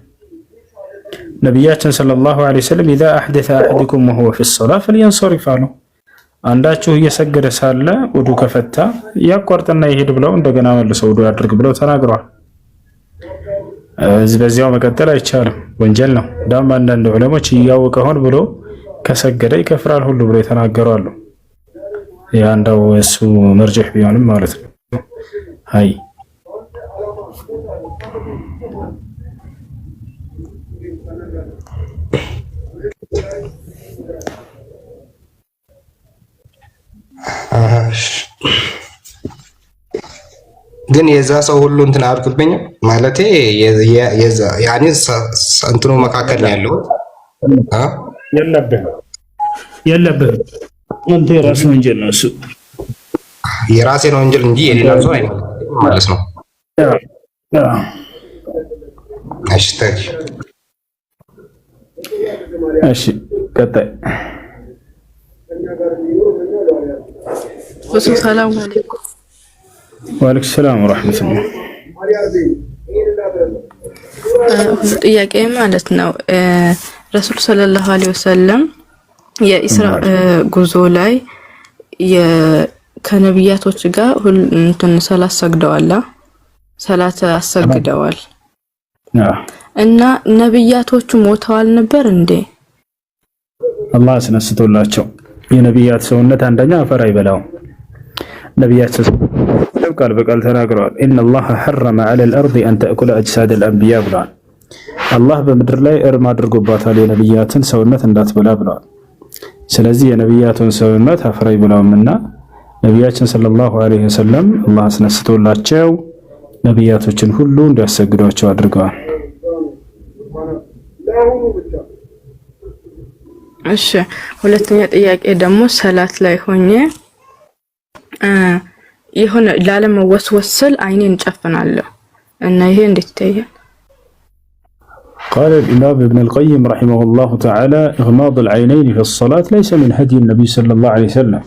Speaker 6: ነቢያችን ሰለላሁ ዐለይሂ ወሰለም ኢዛ አሕደተ አሐዱኩም ወሁወ ፊ ሶላህ ፈልየንሰሪፍ አሉ። አንዳችሁ እየሰገደ ሳለ ውዱ ከፈታ ያቋርጥና ይሄድ ብለው እንደገና መልሰው ውዱ ያድርግ ብለው ተናግረዋል። በዚያው መቀጠል አይቻልም፣ ወንጀል ነው። ዳም አንዳንድ ዑለሞች እያወቀ ሆን ብሎ ከሰገደ ይከፍራል ሁሉ ብሎ የተናገሩ አሉ። ያ እንደው እሱ መርጀህ ቢሆንም ማለት ነው። አይ
Speaker 12: ግን የዛ ሰው ሁሉ እንትን አያልቅብኝም ማለቴ ያኔ እንትኑ መካከል ነው ያለው።
Speaker 6: የለብህም አንተ የራስህ ወንጀል ነው እሱ።
Speaker 12: የራሴ ነው ወንጀል እንጂ የሌላ ሰው አይደለም ማለት ነው።
Speaker 6: እሺ ቀጣይ
Speaker 7: ሰላም አለይኩም።
Speaker 6: ወአለይኩም ሰላም ወራህመቱላህ።
Speaker 7: ጥያቄ ማለት ነው ረሱል ሰለላሁ ዐለይሂ ወሰለም የኢስራ ጉዞ ላይ ከነቢያቶች ጋር እንትን ሰላት ሰግደዋል፣ ሰላት አሰግደዋል እና ነቢያቶቹ ሞተዋል ነበር እንዴ?
Speaker 6: አላህ አስነስቶላቸው የነቢያት ሰውነት አንደኛ አፈር አይበላው። ነቢያት ቃል በቃል ተናግረዋል። ኢነላህ ሐረመ ዐለል አርዲ አን ተእኩለ አጅሳደል አንቢያ ብለዋል። አላህ በምድር ላይ እርም አድርጎባታል የነቢያትን ሰውነት እንዳትበላ ብለዋል። ስለዚህ የነቢያቱን ሰውነት አፈር አይበላውምና ነቢያችን ሰለላሁ ዐለይሂ ወሰለም አላህ አስነስቶላቸው ነቢያቶችን ሁሉ እንዲያሰግዷቸው አድርገዋል።
Speaker 7: እሺ ሁለተኛ ጥያቄ ደግሞ ሰላት ላይ ሆኜ የሆነ ላለመወስወስ ስል አይኔን ጨፍናለሁ እና ይሄ እንዴት ይታያል?
Speaker 6: قال الإمام ابن القيم رحمه الله تعالى إغماض العينين في الصلاة ليس من هدي النبي صلى الله عليه وسلم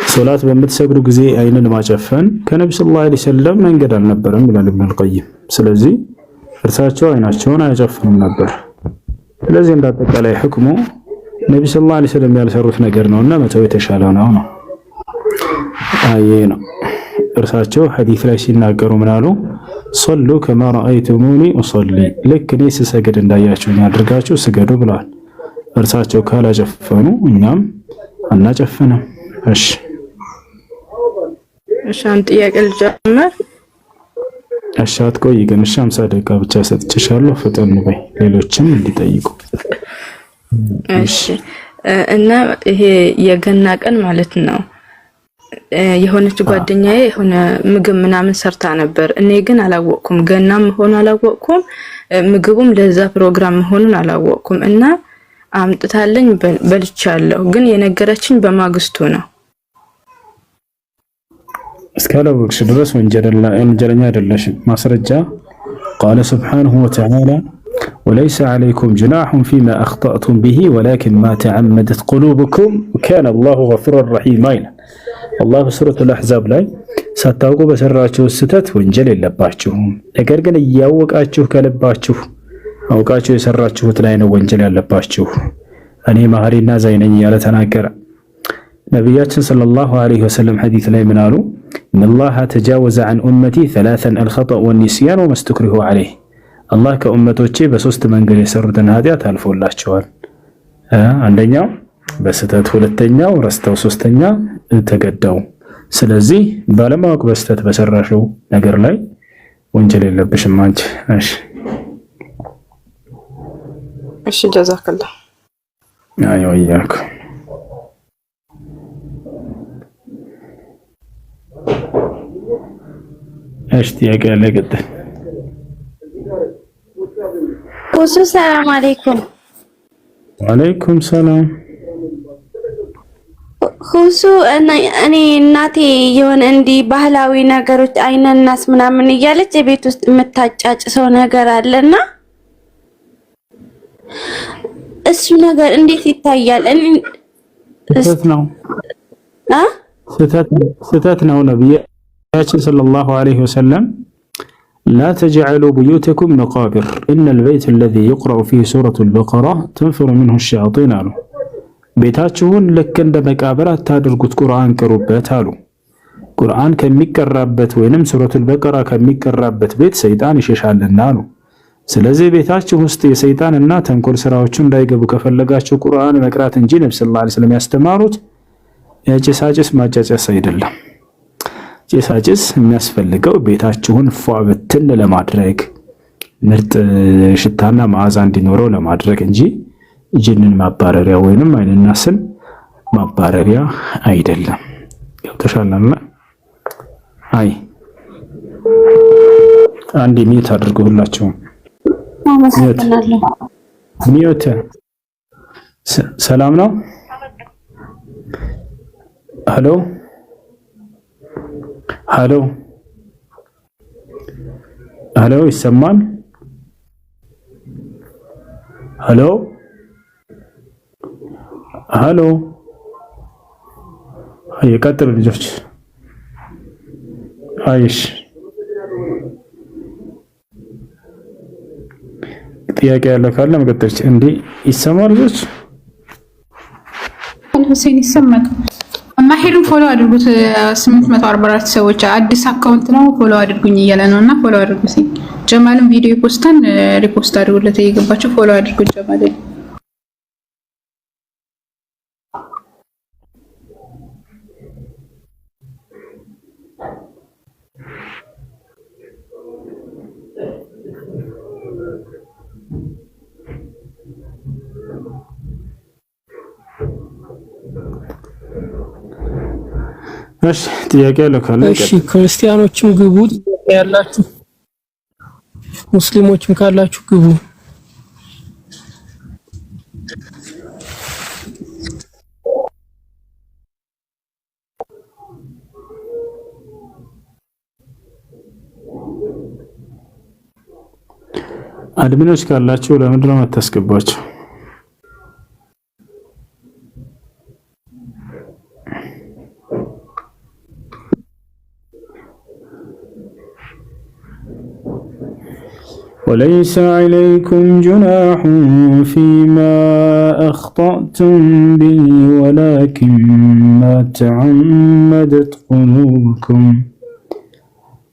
Speaker 6: صلاة بمتسجر جزء عينين ما شفن كنبي صلى الله عليه وسلم ننقل النبر من ابن القيم سلزي እርሳቸው አይናቸውን አይጨፍኑም ነበር። ስለዚህ እንዳጠቃላይ ህክሙ ነብዩ ሰለላሁ ዐለይሂ ወሰለም ያልሰሩት ነገር ነውና መተው የተሻለ ነው። አይ ነው እርሳቸው ሐዲስ ላይ ሲናገሩ ምን አሉ? ሶሉ ከማ ረአይቱሙኒ ኡሰሊ ልክ እኔ ስሰግድ እንዳያችሁኝ አድርጋችሁ ስገዱ ብለዋል። እርሳቸው ካላጨፈኑ እኛም አናጨፍንም። እሺ
Speaker 7: አንድ ጥያቄ ልጀምር።
Speaker 6: አሻት ቆይ ግን 50 ደቂቃ ብቻ ሰጥቼሻለሁ። ፈጠን በይ ሌሎችም እንዲጠይቁ።
Speaker 7: እሺ እና ይሄ የገና ቀን ማለት ነው የሆነች ጓደኛዬ የሆነ ምግብ ምናምን ሰርታ ነበር። እኔ ግን አላወቅኩም፣ ገናም ሆኖ አላወቅኩም፣ ምግቡም ለዛ ፕሮግራም መሆኑን አላወቅኩም እና አምጥታለኝ በልቻለሁ። ግን የነገረችኝ በማግስቱ ነው። እስካላወቅሽ ድረስ ወንጀለኛ አይደለሽም። ማስረጃ قال سبحانه وتعالى وليس عليكم جناح فيما أخطأتم به ولكن ما تعمدت قلوبكم وكان الله غفورا رحيما الله سورة الأحزاب ላይ ሳታውቁ በሰራችሁ ስተት ወንጀል የለባችሁም፣ ነገር ግን እያወቃችሁ ከልባችሁ አውቃችሁ የሰራችሁት ላይ ነው ወንጀል ያለባችሁ፣ እኔ መሐሪና አዛኝ ነኝ ያለ ተናገረ። ነብያችን ሰለላሁ ዐለይሂ ወሰለም ሐዲስ ላይ ምን አሉ? ኢነላህ ተጃወዘ ዐን ኡመቲ ሰላሰን አልኸጠእ ወኒስያን ወመስተክሪሁ ዐለይህ አላህ ከኡመቶቼ በሶስት መንገድ የሰሩትን ኃጢአት አልፎላቸዋል። አንደኛው በስተት፣ ሁለተኛው ረስተው፣ ሶስተኛ ተገደው። ስለዚህ ባለማወቅ በስተት በሰራሽው ነገር ላይ ወንጀል የለብሽም አንቺ። እሺ ጀዛከላህ።
Speaker 6: አዮ ይያክ ጥያቄ ያለ ቀጥል።
Speaker 13: ሰላም አለይኩም።
Speaker 6: ወአለይኩም ሰላም።
Speaker 13: ሁሱ እኔ እናቴ የሆነ እንዲህ ባህላዊ ነገሮች አይነናስ ምናምን እያለች የቤት ውስጥ የምታጫጭሰው ነገር አለና እሱ ነገር እንዴት ይታያል?
Speaker 6: ስህተት ነው። ስህተት ነው። ነብያችን ሰለላሁ ዐለይሂ ወሰለም لا تجعلوا بيوتكم مقابر إن البيت الذي يقرأ فيه سورة البقرة تنفر منه الشياطين አሉ። ቤታችሁን ልክ እንደ መቃብር አታድርጉት፣ ቁርአን ቅሩበት አሉ። ቁርአን ከሚቀራበት ወይንም ሱረቱል በቀራ ከሚቀራበት ቤት ሰይጣን ይሸሻልና አሉ። ስለዚህ ቤታችሁ ውስጥ የሰይጣንና ተንኮል ስራዎቹ እንዳይገቡ ከፈለጋችሁ ቁርአን መቅራት እንጂ ነብዩ ሰለላሁ ዐለይሂ ወሰለም ያስተማሩት የጭሳጭስ ማጫጨስ አይደለም። ጭሳጭስ የሚያስፈልገው ቤታችሁን ፏብትን ለማድረግ ምርጥ ሽታና መዓዛ እንዲኖረው ለማድረግ እንጂ ጅንን ማባረሪያ ወይንም አይንናስን ማባረሪያ አይደለም። ገብተሻልና? አይ አንዴ ሚዩት አድርጉ ሁላችሁም። ሚዩት። ሰላም ነው? ሄሎ ሄሎ ሄሎ፣ ይሰማል? ሄሎ ሄሎ። ይቀጥሉ ልጆች። አይሽ ጥያቄ ያለው ካለ መቀጠል እንዴ? ይሰማል ልጆች?
Speaker 5: ሁሴን ይሰማል? ማሄዱን ፎሎ አድርጉት። 844 ሰዎች አዲስ አካውንት ነው፣ ፎሎ አድርጉኝ እያለ ነውና ፎሎ አድርጉት። ጀማልን ቪዲዮ ፖስታን ሪፖስት አድርጉለት፣ እየገባችሁ ፎሎ አድርጉት ጀማልን።
Speaker 6: እሺ ጥያቄ ያለው ካለ
Speaker 11: እሺ፣ ክርስቲያኖችም ግቡ ያላችሁ፣ ሙስሊሞችም ካላችሁ ግቡ።
Speaker 6: አድሚኖች ካላችሁ ለምንድን ነው የምታስገቧቸው? وليس عليكم جناح فيما أخطأتم به ولكن ما تعمدت قلوبكم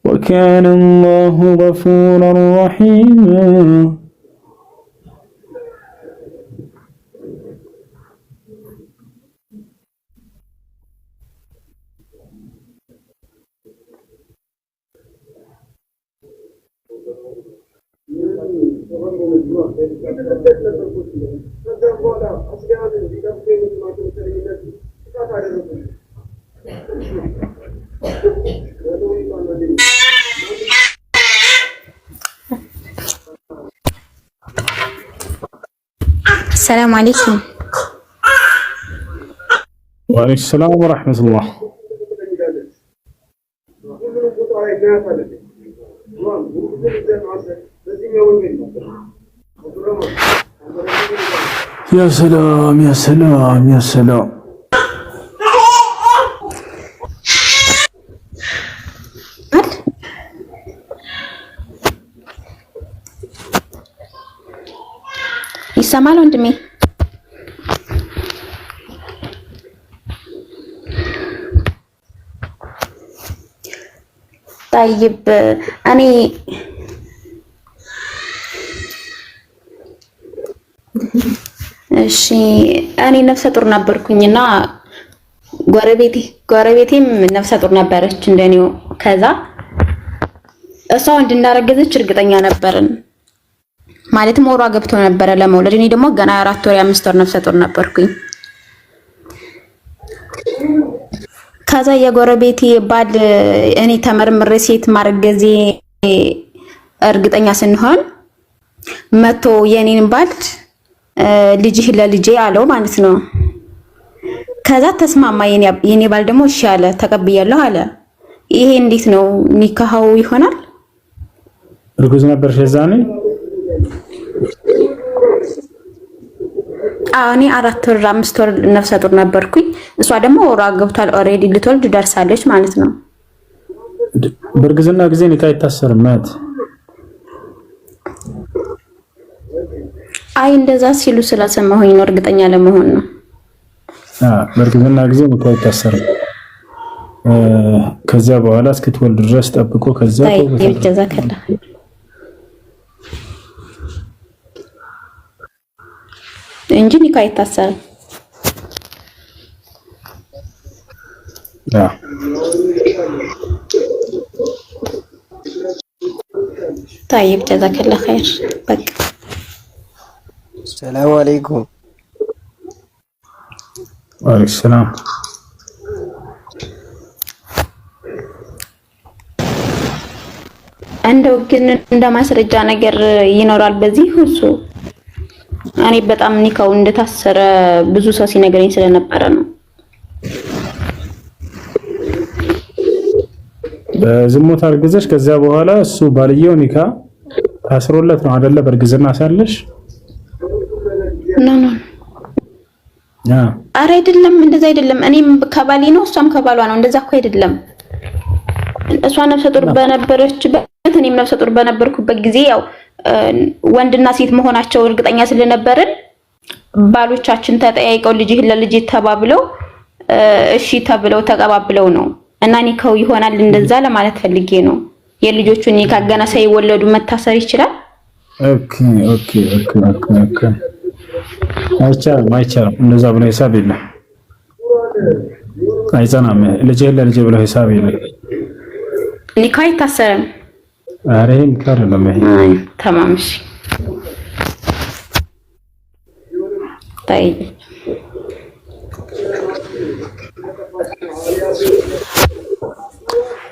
Speaker 6: وكان الله غفورا رحيما.
Speaker 14: السلام عليكم.
Speaker 6: وعليكم السلام ورحمة الله. يا سلام يا سلام يا سلام.
Speaker 14: ይሰማል ወንድሜ? طيب እኔ እሺ እኔ ነፍሰ ጡር ነበርኩኝና ጎረቤቴም ነፍሰ ጡር ነበረች እንደኔው። ከዛ እሷ እንዳረገዘች እርግጠኛ ነበርን። ማለትም ወሯ ገብቶ ነበረ ለመውለድ። እኔ ደግሞ ገና 4 ወር 5 ወር ነፍሰ ጡር ነበርኩኝ። ከዛ የጎረቤቴ ባል እኔ ተመርምሬ ሴት ማርገዜ እርግጠኛ ስንሆን መቶ የኔን ባል ልጅህ ለልጄ አለው ማለት ነው። ከዛ ተስማማ። የኔ ባል ደግሞ እሺ አለ፣ ተቀብያለሁ አለ። ይሄ እንዴት ነው ኒካሃው ይሆናል?
Speaker 6: እርጉዝ ነበር ሸዛኔ?
Speaker 14: እኔ 4 ወር 5 ወር ነፍሰ ጡር ነበርኩኝ። እሷ ደግሞ ወሯ ገብቷል፣ ኦሬዲ ልትወልድ ደርሳለች ማለት ነው።
Speaker 6: በእርግዝና ጊዜ ኒካ አይታሰርም ማለት?
Speaker 14: አይ እንደዛ ሲሉ ስለሰማሁኝ ነው፣ እርግጠኛ ለመሆን ነው።
Speaker 6: በእርግዝና ጊዜ ኒካ አይታሰርም። ከዛ በኋላ እስክትወልድ ድረስ ጠብቆ ከዛ
Speaker 14: ይጀዛከላ እንጂ ኒካ አይታሰርም። طيب جزاك الله خير. بك
Speaker 1: السلام عليكم.
Speaker 6: وعليكم السلام.
Speaker 14: እንደው ግን እንደማስረጃ ነገር ይኖራል በዚህ ሁሉ እኔ በጣም ኒካው እንደታሰረ ብዙ ሰው ሲነገረኝ ስለነበረ ነው።
Speaker 6: በዝሙት አርግዘሽ ከዛ በኋላ እሱ ባልየው ኒካ ታስሮለት ነው አይደለ? በእርግዝና ሳለሽ
Speaker 14: ኖ ኧረ አይደለም፣ እንደዛ አይደለም። እኔም ከባሌ ነው እሷም ከባሏ ነው። እንደዛ እኮ አይደለም። እሷ ነፍሰ ጡር በነበረችበት እኔም ነፍሰ ጡር በነበርኩበት ጊዜ ያው ወንድና ሴት መሆናቸው እርግጠኛ ስለነበርን ባሎቻችን ተጠያይቀው ልጅህ ለልጅ ተባብለው እሺ ተብለው ተቀባብለው ነው እና ኒካው ይሆናል። እንደዛ ለማለት ፈልጌ ነው። የልጆቹን ኒካ ገና ሳይወለዱ መታሰር ይችላል?
Speaker 6: ኦኬ ኦኬ ኦኬ ኦኬ። አይቻልም። እንደዛ ብሎ ሂሳብ የለም። አይጸናም። ልጅህ ለልጅ ብሎ ሂሳብ የለም።
Speaker 14: ኒካው አይታሰርም።
Speaker 6: ኧረ ይሄን ካር ነው
Speaker 14: አይ ተማምሽ ታይ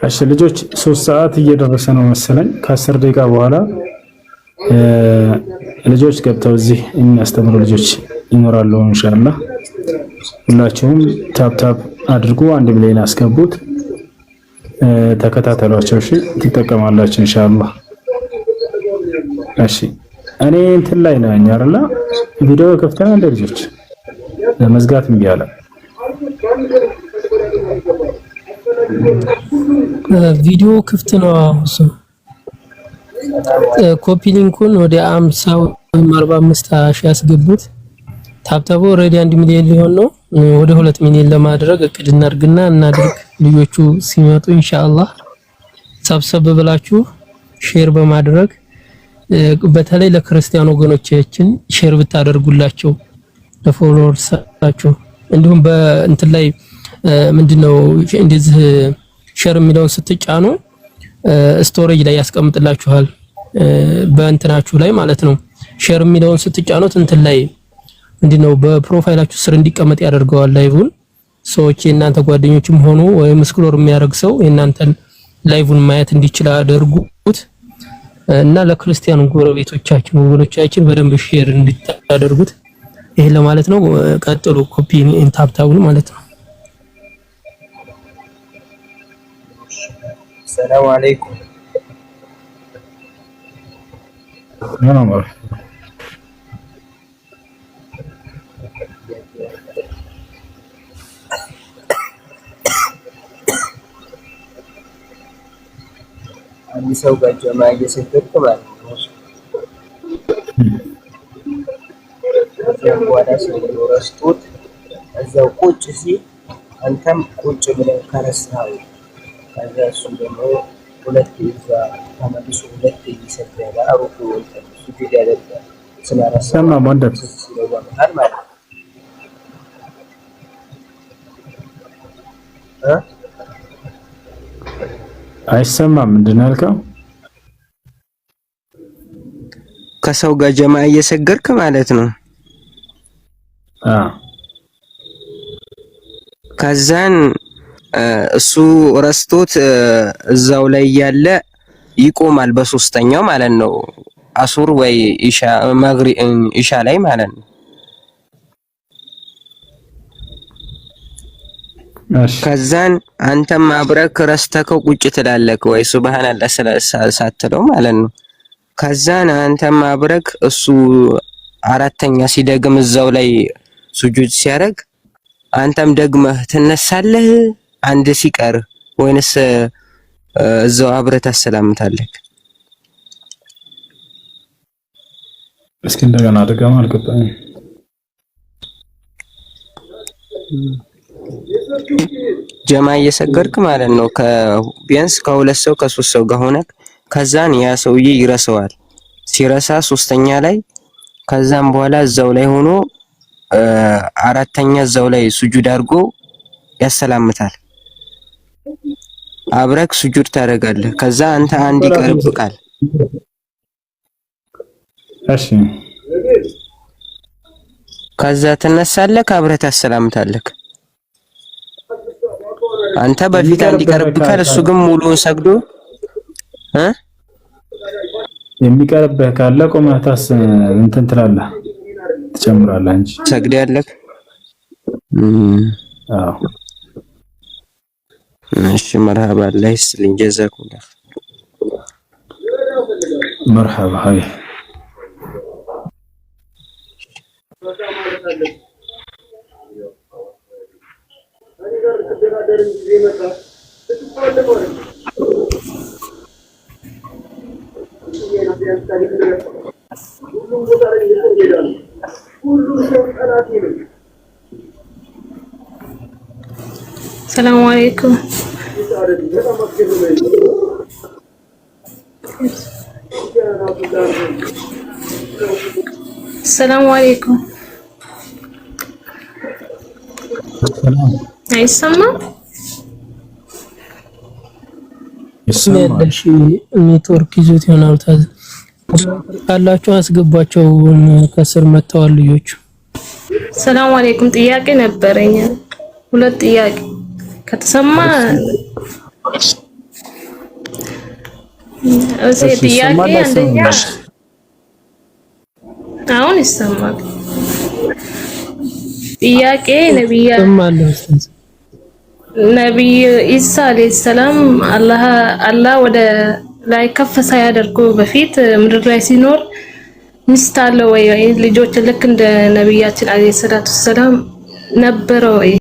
Speaker 6: እሺ ልጆች 3 ሰዓት እየደረሰ ነው መሰለኝ። ከ10 ደቂቃ በኋላ ልጆች ገብተው እዚህ የሚያስተምሩ ልጆች ይኖራሉ ኢንሻአላህ። ሁላችሁም ታፕ አድርጉ፣ 1 ሚሊዮን አስገቡት፣ ተከታተሏቸው። እሺ ትጠቀማላችሁ ኢንሻአላህ። እሺ
Speaker 7: እኔ እንትን ላይ ነኝ አይደለ? ቪዲዮ ከፍተና እንደ ልጆች ለመዝጋት እምቢ አለ።
Speaker 11: ቪዲዮ ክፍት ነው። እሱ ኮፒ ሊንኩን ወደ 50 ወይም 45 ሺህ ያስገቡት። ታብታቡ ኦልሬዲ 1 ሚሊዮን ሊሆን ነው። ወደ 2 ሚሊዮን ለማድረግ እቅድ እናድርግ። ልጆቹ ሲመጡ ኢንሻአላህ ሰብሰብ ብላችሁ ሼር በማድረግ በተለይ ለክርስቲያን ወገኖቻችን ሼር ብታደርጉላቸው ለፎሎወርሳችሁ እንዲሁም በእንትን ላይ ምንድነው እንደዚህ ሼር የሚለውን ስትጫኑ ስቶሬጅ ላይ ያስቀምጥላችኋል በእንትናችሁ ላይ ማለት ነው። ሼር የሚለውን ስትጫኑት እንትን ላይ ምንድነው በፕሮፋይላችሁ ስር እንዲቀመጥ ያደርገዋል። ላይቭን ሰዎች የእናንተ ጓደኞችም ሆኑ ወይም ስክሮል የሚያደርግ ሰው የእናንተን ላይቭን ማየት እንዲችል አድርጉት እና ለክርስቲያን ጎረቤቶቻችን ወገኖቻችን በደንብ ሼር እንድታደርጉት ይሄ ለማለት ነው። ቀጥሉ። ኮፒ ታብታቡን ማለት ነው።
Speaker 1: ሰላም አለይኩም። አንድ ሰው ጋር ጀማ እየሰገድክ ማለት ነው። በኋላ ሰው ረስቶት እዛው ቁጭ ሲል አንተም ቁጭ ብለህ ከረሳኸው ከዛ እሱ ደግሞ ሁለት ይዛ ተመልሶ ሁለት ይሰግዳል። አሩኩ ሱጁድ ያደርጋል። ስለረሳማ ማንደር ስለዋል ማለት
Speaker 7: አይሰማም። ምንድን ነው ያልከው?
Speaker 1: ከሰው ጋር ጀማ እየሰገድክ ማለት ነው። ከዛን እሱ ረስቶት እዛው ላይ ያለ ይቆማል በሶስተኛው ማለት ነው። አሱር ወይ ኢሻ ማግሪብ ኢሻ ላይ ማለት ነው። ከዛን አንተም አብረክ ረስተከው ቁጭ ትላለክ ወይ ሱብሃንአላህ ሳትለው ማለት ነው። ከዛን አንተም አብረክ እሱ አራተኛ ሲደግም እዛው ላይ ሱጁድ ሲያደርግ አንተም ደግመህ ትነሳለህ አንድ ሲቀር ወይንስ እዛው አብረህ ታሰላምታለህ?
Speaker 7: እስኪ እንደገና አድርገህ አልገባኝም።
Speaker 1: ጀማ እየሰገድክ ማለት ነው። ቢያንስ ከሁለት ሰው ከሶስት ሰው ጋር ሆነክ ከዛን ያ ሰውዬ ይረሳዋል። ሲረሳ ሶስተኛ ላይ ከዛም በኋላ እዛው ላይ ሆኖ አራተኛ እዛው ላይ ሱጁድ አድርጎ ያሰላምታል። አብረክ ሱጁድ ታደርጋለህ። ከዛ አንተ አንድ ይቀርብካል።
Speaker 7: እሺ
Speaker 1: ከዛ ትነሳለህ፣ አብረህ ታሰላምታለህ። አንተ በፊት አንድ ይቀርብካል፣ እሱ ግን ሙሉውን ሰግዶ
Speaker 7: የሚቀርብህ ካለ ቆመህ እንትን ትላለህ፣ ትጨምራለህ እንጂ
Speaker 1: ሰግደህ
Speaker 7: አዎ።
Speaker 1: እሺ መርሐባ ላይ ስልኝ ጀዛኩም
Speaker 7: መርሐባ ሀይ
Speaker 15: ሰላም አለይኩም። ሰላም አለይኩም። አይሰማም?
Speaker 11: ያለሽ ኔትወርክ ይዞት ይሆናል። ካላችሁ አስገባቸው። ከስር መተዋል ልጆቹ።
Speaker 15: ሰላም አለይኩም። ጥያቄ ነበረኝ፣ ሁለት ጥያቄ ከተሰማ ጥያቄ አንደኛ አሁን ይሰማል። ጥያቄ ነብይ ኢሳ አለይሂ ሰላም አላህ ወደ ላይ ከፍ ሳያደርገው በፊት ምድር ላይ ሲኖር ሚስት አለው ወይ? ልጆች ልክ እንደ ነብያችን አለይሂ ሰላቱ ሰላም ነበረው ወይ?